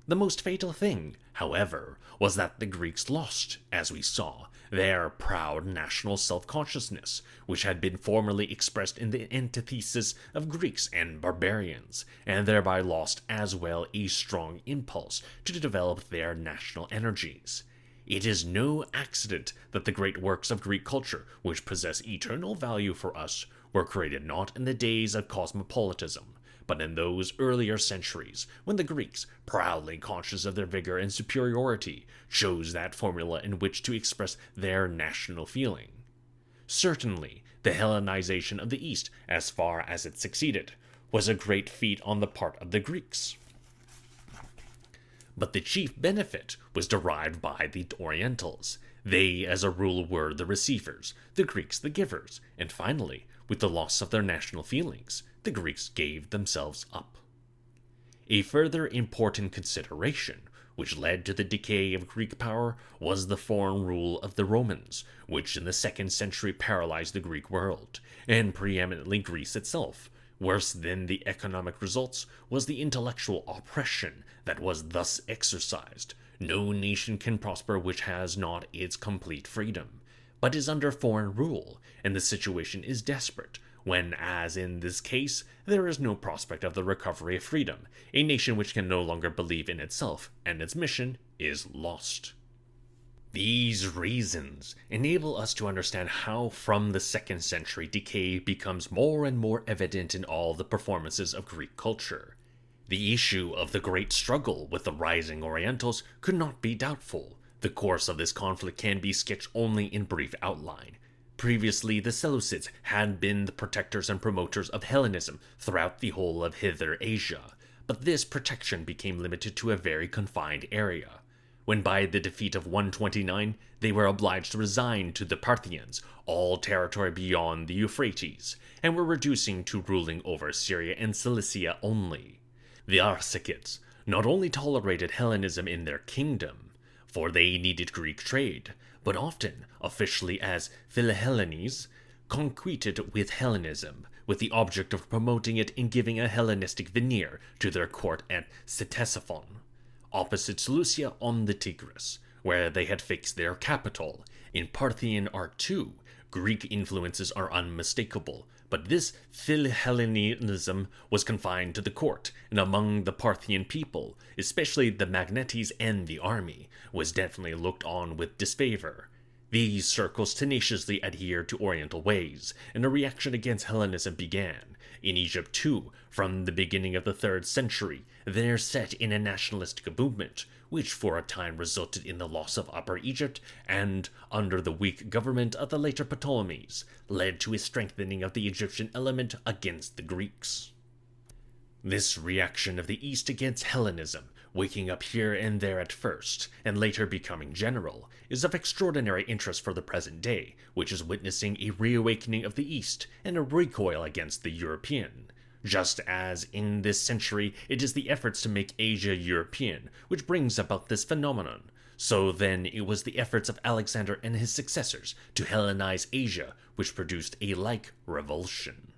The most fatal thing, however, was that the Greeks lost, as we saw, their proud national self-consciousness, which had been formerly expressed in the antithesis of Greeks and barbarians, and thereby lost as well a strong impulse to develop their national energies. It is no accident that the great works of Greek culture, which possess eternal value for us, were created not in the days of cosmopolitanism, but in those earlier centuries, when the Greeks, proudly conscious of their vigor and superiority, chose that formula in which to express their national feeling. Certainly, the Hellenization of the East, as far as it succeeded, was a great feat on the part of the Greeks. But the chief benefit was derived by the Orientals. They, as a rule, were the receivers, the Greeks the givers, and finally, with the loss of their national feelings, the Greeks gave themselves up. A further important consideration, which led to the decay of Greek power, was the foreign rule of the Romans, which in the 2nd century paralyzed the Greek world, and preeminently Greece itself. Worse than the economic results was the intellectual oppression that was thus exercised. No nation can prosper which has not its complete freedom, but is under foreign rule, and the situation is desperate, when, as in this case, there is no prospect of the recovery of freedom. A nation which can no longer believe in itself and its mission is lost. These reasons enable us to understand how from the 2nd century decay becomes more and more evident in all the performances of Greek culture. The issue of the great struggle with the rising Orientals could not be doubtful. The course of this conflict can be sketched only in brief outline. Previously, the Seleucids had been the protectors and promoters of Hellenism throughout the whole of Hither Asia, but this protection became limited to a very confined area. When by the defeat of 129, they were obliged to resign to the Parthians all territory beyond the Euphrates, and were reducing to ruling over Syria and Cilicia only. The Arsacids not only tolerated Hellenism in their kingdom, for they needed Greek trade, but often, officially as Philhellenes, concreted with Hellenism, with the object of promoting it and giving a Hellenistic veneer to their court at Ctesiphon, opposite Seleucia on the Tigris, where they had fixed their capital. In Parthian art too, Greek influences are unmistakable, but this Philhellenism was confined to the court, and among the Parthian people, especially the magnates and the army, was definitely looked on with disfavor. These circles tenaciously adhered to Oriental ways, and a reaction against Hellenism began. In Egypt too, from the beginning of the 3rd century, there set in a nationalistic movement, which for a time resulted in the loss of Upper Egypt, and, under the weak government of the later Ptolemies, led to a strengthening of the Egyptian element against the Greeks. This reaction of the East against Hellenism, waking up here and there at first, and later becoming general, is of extraordinary interest for the present day, which is witnessing a reawakening of the East and a recoil against the European. Just as in this century it is the efforts to make Asia European which brings about this phenomenon, so then it was the efforts of Alexander and his successors to Hellenize Asia which produced a like revulsion.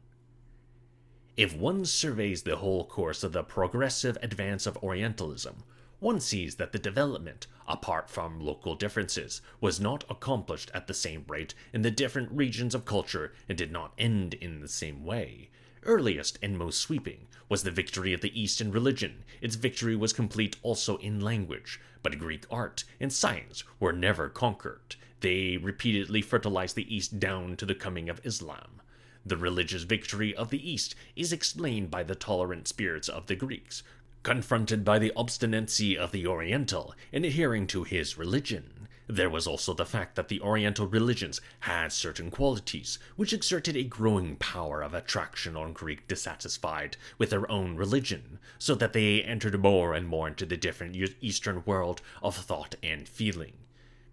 If one surveys the whole course of the progressive advance of Orientalism, one sees that the development, apart from local differences, was not accomplished at the same rate in the different regions of culture and did not end in the same way. Earliest and most sweeping was the victory of the East in religion. Its victory was complete also in language, but Greek art and science were never conquered. They repeatedly fertilized the East down to the coming of Islam. The religious victory of the East is explained by the tolerant spirits of the Greeks, confronted by the obstinacy of the Oriental in adhering to his religion. There was also the fact that the Oriental religions had certain qualities which exerted a growing power of attraction on Greek dissatisfied with their own religion, so that they entered more and more into the different Eastern world of thought and feeling.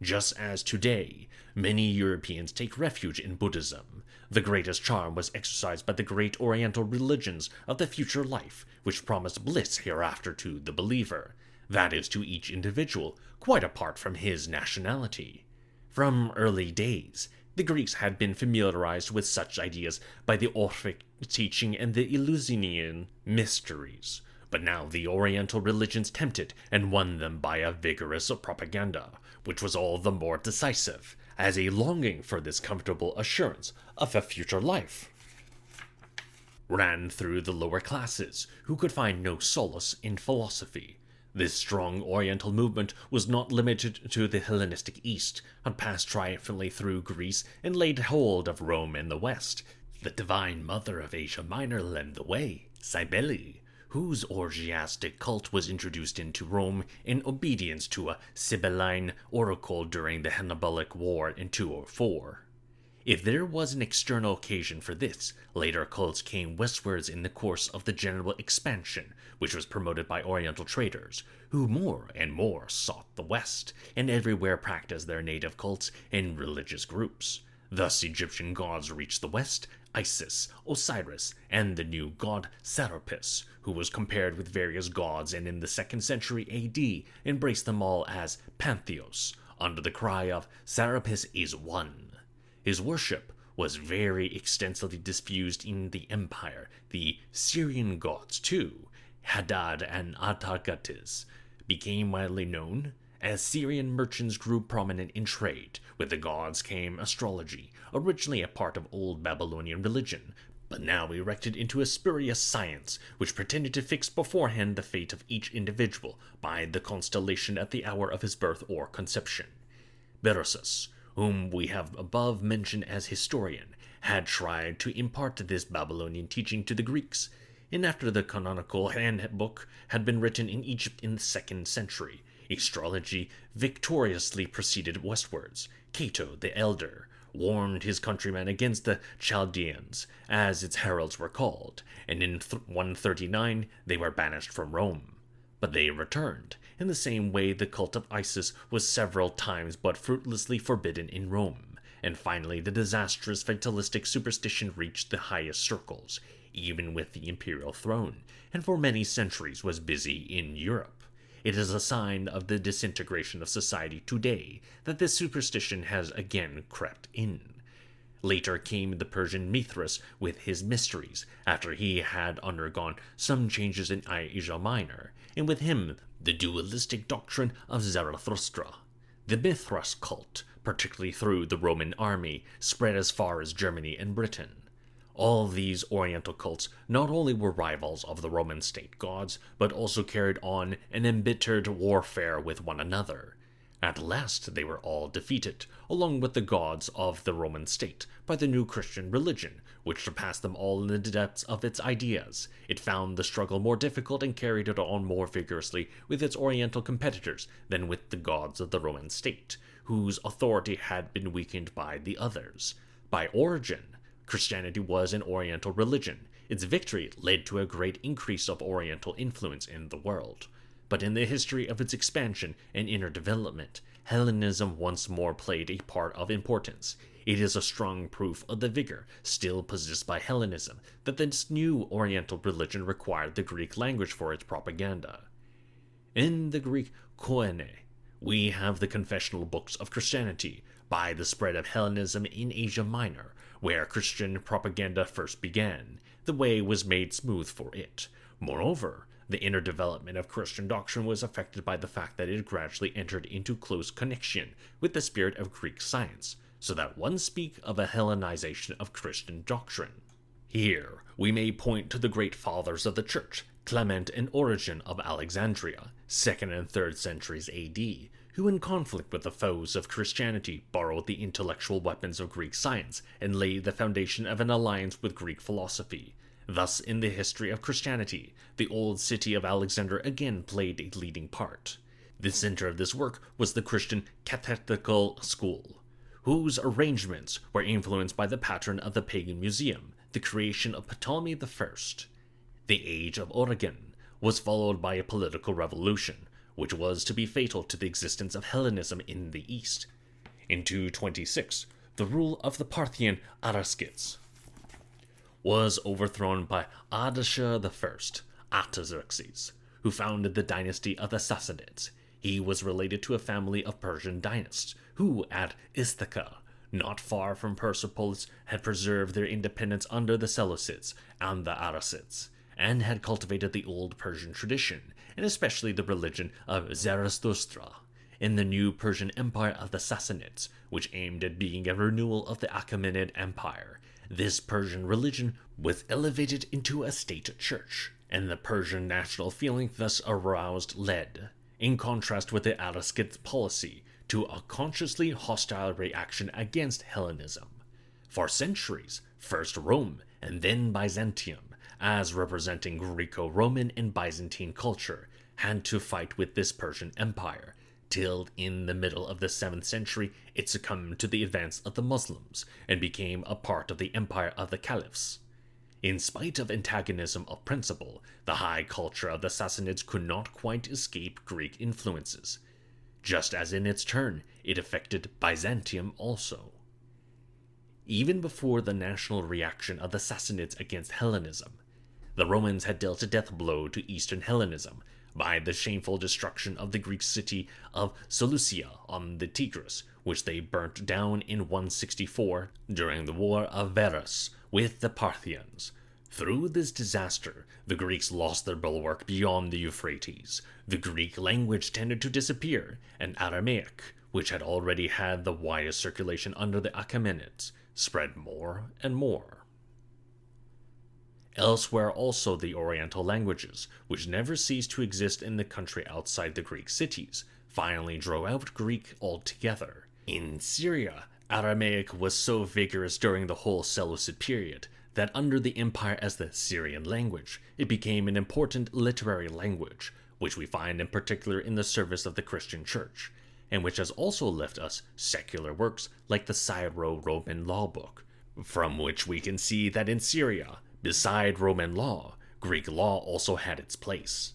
Just as today, many Europeans take refuge in Buddhism, the greatest charm was exercised by the great Oriental religions of the future life, which promised bliss hereafter to the believer, that is, to each individual, quite apart from his nationality. From early days, the Greeks had been familiarized with such ideas by the Orphic teaching and the Eleusinian mysteries, but now the Oriental religions tempted and won them by a vigorous propaganda, which was all the more decisive, as a longing for this comfortable assurance of a future life ran through the lower classes, who could find no solace in philosophy. This strong Oriental movement was not limited to the Hellenistic East, but passed triumphantly through Greece and laid hold of Rome and the West. The divine mother of Asia Minor led the way, Cybele, whose orgiastic cult was introduced into Rome in obedience to a Sibylline oracle during the Hannibalic War in 204. If there was an external occasion for this, later cults came westwards in the course of the general expansion, which was promoted by Oriental traders, who more and more sought the West, and everywhere practiced their native cults in religious groups. Thus Egyptian gods reached the West, Isis, Osiris, and the new god Serapis, who was compared with various gods and in the 2nd century AD embraced them all as pantheos, under the cry of Serapis is one. His worship was very extensively diffused in the empire. The Syrian gods, too, Hadad and Atargates, became widely known. As Syrian merchants grew prominent in trade, with the gods came astrology, originally a part of old Babylonian religion, but now erected into a spurious science which pretended to fix beforehand the fate of each individual by the constellation at the hour of his birth or conception. Berosus, whom we have above mentioned as historian, had tried to impart this Babylonian teaching to the Greeks, and after the canonical handbook had been written in Egypt in the 2nd century, astrology victoriously proceeded westwards. Cato the Elder warned his countrymen against the Chaldeans, as its heralds were called, and in 139 they were banished from Rome. But they returned. In the same way, the cult of Isis was several times but fruitlessly forbidden in Rome, and finally the disastrous fatalistic superstition reached the highest circles, even with the imperial throne, and for many centuries was busy in Europe. It is a sign of the disintegration of society today that this superstition has again crept in. Later came the Persian Mithras with his mysteries, after he had undergone some changes in Asia Minor, and with him the dualistic doctrine of Zarathustra. The Mithras cult, particularly through the Roman army, spread as far as Germany and Britain. All these Oriental cults not only were rivals of the Roman state gods, but also carried on an embittered warfare with one another. At last they were all defeated, along with the gods of the Roman state, by the new Christian religion, which surpassed them all in the depths of its ideas. It found the struggle more difficult and carried it on more vigorously with its Oriental competitors than with the gods of the Roman state, whose authority had been weakened by the others. By origin, Christianity was an Oriental religion. Its victory led to a great increase of Oriental influence in the world. But in the history of its expansion and inner development, Hellenism once more played a part of importance. It is a strong proof of the vigor still possessed by Hellenism that this new Oriental religion required the Greek language for its propaganda. In the Greek Koine, we have the confessional books of Christianity by the spread of Hellenism in Asia Minor, where Christian propaganda first began. The way was made smooth for it. Moreover, the inner development of Christian doctrine was affected by the fact that it gradually entered into close connection with the spirit of Greek science, so that one speak of a Hellenization of Christian doctrine. Here, we may point to the great fathers of the Church, Clement and Origen of Alexandria, 2nd and 3rd centuries AD, who in conflict with the foes of Christianity borrowed the intellectual weapons of Greek science and laid the foundation of an alliance with Greek philosophy. Thus, in the history of Christianity, the old city of Alexander again played a leading part. The center of this work was the Christian cathetical school, whose arrangements were influenced by the pattern of the pagan museum, the creation of Ptolemy I. The Age of Origen was followed by a political revolution, which was to be fatal to the existence of Hellenism in the East. In 226, the rule of the Parthian Arsacids was overthrown by Ardashir I, Artaxerxes, who founded the dynasty of the Sassanids. He was related to a family of Persian dynasts, who at Istakhr, not far from Persepolis, had preserved their independence under the Seleucids and the Arsacids, and had cultivated the old Persian tradition, and especially the religion of Zarathustra. In the new Persian Empire of the Sassanids, which aimed at being a renewal of the Achaemenid Empire, this Persian religion was elevated into a state church, and the Persian national feeling thus aroused led, in contrast with the Arsacids' policy, to a consciously hostile reaction against Hellenism. For centuries, first Rome and then Byzantium, as representing Greco-Roman and Byzantine culture, had to fight with this Persian Empire, till in the middle of the 7th century it succumbed to the advance of the Muslims and became a part of the empire of the caliphs. In spite of antagonism of principle, the high culture of the Sassanids could not quite escape Greek influences, just as in its turn it affected Byzantium also. Even before the national reaction of the Sassanids against Hellenism, the Romans had dealt a death blow to Eastern Hellenism by the shameful destruction of the Greek city of Seleucia on the Tigris, which they burnt down in 164 during the War of Verus with the Parthians. Through this disaster, the Greeks lost their bulwark beyond the Euphrates. The Greek language tended to disappear, and Aramaic, which had already had the widest circulation under the Achaemenids, spread more and more. Elsewhere also the Oriental languages, which never ceased to exist in the country outside the Greek cities, finally drove out Greek altogether. In Syria, Aramaic was so vigorous during the whole Seleucid period that under the empire as the Syrian language, it became an important literary language, which we find in particular in the service of the Christian Church, and which has also left us secular works like the Syro-Roman law book, from which we can see that in Syria, beside Roman law, Greek law also had its place.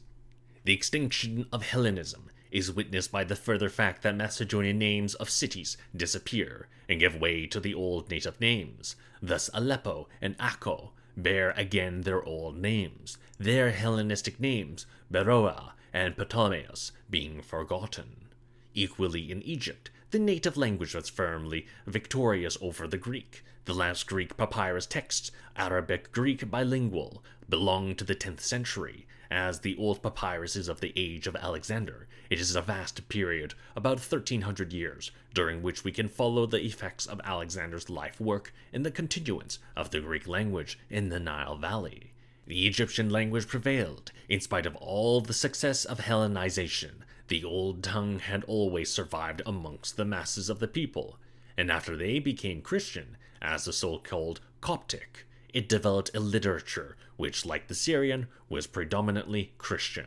The extinction of Hellenism is witnessed by the further fact that Macedonian names of cities disappear and give way to the old native names. Thus Aleppo and Akko bear again their old names, their Hellenistic names, Beroea and Ptolemais, being forgotten. Equally in Egypt, the native language was firmly victorious over the Greek. The last Greek papyrus texts, Arabic Greek bilingual, belong to the 10th century. As the old papyruses of the age of Alexander, it is a vast period, about 1300 years, during which we can follow the effects of Alexander's life work in the continuance of the Greek language in the Nile Valley. The Egyptian language prevailed, in spite of all the success of Hellenization. The old tongue had always survived amongst the masses of the people, and after they became Christian, as the so-called Coptic, it developed a literature which, like the Syrian, was predominantly Christian,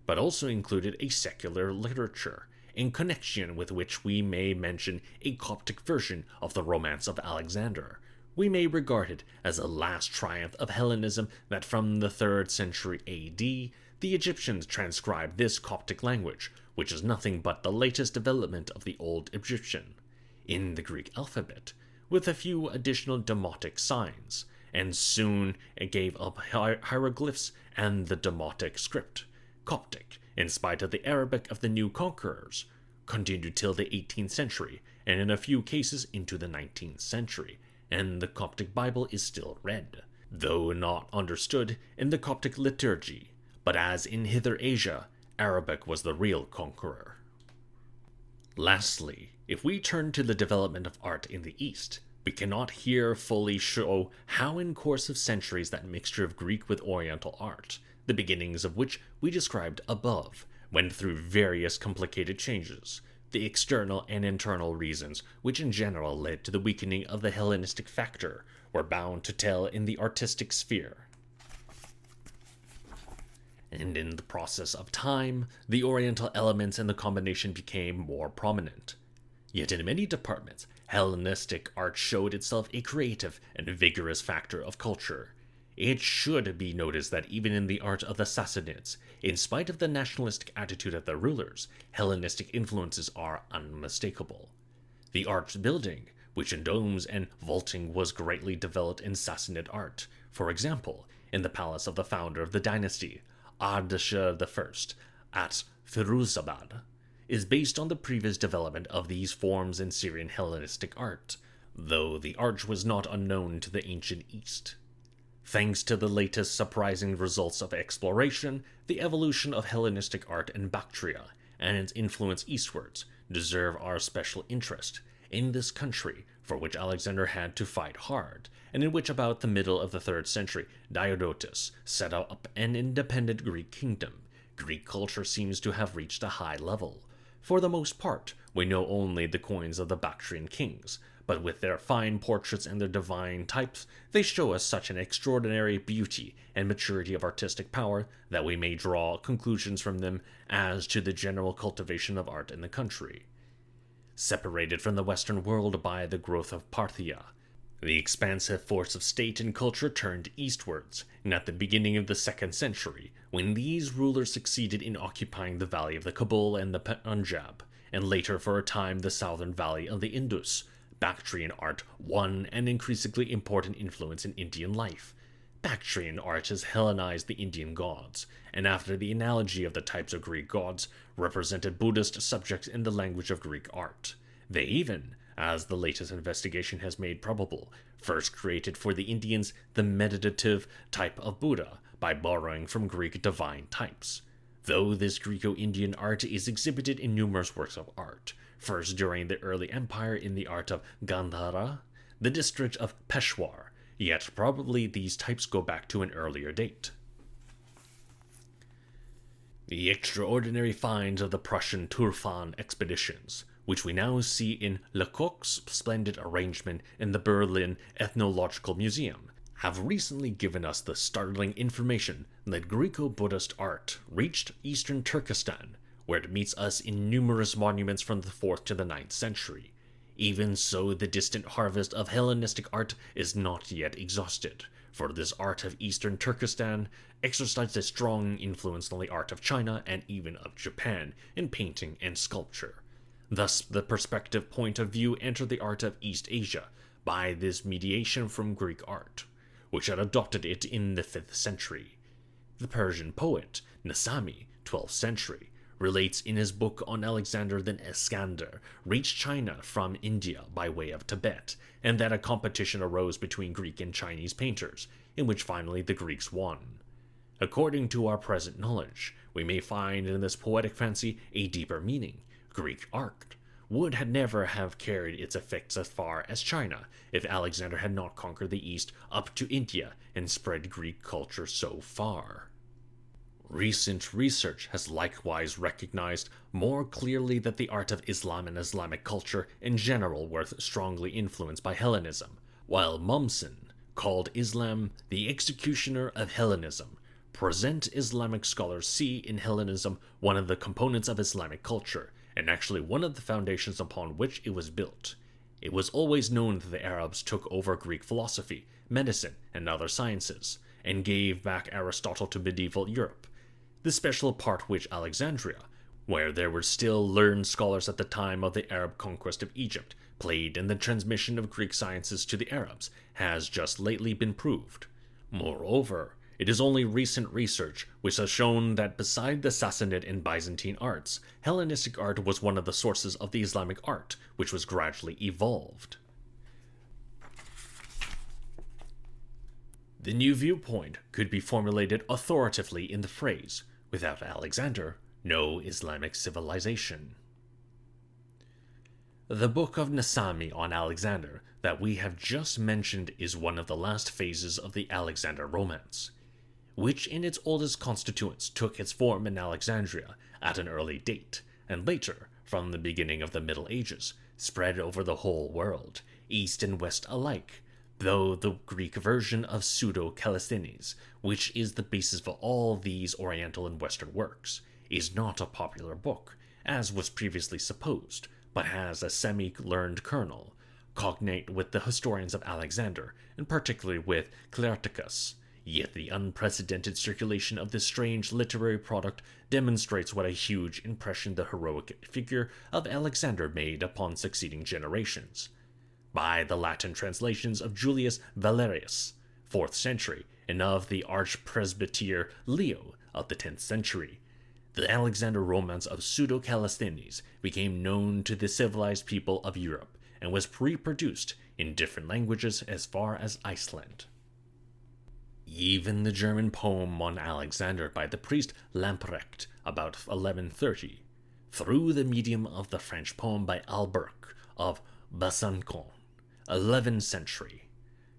but also included a secular literature, in connection with which we may mention a Coptic version of the Romance of Alexander, we may regard it as a last triumph of Hellenism that from the 3rd century AD, the Egyptians transcribed this Coptic language, which is nothing but the latest development of the Old Egyptian, in the Greek alphabet, with a few additional demotic signs, and soon it gave up hieroglyphs and the demotic script. Coptic, in spite of the Arabic of the new conquerors, continued till the 18th century, and in a few cases into the 19th century, and the Coptic Bible is still read, though not understood in the Coptic liturgy, but as in Hither Asia, Arabic was the real conqueror. Lastly, if we turn to the development of art in the East, we cannot here fully show how in course of centuries that mixture of Greek with Oriental art, the beginnings of which we described above, went through various complicated changes, the external and internal reasons which in general led to the weakening of the Hellenistic factor were bound to tell in the artistic sphere. And in the process of time, the Oriental elements in the combination became more prominent. Yet in many departments, Hellenistic art showed itself a creative and vigorous factor of culture. It should be noticed that even in the art of the Sassanids, in spite of the nationalistic attitude of their rulers, Hellenistic influences are unmistakable. The arch building, which in domes and vaulting was greatly developed in Sassanid art, for example, in the palace of the founder of the dynasty, Ardashir I, at Firuzabad, is based on the previous development of these forms in Syrian Hellenistic art, though the arch was not unknown to the ancient East. Thanks to the latest surprising results of exploration, the evolution of Hellenistic art in Bactria and its influence eastwards deserve our special interest in this country for which Alexander had to fight hard, and in which about the middle of the 3rd century Diodotus set up an independent Greek kingdom. Greek culture seems to have reached a high level. For the most part, we know only the coins of the Bactrian kings, but with their fine portraits and their divine types, they show us such an extraordinary beauty and maturity of artistic power that we may draw conclusions from them as to the general cultivation of art in the country. Separated from the Western world by the growth of Parthia, the expansive force of state and culture turned eastwards, and at the beginning of the 2nd century, when these rulers succeeded in occupying the valley of the Kabul and the Punjab, and later for a time the southern valley of the Indus, Bactrian art won an increasingly important influence in Indian life. Bactrian art has Hellenized the Indian gods, and after the analogy of the types of Greek gods, represented Buddhist subjects in the language of Greek art. They even, as the latest investigation has made probable, first created for the Indians the meditative type of Buddha by borrowing from Greek divine types. Though this Greco-Indian art is exhibited in numerous works of art, first during the early empire in the art of Gandhara, the district of Peshawar, yet probably these types go back to an earlier date. The extraordinary finds of the Prussian Turfan expeditions, which we now see in Lecoq's splendid arrangement in the Berlin Ethnological Museum, have recently given us the startling information that Greco-Buddhist art reached eastern Turkestan, where it meets us in numerous monuments from the 4th to the 9th century. Even so, the distant harvest of Hellenistic art is not yet exhausted, for this art of eastern Turkestan exercised a strong influence on the art of China and even of Japan in painting and sculpture. Thus, the perspective point of view entered the art of East Asia by this mediation from Greek art, which had adopted it in the 5th century. The Persian poet Nasami, 12th century, relates in his book on Alexander that Iskander reached China from India by way of Tibet, and that a competition arose between Greek and Chinese painters, in which finally the Greeks won. According to our present knowledge, we may find in this poetic fancy a deeper meaning. Greek art would never have carried its effects as far as China if Alexander had not conquered the East up to India and spread Greek culture so far. Recent research has likewise recognized more clearly that the art of Islam and Islamic culture in general were strongly influenced by Hellenism, while Mommsen called Islam the executioner of Hellenism. Present Islamic scholars see in Hellenism one of the components of Islamic culture, and actually one of the foundations upon which it was built. It was always known that the Arabs took over Greek philosophy, medicine, and other sciences, and gave back Aristotle to medieval Europe. The special part which Alexandria, where there were still learned scholars at the time of the Arab conquest of Egypt, played in the transmission of Greek sciences to the Arabs, has just lately been proved. Moreover, it is only recent research which has shown that beside the Sassanid and Byzantine arts, Hellenistic art was one of the sources of the Islamic art, which was gradually evolved. The new viewpoint could be formulated authoritatively in the phrase, "Without Alexander, no Islamic civilization." The book of Nasami on Alexander that we have just mentioned is one of the last phases of the Alexander romance, which in its oldest constituents took its form in Alexandria at an early date, and later, from the beginning of the Middle Ages, spread over the whole world, east and west alike, though the Greek version of Pseudo-Callisthenes, which is the basis for all these Oriental and Western works, is not a popular book, as was previously supposed, but has a semi-learned kernel, cognate with the historians of Alexander, and particularly with Clearchus. Yet the unprecedented circulation of this strange literary product demonstrates what a huge impression the heroic figure of Alexander made upon succeeding generations. By the Latin translations of Julius Valerius, 4th century, and of the archpresbyter Leo of the 10th century, the Alexander romance of Pseudo-Callisthenes became known to the civilized people of Europe and was reproduced in different languages as far as Iceland. Even the German poem on Alexander by the priest Lamprecht about 1130, through the medium of the French poem by Albrecht of Besançon, 11th century,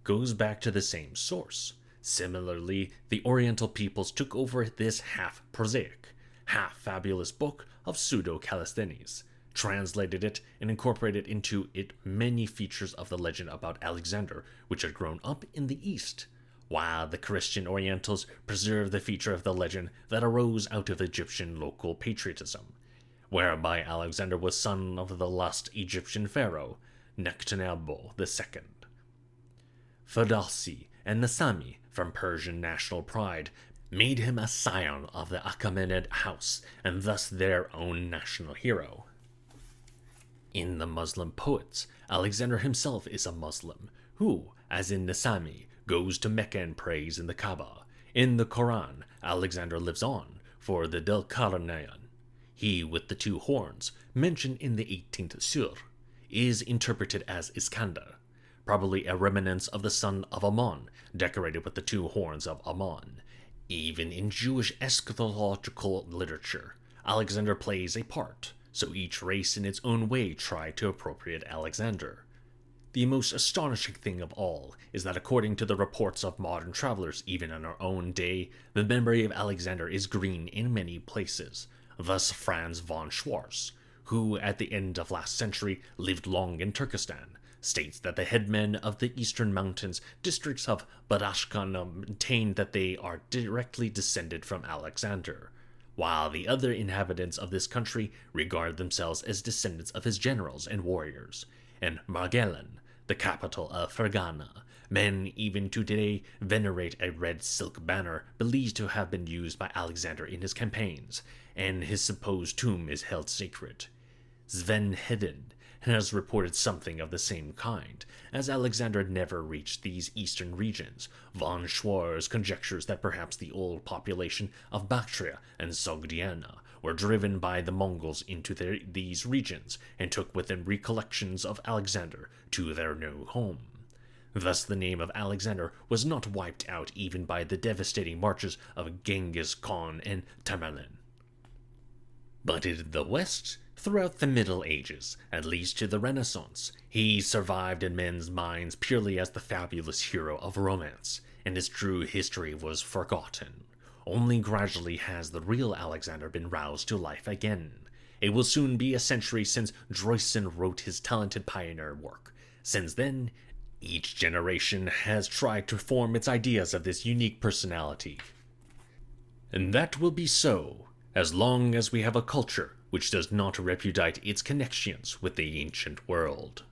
goes back to the same source. Similarly, the Oriental peoples took over this half-prosaic, half-fabulous book of Pseudo-Callisthenes, translated it, and incorporated into it many features of the legend about Alexander which had grown up in the East, while the Christian Orientals preserved the feature of the legend that arose out of Egyptian local patriotism, whereby Alexander was son of the last Egyptian pharaoh, Nectanebo II. Ferdowsi and Nasami, from Persian national pride, made him a scion of the Achaemenid house, and thus their own national hero. In the Muslim poets, Alexander himself is a Muslim, who, as in Nasami, goes to Mecca and prays in the Kaaba. In the Quran, Alexander lives on, for the Dhul-Qarnayn, he with the 2 horns, mentioned in the 18th surah, is interpreted as Iskandar, probably a reminiscence of the son of Ammon, decorated with the 2 horns of Ammon. Even in Jewish eschatological literature, Alexander plays a part, so each race in its own way tried to appropriate Alexander. The most astonishing thing of all is that according to the reports of modern travelers even in our own day, the memory of Alexander is green in many places. Thus Franz von Schwarz, who at the end of last century lived long in Turkestan, states that the headmen of the eastern mountains districts of Badashkan maintain that they are directly descended from Alexander, while the other inhabitants of this country regard themselves as descendants of his generals and warriors. In Margelen, the capital of Fergana, men even to today venerate a red silk banner believed to have been used by Alexander in his campaigns, and his supposed tomb is held sacred. Sven Hedin has reported something of the same kind. As Alexander never reached these eastern regions, von Schwarz conjectures that perhaps the old population of Bactria and Sogdiana were driven by the Mongols into these regions and took with them recollections of Alexander to their new home. Thus the name of Alexander was not wiped out even by the devastating marches of Genghis Khan and Tamerlane. But in the West, throughout the Middle Ages, at least to the Renaissance, he survived in men's minds purely as the fabulous hero of romance, and his true history was forgotten. Only gradually has the real Alexander been roused to life again. It will soon be a century since Droysen wrote his talented pioneer work. Since then, each generation has tried to form its ideas of this unique personality. And that will be so, as long as we have a culture which does not repudiate its connections with the ancient world.